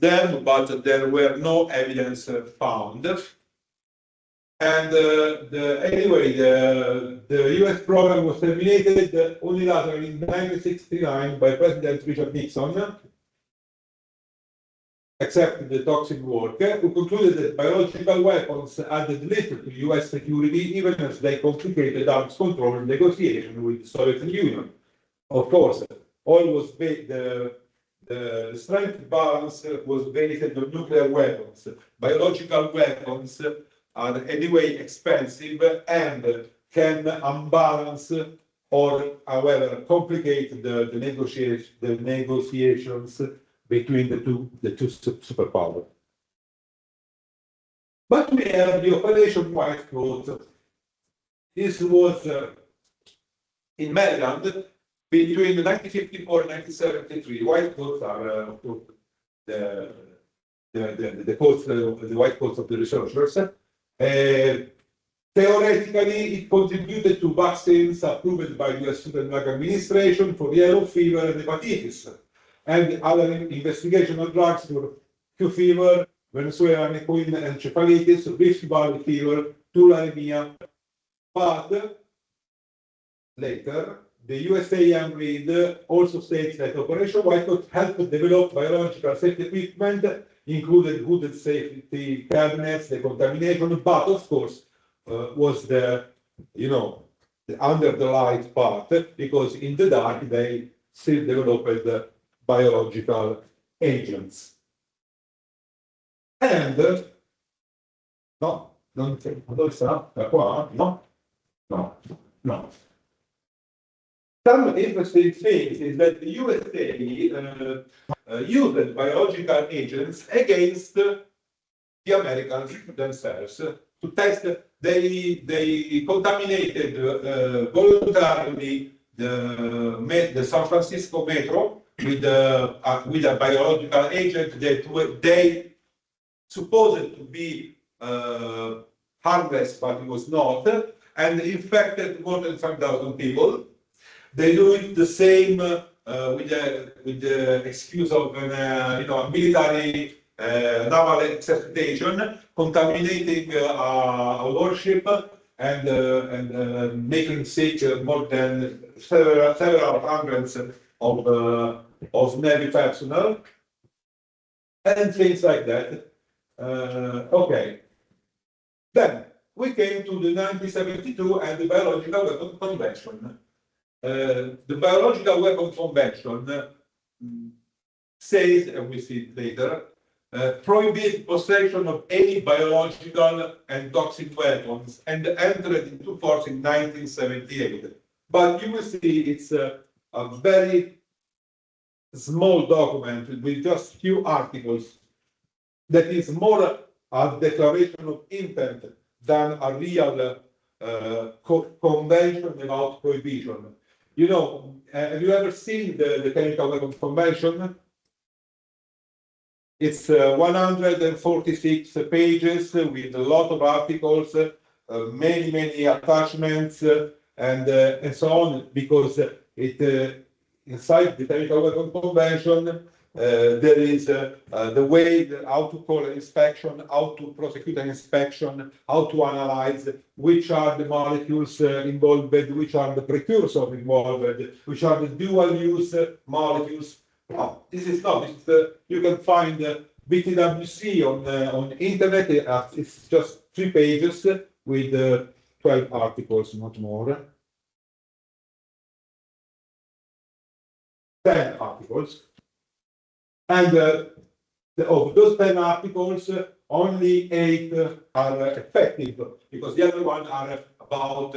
them, but there were no evidence found. And anyway, the US program was terminated unilaterally in 1969 by President Richard Nixon, except the toxic work, who concluded that biological weapons added little to US security, even as they complicated arms control negotiation with the Soviet Union. Of course, all was the strength balance was based on nuclear weapons. Biological weapons are anyway expensive and can unbalance or, however, complicate the negotiations between the two superpowers. But we have the Operation White Coat. This was in Maryland. between 1954 and 1973, white coats are of course, the coats, the white coats of the researchers. Theoretically, it contributed to vaccines approved by the US Food and Drug Administration for yellow fever and hepatitis, and other investigational drugs for Q fever, Venezuelan equine encephalitis, Rift Valley fever, tularemia. But later, the USAM read also states that Operation White Coat helped develop biological safety equipment, included hooded safety cabinets, the contamination, but of course, was the, the under the light part, because in the dark they still developed biological agents. And no, non c'è, dove sta? Da qua? No, no, no. Some interesting things is that the USA used biological agents against the Americans themselves to test. They contaminated voluntarily the San Francisco metro with a biological agent that they supposed to be harmless, but it was not, and infected more than 5,000 people. They do it the same with the excuse of a military naval exercitation, contaminating a warship and making sick more than several hundreds of Navy personnel, and things like that. Okay. Then we came to the 1972 and the Biological Weapons Convention. The Biological Weapons Convention says, and we see it later, prohibits possession of any biological and toxic weapons, and entered into force in 1978. But you will see it's a very small document with just few articles that is more a declaration of intent than a real convention about prohibition. Have you ever seen the Chemical Weapons Convention? It's 146 pages with a lot of articles, many attachments, and so on, because it inside the Chemical Weapons Convention there is the way how to call an inspection, how to prosecute an inspection, how to analyze which are the molecules involved, which are the precursors involved, which are the dual-use molecules. This is not. You can find BTWC on internet. It's just 3 pages with 12 articles, not more. 10 articles. And of those 10 articles, only 8 are effective, because the other ones are about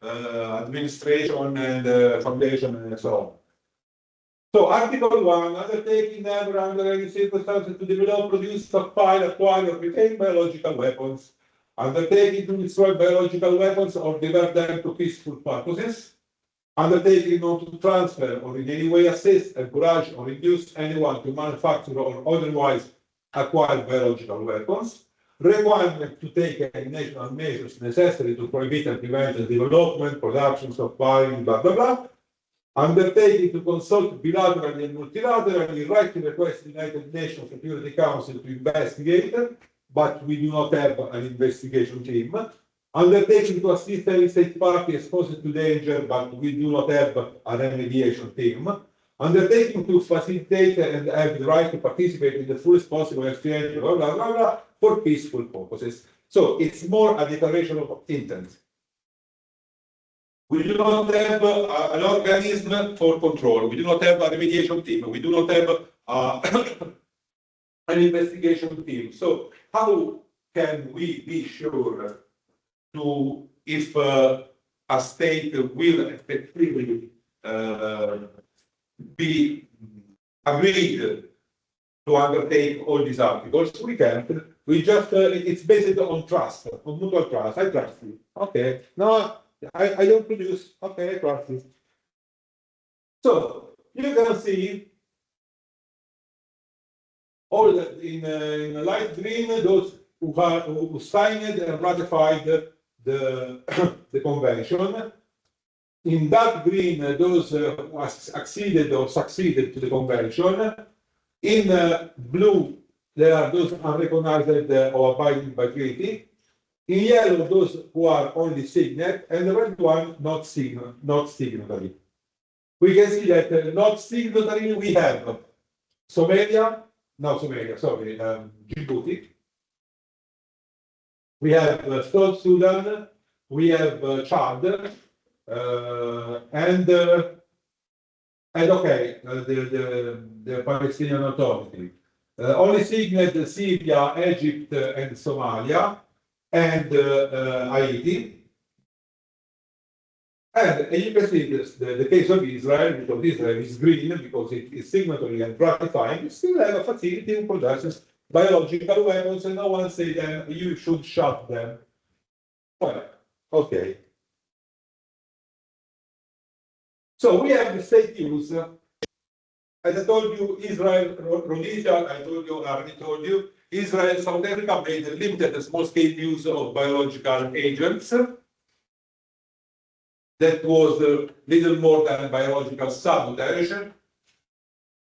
administration and foundation and so on. So Article 1, undertaking never under any circumstances to develop, produce, stockpile, acquire, or retain biological weapons, undertaking to destroy biological weapons or divert them to peaceful purposes, undertaking not to transfer or in any way assist, encourage, or induce anyone to manufacture or otherwise acquire biological weapons, requirement to take any national measures necessary to prohibit and prevent the development, production, stockpiling, blah, blah, blah, undertaking to consult bilaterally and multilaterally, right to request the United Nations Security Council to investigate, but we do not have an investigation team, undertaking to assist any state party exposed to danger, but we do not have a remediation team, undertaking to facilitate and have the right to participate in the fullest possible exchange, blah, blah, blah, blah, for peaceful purposes. So it's more a declaration of intent. We do not have an organism for control. We do not have a remediation team. We do not have an investigation team. So how can we be sure to if a state will effectively be agreed to undertake all these articles? We can't. We just it's based on trust, on mutual trust. I trust you. Okay. No, I don't produce. Okay, I trust you. So you can see all in light green those who signed and ratified the the convention. In dark green, those who acceded or succeeded to the convention. In blue, there are those unrecognized or abiding by treaty. In yellow, those who are only signet, and the red one not signatory. We can see that not signatory we have Djibouti. We have South Sudan. We have Chad, and okay, the Palestinian Authority. Only signet Syria, Egypt, and Somalia, and Haiti. And you can see this, the case of Israel, because Israel is green, because it is signatory and ratifying, still have a facility to produce biological weapons, and no one say them, you should shut them. Well, okay. So we have the state use. As I told you, Israel, Rhodesia, I already told you, Israel, South Africa made a limited small-scale use of biological agents. That was little more than biological sabotage.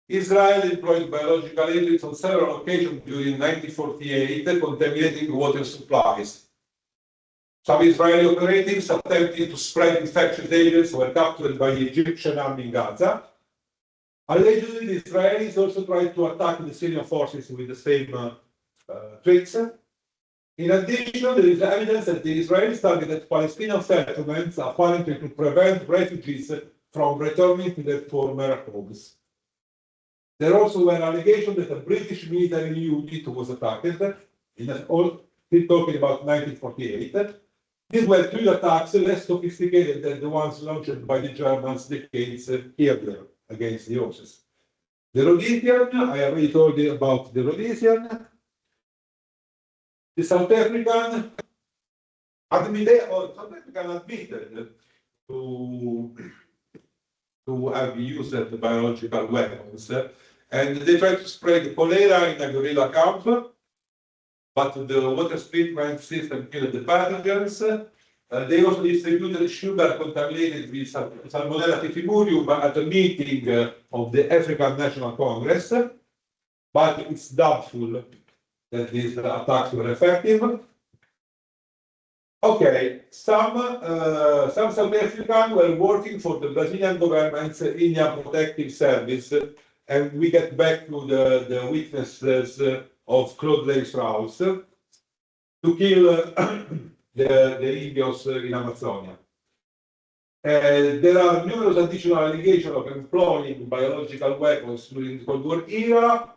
Israel employed biological agents on several occasions during 1948, contaminating water supplies. Some Israeli operatives attempting to spread infectious agents were captured by the Egyptian army in Gaza. Allegedly, the Israelis also tried to attack the Syrian forces with the same tricks. In addition, there is evidence that the Israelis targeted Palestinian settlements, apparently to prevent refugees from returning to their former homes. There also were allegations that a British military unit was attacked, still talking about 1948. These were two attacks less sophisticated than the ones launched by the Germans decades earlier against the horses. The Rhodesian, I already told you about the Rhodesian. The South African admitted to have used the biological weapons, and they tried to spread cholera in a gorilla camp, but the water treatment system killed the pathogens. They also distributed sugar contaminated with Salmonella typhimurium at a meeting of the African National Congress, but it's doubtful that these attacks were effective. Okay, some South Africans were working for the Brazilian government's Indian Protective Service, and we get back to the witnesses of Claude Levi-Strauss to kill the Indios in Amazonia. There are numerous additional allegations of employing biological weapons during the Cold War era.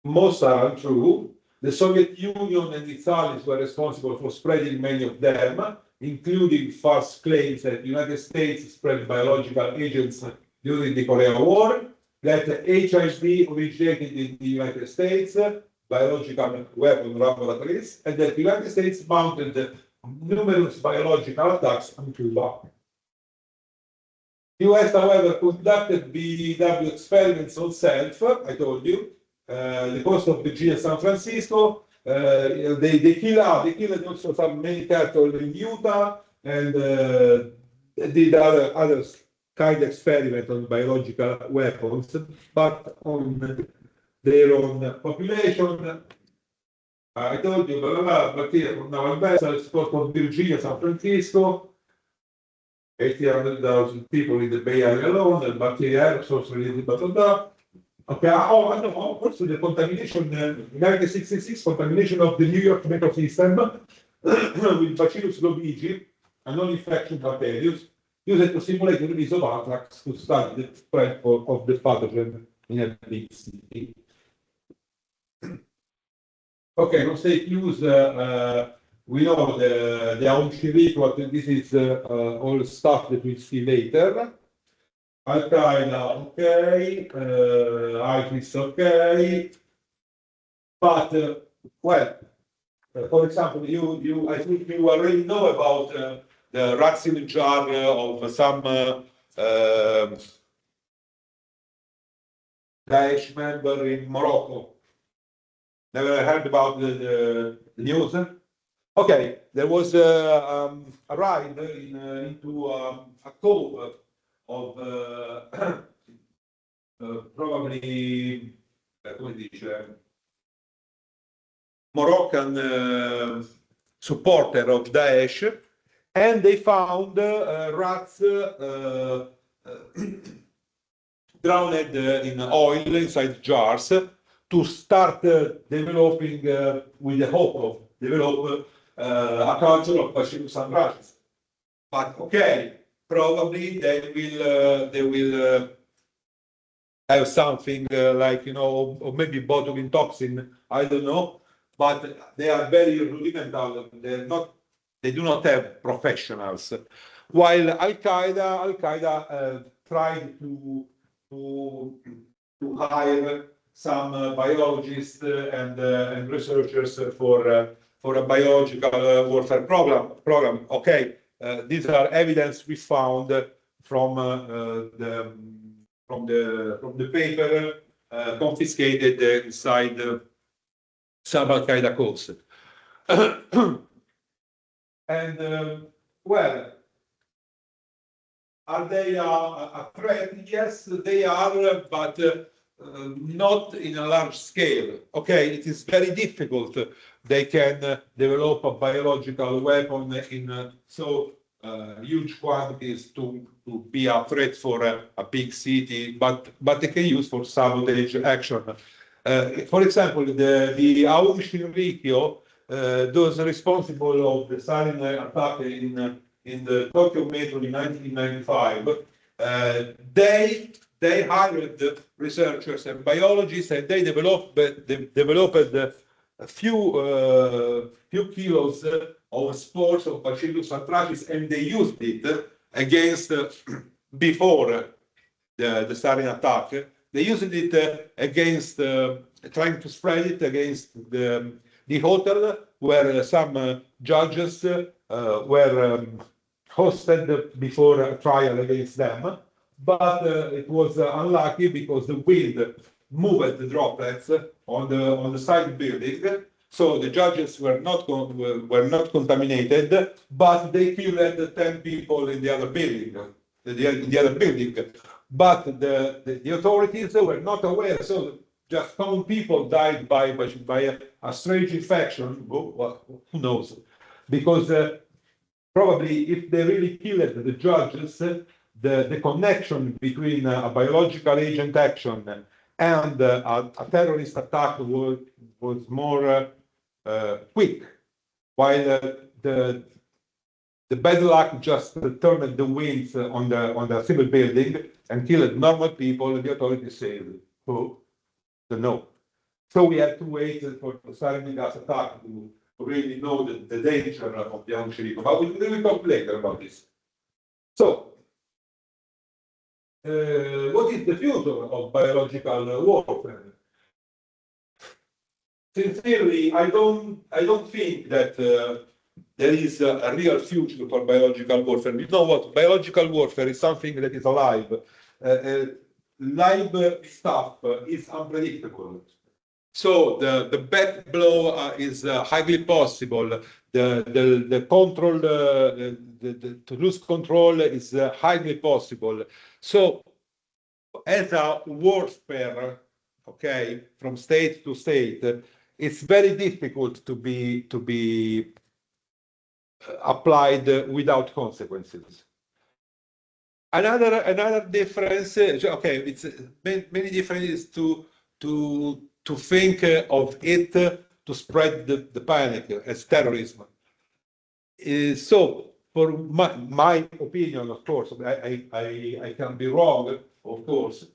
Most are untrue. The Soviet Union and its allies were responsible for spreading many of them, including false claims that the United States spread biological agents during the Korean War, that HIV originated in the United States, biological weapon laboratories, and that the United States mounted numerous biological attacks on Cuba. The US, however, conducted BW experiments on self, I told you, the coast of Virginia, San Francisco. They killed also some many cattle in Utah, and did other kind of experiment on biological weapons, but on their own population. I told you, but here from naval vessels, coast of Virginia, San Francisco, 800,000 people in the Bay Area alone, and bacteria aerosols related, blah, blah, blah. Okay, also the contamination, 1966 contamination of the New York metro system with Bacillus globigi, a non-infection bacterium, used to simulate the release of anthrax to study the spread of the pathogen in a big city. Okay, no state use, we know the Aunchi ritual, this is all stuff that we'll see later. Al-Qaeda, okay, ISIS, okay, but well, for example, I think you already know about the rats in the jar of some Daesh member in Morocco. Never heard about the news? Okay, there was a ride into a cove of probably, come dice, Moroccan supporter of Daesh, and they found rats drowned in oil inside jars to start developing with the hope of develop a culture of Bashir Sandrajas. But okay, probably they will have something like, you know, or maybe botulinum toxin, I don't know, but they are very rudimental. They do not have professionals. While Al-Qaeda tried to hire some biologists and researchers for a biological warfare program. Okay, these are evidence we found from the paper confiscated inside some Al-Qaeda codes. And well, are they a threat? Yes, they are, but not in a large scale. Okay, it is very difficult. They can develop a biological weapon in so huge quantities to be a threat for a big city, but they can use for sabotage action. For example, the Aum Shinrikyo, those responsible of the sarin attack in the Tokyo metro in 1995, they hired researchers and biologists, and they developed a few kilos of spores of Bacillus anthracis, and they used it against before the sarin attack. They used it against trying to spread it against the hotel where some judges were hosted before a trial against them, but it was unlucky because the wind moved the droplets on the side building. So the judges were not contaminated, but they killed 10 people in the other building. But the authorities were not aware. So just common people died by a strange infection. Well, who knows? Because probably if they really killed the judges, the connection between a biological agent action and a terrorist attack was more quick, while the bad luck just turned the winds on the civil building and killed normal people. The authorities said, "Who? Don't know." So we had to wait for the sarin gas attack to really know the danger of the Aum Shinrikyo. But we will talk later about this. So, what is the future of biological warfare? Sincerely, I don't think that there is a real future for biological warfare. You know what? Biological warfare is something that is alive. Live stuff is unpredictable. So the back blow is highly possible. The control, to lose control is highly possible. So as a warfare, okay, from state to state, it's very difficult to be applied without consequences. Another difference, okay, it's many differences to think of it to spread the panic as terrorism. So, for my opinion, of course, I can be wrong, of course,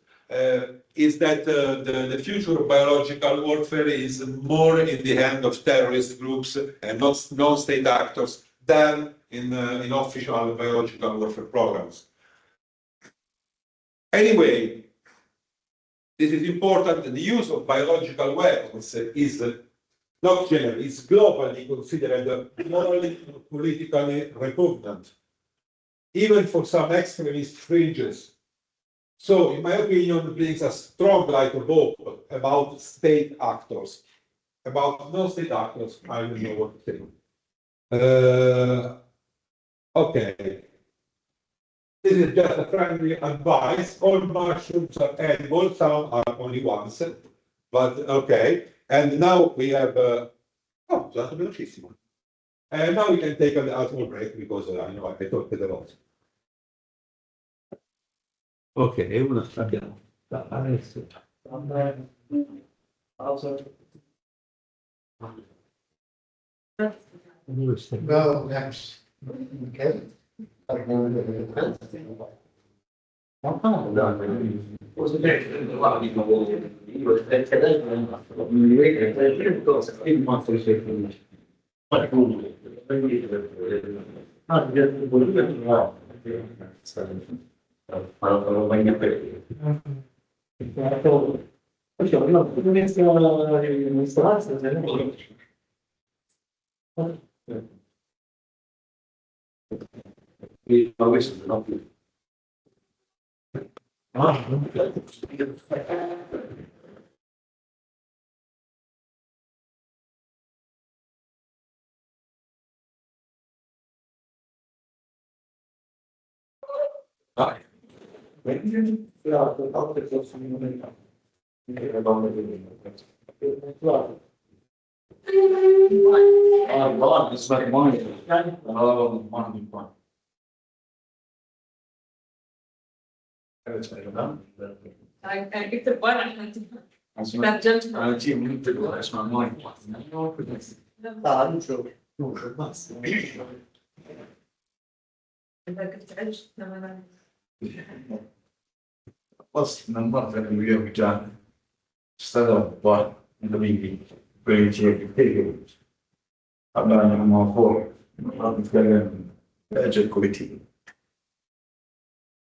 is that the future of biological warfare is more in the hand of terrorist groups and not non-state actors than in official biological warfare programs. Anyway, this is important. The use of biological weapons is not generally, it's globally considered morally and politically repugnant, even for some extremist fringes. So, in my opinion, brings a strong light of hope about state actors. About non-state actors, I don't know what to say. Okay. This is just a friendly advice. All mushrooms are edible, some are only once, but okay. And now we have, oh, that's velocissimo. And now we can take a small break because I know I talked a lot. Ok, una abbiamo. Adesso. Pausa. Go next. Okay. أنا جبت البار عشان تفهم. ترجمت. أنا أجيب من التجربة اسمها ماي. إذا كنت عشت لما بس نمرت اليوم جان اشتغل واحد نبيني بيجي كثير أنا موضوع ما بتكلم أجل كويتي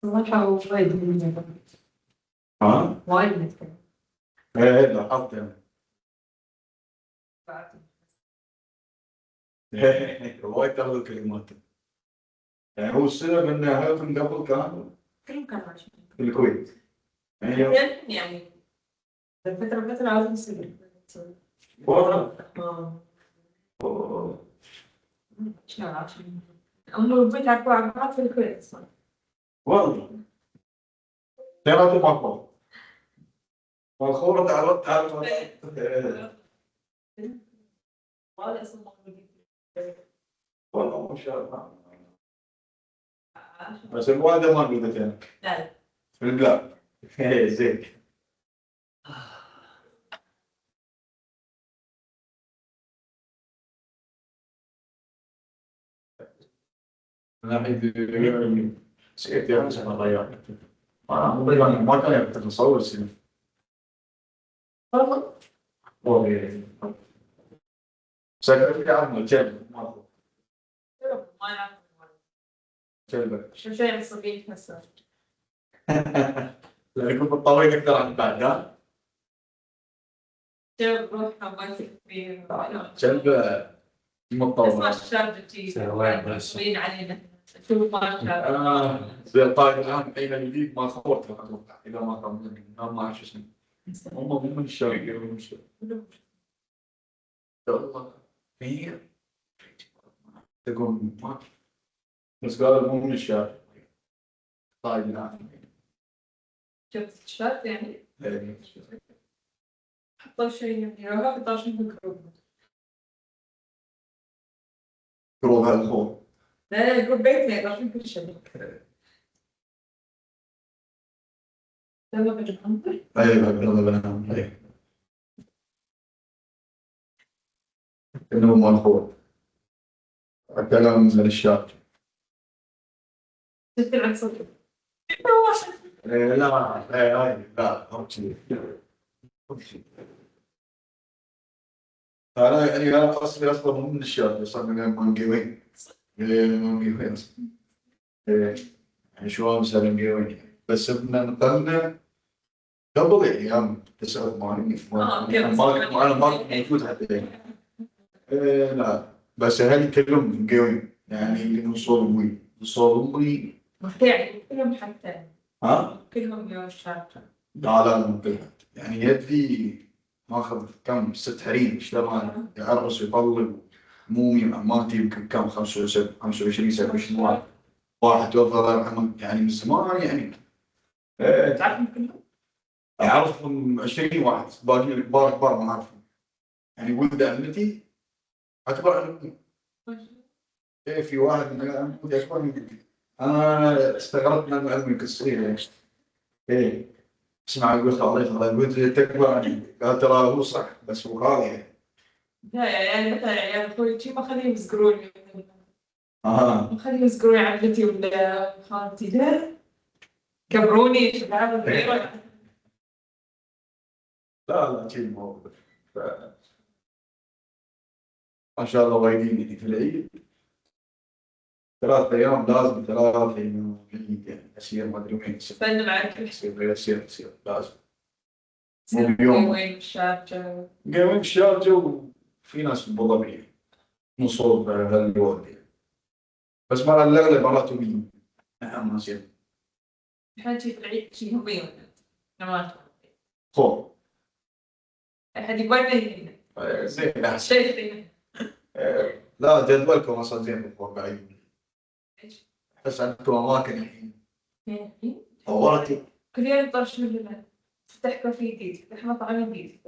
ما شاء الله وايد من ها؟ وايد نتكلم. إيه لاحظت يعني وايد تاخذ كلمات يعني هو السبب إن هذا من قبل كان كلهم كانوا عايشين في الكويت يعني فترة عاوزين نسوي. والله شنو عشان أم البيت عقب عقب في الكويت أصلا. والله ترى تبغى والخورة تعرضت هذا اسمه موجودين. والله ما شاء الله بس الوالدة ما قلت يعني لا في البلاد ايه زين أنا عندي سيرتي أنا سنة ضيعت ما كان يقدر نصور سنة والله سكرت عن الجنة ما يعرف. جلبة شو شيء الصغير هسه. لأنكم متطورين أكثر عن بعد ها؟ جرب روحنا ما تكفي. جلبة متطورة اسمع الشارجة تي. مصرين علينا. شوف ما الشارجة. زي الطائر الآن الحين الجديد ما خبرت أتوقع إذا ما كان ما أعرف شو اسمه هم مو من الشرقية من الشرقية والله هي تقول ما بس قالوا مو من الشارع طائر الآن شفت الشات يعني. حطوا شيء يعني راح حطوا شيء في الجروب. جروب هالخوف لا جروب بيتنا راح كل شيء. تمام بجمعهم. أيوة يلا بنام أيوة إنه مرفوض الكلام من الشارع تذكر عن صوتك. لا لا أوكي أنا أصلي أصلا مو من الشارع أصلا من المنقوين المنقوين يعني شو مثلا المنقوين بس إحنا نقلنا قبل أيام 89 أنا ما كنت موجود حتى لا بس أهلي كلهم منقوين يعني من صول أمي صول أمي يعني كلهم حتى ها؟ كلهم يوم الشارجة. لا لا مو كلها، يعني يدي ماخذ كم 6 حريم ايش لما يعرس ويطلق، مو ماتي يمكن كم 25 27 واحد توفى الله يرحمه يعني من زمان يعني. تعرفهم كلهم؟ اعرفهم 20 واحد، باقي الكبار كبار ما اعرفهم، يعني ولد عمتي اكبر عمتي. ايه في واحد من عمتي اكبر مني. انا استغربت من عمي كصغير يعني. ايه اسمع يقول الله يخليه يقول تكبر عني، قال ترى هو صح بس هو غالي يعني. لا يعني مثلا عيال اخوي شي ما خليهم يذكروني. اها ما خليهم يذكروني عمتي ولا خالتي، لا كبروني شباب صغيرة. لا لا شيء موجود. ما شاء الله وايدين يعني في العيد 3 أيام لازم 3 أيام عيد يعني أسير ما أدري وين استنى معك يصير لازم. مو بيوم وين الشارجة. قايمين الشارجة وفي ناس من أبو ظبي مو صوب هالجود يعني. بس مرة الأغلب مرات يومين نعم نصير الحين شي في العيد شي هم يوم ما خوف. أحد يقول زين أحسن. شيء لا جدولكم أصلا زين متوقعين. ايش؟ بس عندكم أماكن الحين طورتي. كل يوم يطرشون لنا تفتح كافيه جديد، تفتح مطعم جديد.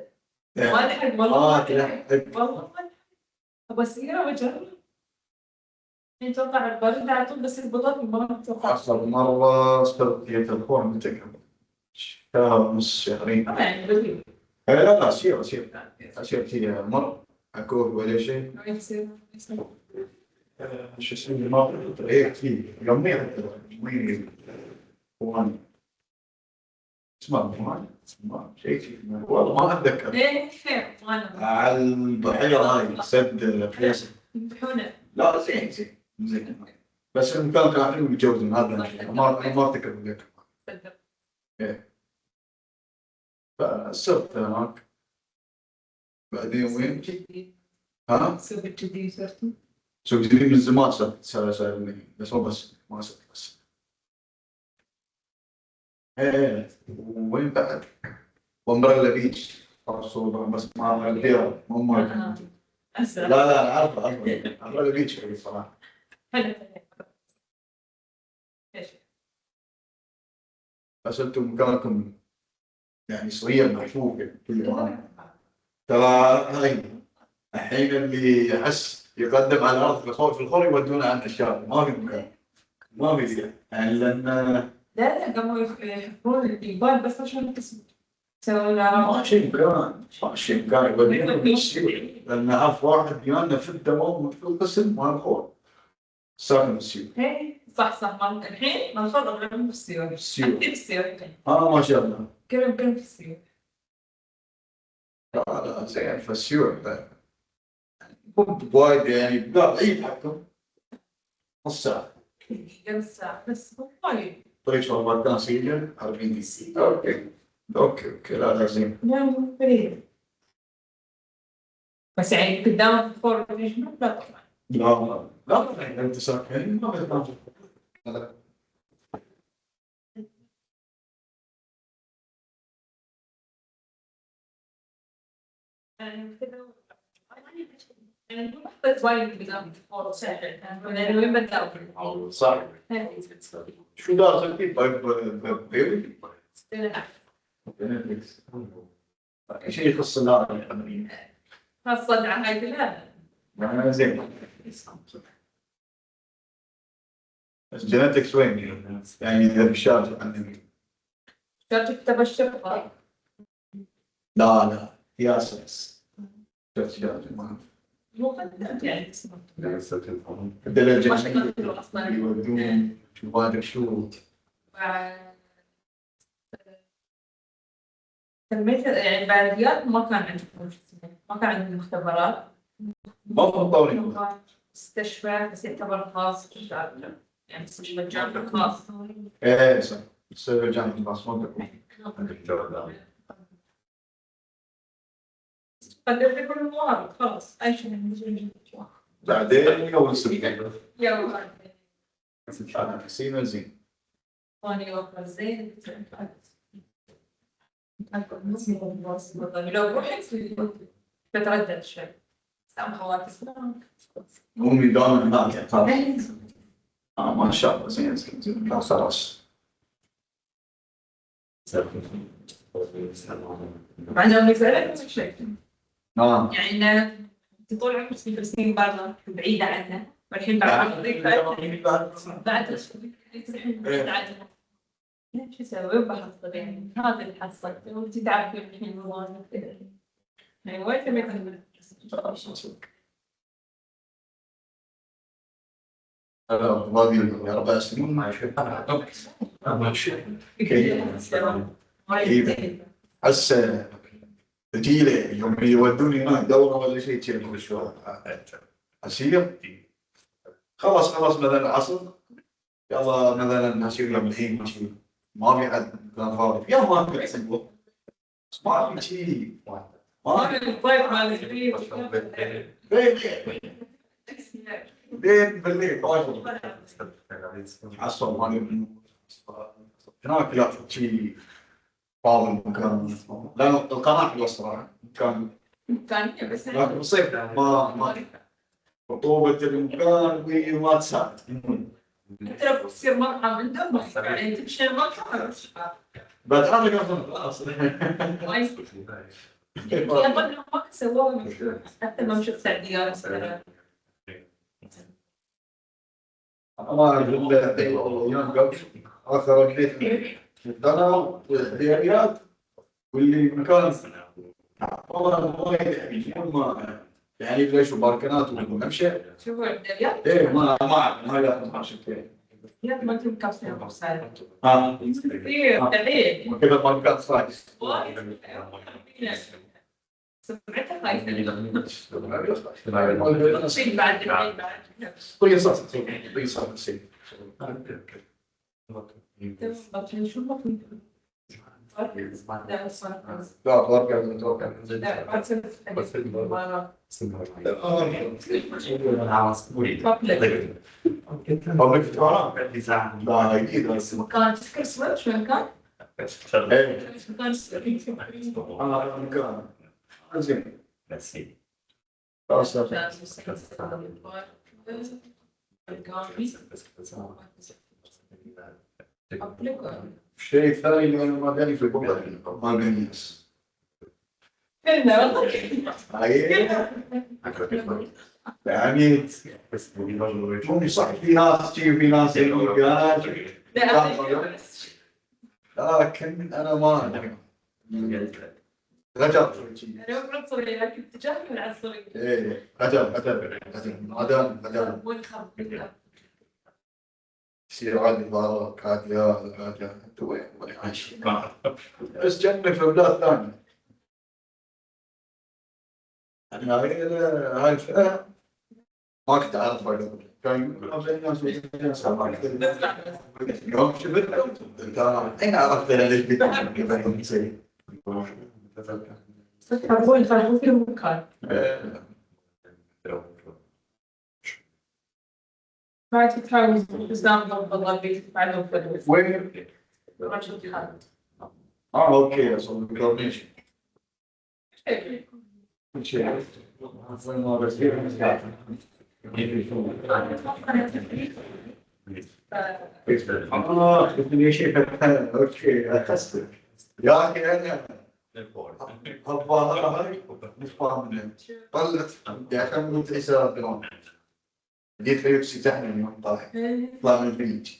ما لحق والله ما لحق والله ما لحق. ابغى اصير واجرب. اتوقع البرد على طول بس البطاطا ما اتوقع. آخر مرة صرت في تلفون متى كان؟ شهر ونص شهرين. يعني بدري. لا لا أسير كذا مرة أكون ولا شيء. ما يصير شو اسمه ما هيك كذي يوميا وين وان اسمه اسمه شيء كذي والله ما أتذكر. ايه خير انا على البحيرة هاي سد فيصل. يمدحونه. لا زين بس المكان كان حلو متجوز هذا ما أفتكر لك. صدق. إيه فصرت هناك بعدين وين؟ جدي ها؟ سوق جدي صرتوا. سوق جديد من زمان صار بس مو بس ما صرت بس. ايه وين بعد؟ ومبريلا بيتش صوبة بس ما البيرة مو مالك. لا لا أنا عارفة امبريلا بيتش حلو صراحة. حلو. ايش؟ بس انتم مكانكم يعني صغير محفوف كل يوم. ترى هاي الحين اللي احس يقدم على الارض في الخور يودونه عند الشارع ما في مكان ما في يعني لان لا قاموا يحفرون الجبال بس عشان تسوي سووا لها ما شيء مكان يودونه بالسيول لان اعرف واحد جانا في الدوام في القسم مال الخور ساكن بالسيول. ايه صح مال الحين ما نفضل غير بالسيول. بالسيول بالسيول ما شاء الله. كلهم في السيول. لا زين فالسيول كنت وايد يعني لا بعيد حقهم نص ساعة. قبل ساعة بس وايد. طريق شربات كان سيجن 40 دقيقة. اوكي لا زين. لا مو بعيد. بس يعني قدام فور فيجن لا طبعا. لا انت ساكن ما في يعني حطيت وايد قدام فور ساعة يعني وين بدأوا؟ صح. شو دار تركيب بيبي؟ شيء يخص النار خاصة على هاي كلها. زين. بس جيناتكس وين يعني اذا بالشارع عندنا؟ شرطك تبشر. لا ياسر شفت شارع ما مو قد يعني اسمه. الدرجة ما شكله حلو أصلاً. يودون شو ما ادري شو. تنمية يعني البلديات ما كان عندهم ما كان عندهم مختبرات. ما متطورين. مستشفى بس يعتبر خاص في الشارع. يعني مستشفى جامعي خاص. ايه صح بس جامعة خاص ما تكون. قدرت كل الموارد خلاص أي شيء من بعدين اول سنة يلا هذا سينا زين ثاني وقت زين. لو رحت بتردد شوي. سام خواتي. امي دائما هناك ما شاء الله زين زين لا خلاص. بعدين مثلا شيء. نعم. يعني انت طول عمرك تدرسين برا بعيدة عنه والحين بعد بعد بعيدة عنه. شو اسوي بحصل يعني هذا اللي حصلت وانت تعرفين الحين الموضوع يعني وين تبي هذه 4 سنين ما يشوف هسه تجي لي يوم يودوني هناك دوره ولا شيء كذي شو اصير خلاص مثلا العصر يلا مثلا اصير يوم الحين شيء ما في حد كان فاضي يا ما في اسبوع بس ما في شيء ما في الطيب مال البيت لين بالليل عصر مالي هناك لا شيء فاضي المكان لأن القناة حلوة الصراحة كان بس لكن بالصيف ما رطوبة المكان وما تساعد. انت لو تصير مطعم من دمك يعني تمشي المطعم بعد أنا قصدي خلاص. يظل ما سووها حتى ما مشيت سعوديات ما أقول يوم قبل آخر البيت القناة والدياريات واللي مكان والله وايد ما يعني ليش باركنات وممشى شوفوا الدريات ايه ما ياخذ 10 كيلو ما انتم مكسرين بورسعيد كثير دليل كذا ما كان صايص سمعتها خايفة شيء بعد طيصة شو لا توقع لا اكيد مكان تذكر سويت شو مكان؟ مكان مكان زين خلاص شيء ثاني اللي انا ما داني في البلد ما بنيس يعني مو صح في ناس شي في ناس لكن انا ما رجعت انا بنصري لكن اتجاهي من العصري ايه رجعت ما يصير عادي بارك عادي هذا انت وين عايش بس جنب في بلاد ثانيه يعني هاي الفئه ما كنت اعرف كان يوم شفتهم اين عرفت انا ليش بيتم تعرفون في المكان ما تتحاول تسام بالله بيت بعدهم فلوس وين؟ رجل خالد اوكي اصلا ماشي اوكي اخسر يا اخي انا الظاهره هاي مش فاهم طلعت يا اخي من حساب درون جيت فيكسي تحمل من طالع طلع من الفريج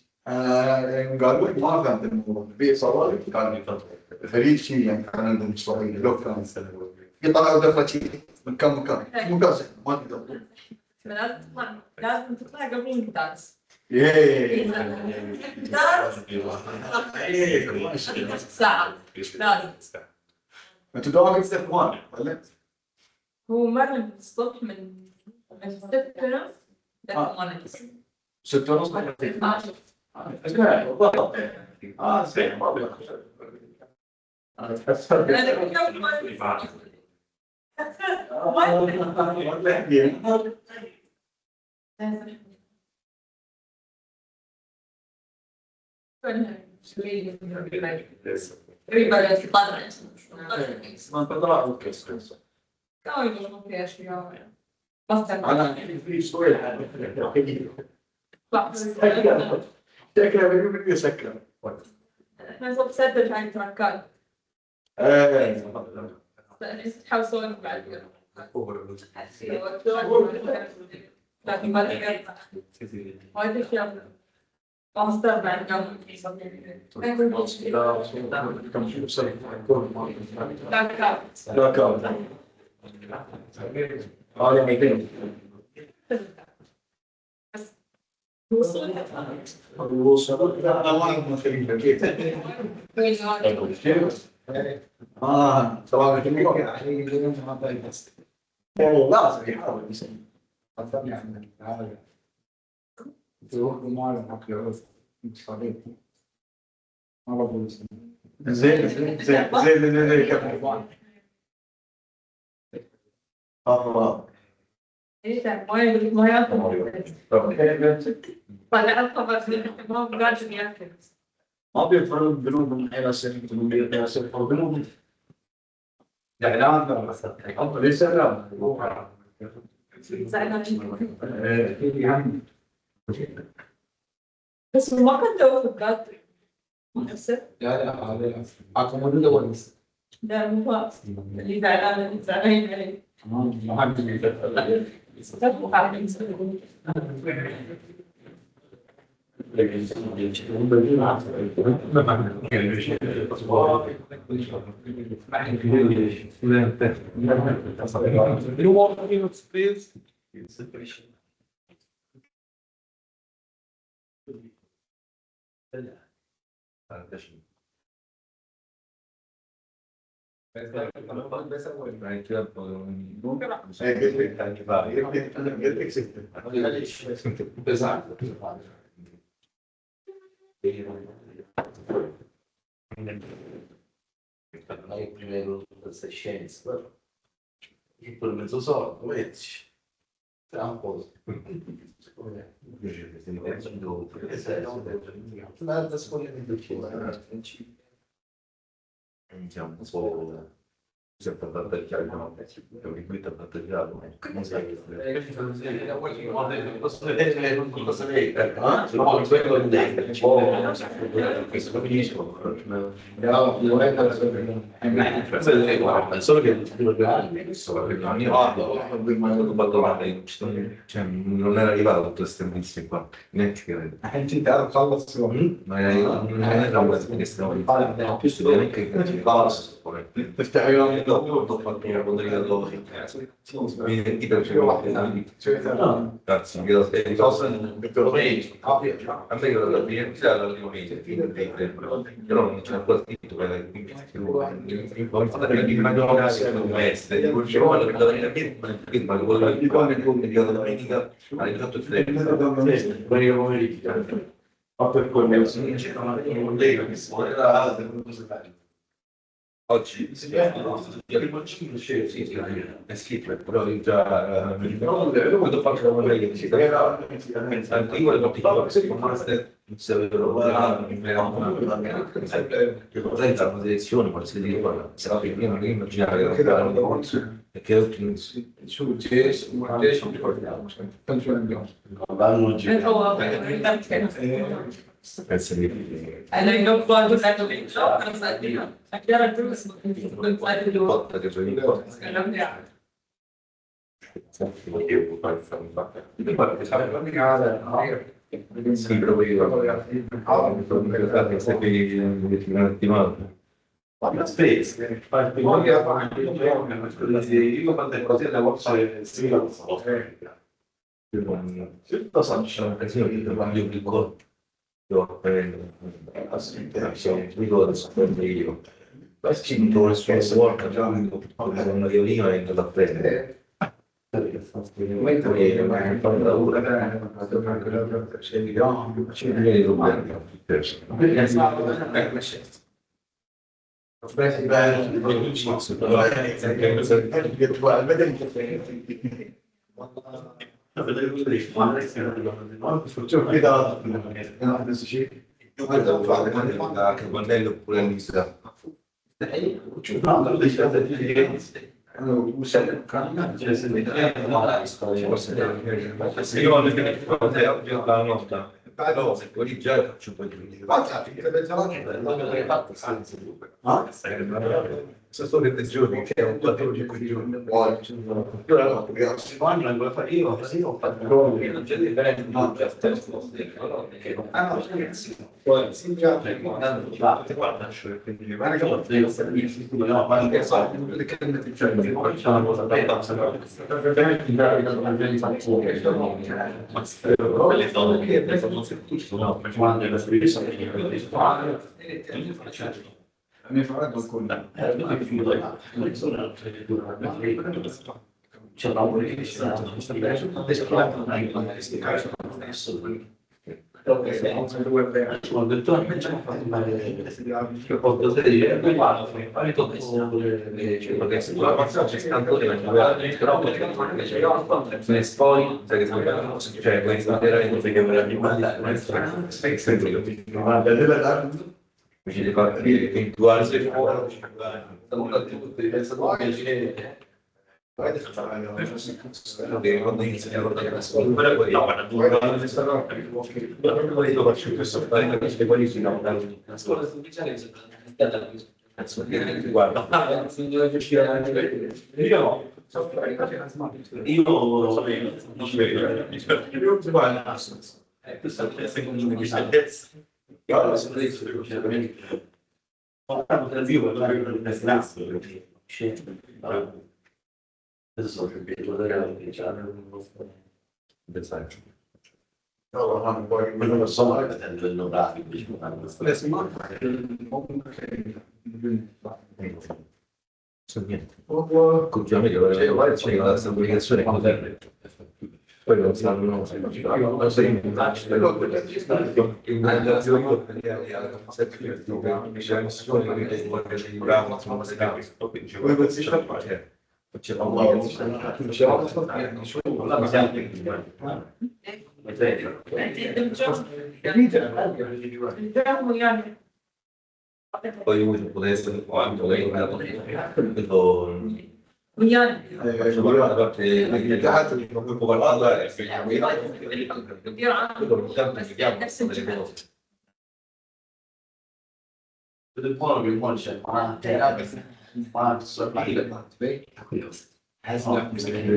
قالوا لي ما فهمت الموضوع في صواريخ كان الفريج شيء يعني كان عندهم صواريخ لو كان في طلعوا دخلت شيء من كم مكان ما تقدر لازم تطلع قبل الدرس ساعة لازم انتوا دوامكم ستيب 1 ولا؟ هو مرة الصبح من 6 ونص ل 6 ونص زين Everybody has buttons. Ma parlavo che stesso. No, io non riesco a. Basta. في شوية سكر سكر Ma sono sempre già intraccati. Tħawsu بعد كده. Sì, Heute ich ja Amsterdam. طبعا لازم يحاول يسوي زين زين زين كم الله ايش ما ياكل. طلع الخبر ما قاعد ياكل. ما بيفرق بينهم الى سنه الى سنه بينهم اعلان مثلا ليس لا بس ما كان له فقط محسن. لا لا هذا اكمل اول لا مو هو اللي زعلان اللي زعلان عليه. ما حد primeiro dessa ciência, e pelo menos os olhos, é uma coisa. Nada das coisas do que diciamo un po' sempre battegliato, qui battegliato, non sai posso vedere cosa lei, no, quello non è, questo finisco, solo che cioè, non era arrivato tutto queste notizie qua, neanche credo. انت تعرف خلص Ma non era una che stiamo più studiando che تفتح dopo fatto una quadriga dosi. Quindi perché cazzo, che cosa a me la l'università la riunita, però non c'è quel titolo che una giornata un mese, dicevo la domenica, ma quello di qua la domenica alle 18 per quello oggi è scritto però già quando faccio la meglio si anche io volevo dire un master se avevo che cosa è una selezione qualsiasi cosa se io non immaginare che era un corso e che شو جيش وجيش penso di انا لو قالوا لك انا اقدر ادرس botta che sono in corso sì, però io ma spesa io quando così le volte sì lo so, c'è un casino di io dico io dico io la scrittura su work già con una violino è andato a prendere Guarda, fare il modello pure Lisa. Però se quelli già faccio un po' di sono state le giorni che ho 4-5 giorni. Io ho fatto non c'è differenza, no, c'è poi si già guarda, quindi ma che no, ma che so, le canne cioè c'è una cosa quelle zone che sono quando la mi farà qualcuno c'è una ho detto a me ci hanno fatto male che posso dire fare tutto c'è stato però poi cioè questo veramente che mi ci ricordo di eventuali fuori quando iniziano a la scuola poi no la scuola ufficiale guarda secondo me io sono adesso no, poi quello lo so, l'orario, continuamente c'è la semplificazione poi non sanno non sei in poi uno può essere quanto lei la parte non può parlare buono che buono c'è no, un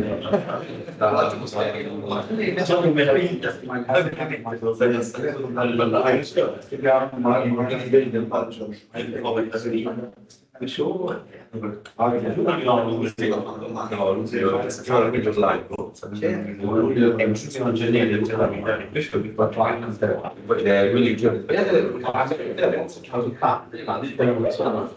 gioco una sola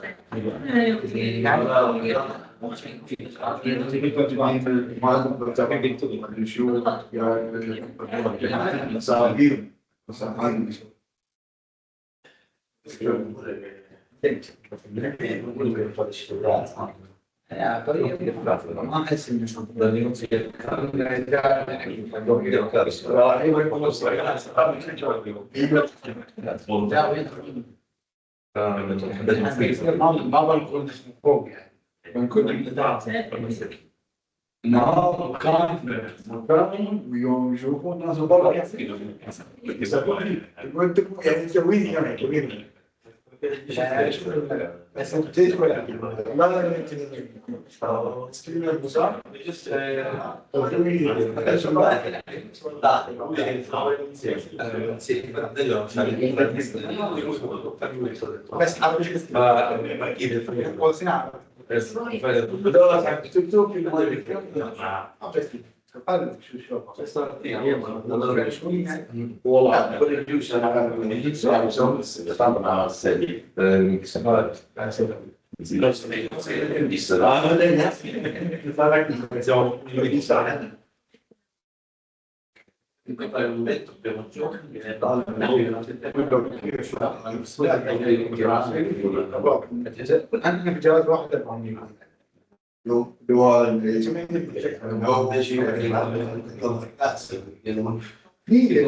في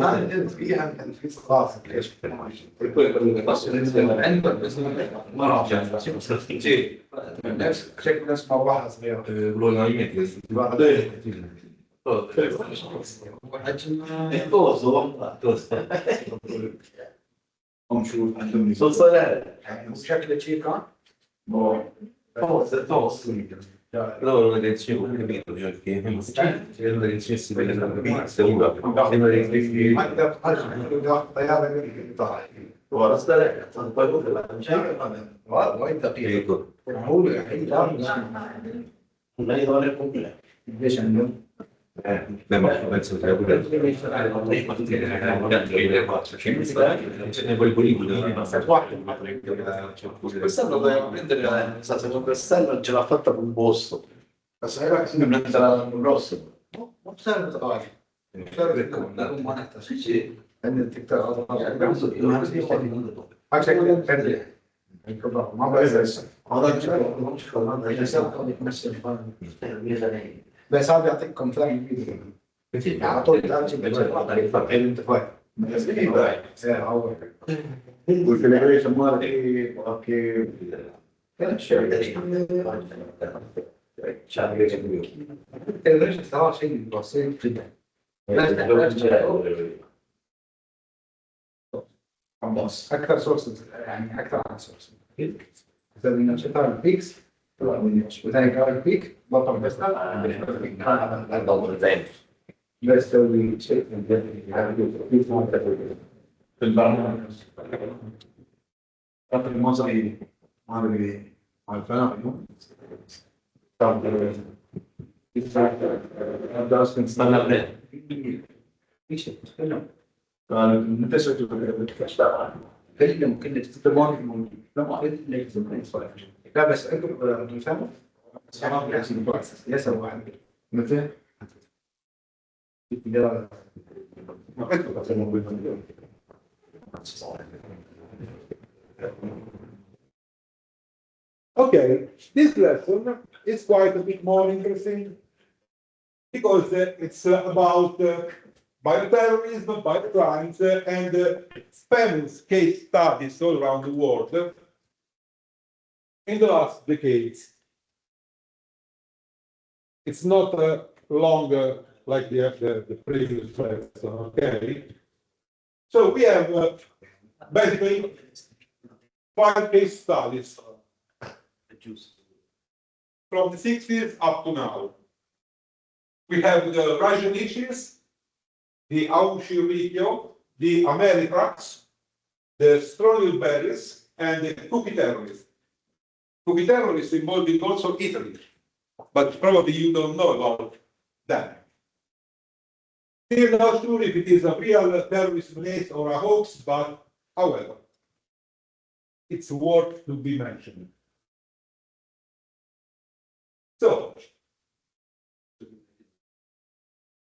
خلاص ليش؟ ما راح يعني شكل ناس مروحه صغيره يقولون هم شو علمني يعني شكله شيء كان loro le lezioni ho capito che le lezioni si vedono ما اقدر اتخيل طياره من القطاع وايد دقيق معقول الحين ليش عندهم؟ لما penso che بس استنى ce l'ha fatta con posto بس هي راح من الروس مو بسالفه غالي ان التكتور ما بعرف بس هذا يعطيكم فهم على طول ترجم انت فاهم والفيدريشن مالتي اوكي الفيدريشن ترى شيء بسيط جدا بس اكثر سورس يعني اكثر عن سورس اذا بدنا نشتغل البيكس وثاني قال البيك بطل بس بس تسوي شيء في البرنامج رقم المصري مال الفنان درس نستنى عليه ايش تتكلم قال متى كلمة كلمة تستمر لا بس انتم تفهموا يسوى عندك متى Okay, this lesson is quite a bit more interesting because it's about bioterrorism, biocrimes, and famous case studies all around the world in the last decades. It's not longer like the previous lesson, okay? So we have basically 5 case studies from the 60s up to now. We have the Russian issues, the Auschwitz, the Ameritrax, the strontium berries, and the cookie terrorists. Cookie terrorists involving also Italy, but probably you don't know about that. Still not sure if it is a real terrorist menace or a hoax, but however, it's worth to be mentioned. So,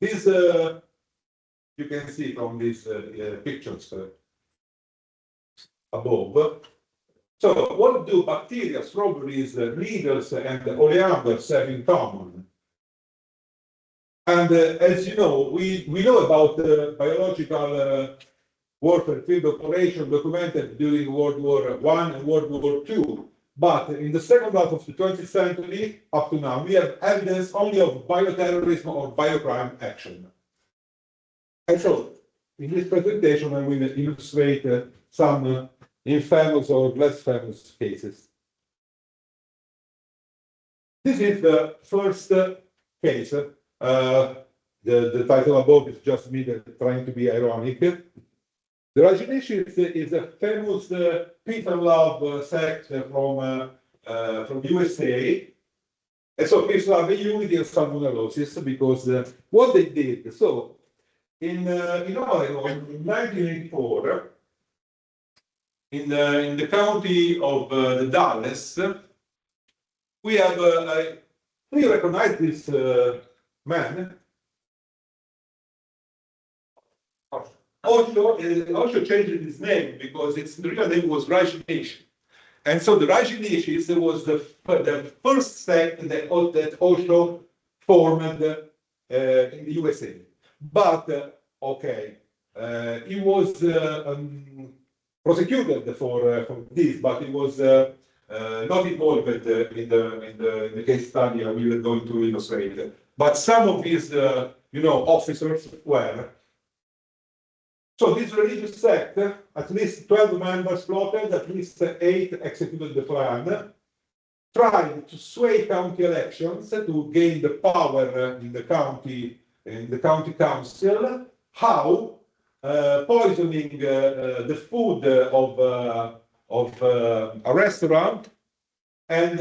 this you can see from these pictures above. So, what do bacteria, strawberries, needles, and oleanders have in common? And as you know, we know about biological warfare field operation documented during World War I and World War II. But in the second half of the 20th century, up to now, we have evidence only of bioterrorism or biocrime action. And so, in this presentation, I will illustrate some infamous or less famous cases. This is the first case. The title above is just me trying to be ironic. The Rajneesh is a famous peace and love sect from USA. And so peace, love, unity, and salmonellosis, because what they did, so in Oregon in 1984, in the county of Dallas, we have we recognize this man. Also changed his name because its real name was Rajneesh. And so the Rajneesh was the first sect that also formed in the USA. But, okay, he was prosecuted for this, but he was not involved in the case study I will going to illustrate. But some of his, officers were. So this religious sect, at least 12 members plotted, at least 8 executed the plan, tried to sway county elections to gain the power in the county council. How? Poisoning the food of a restaurant and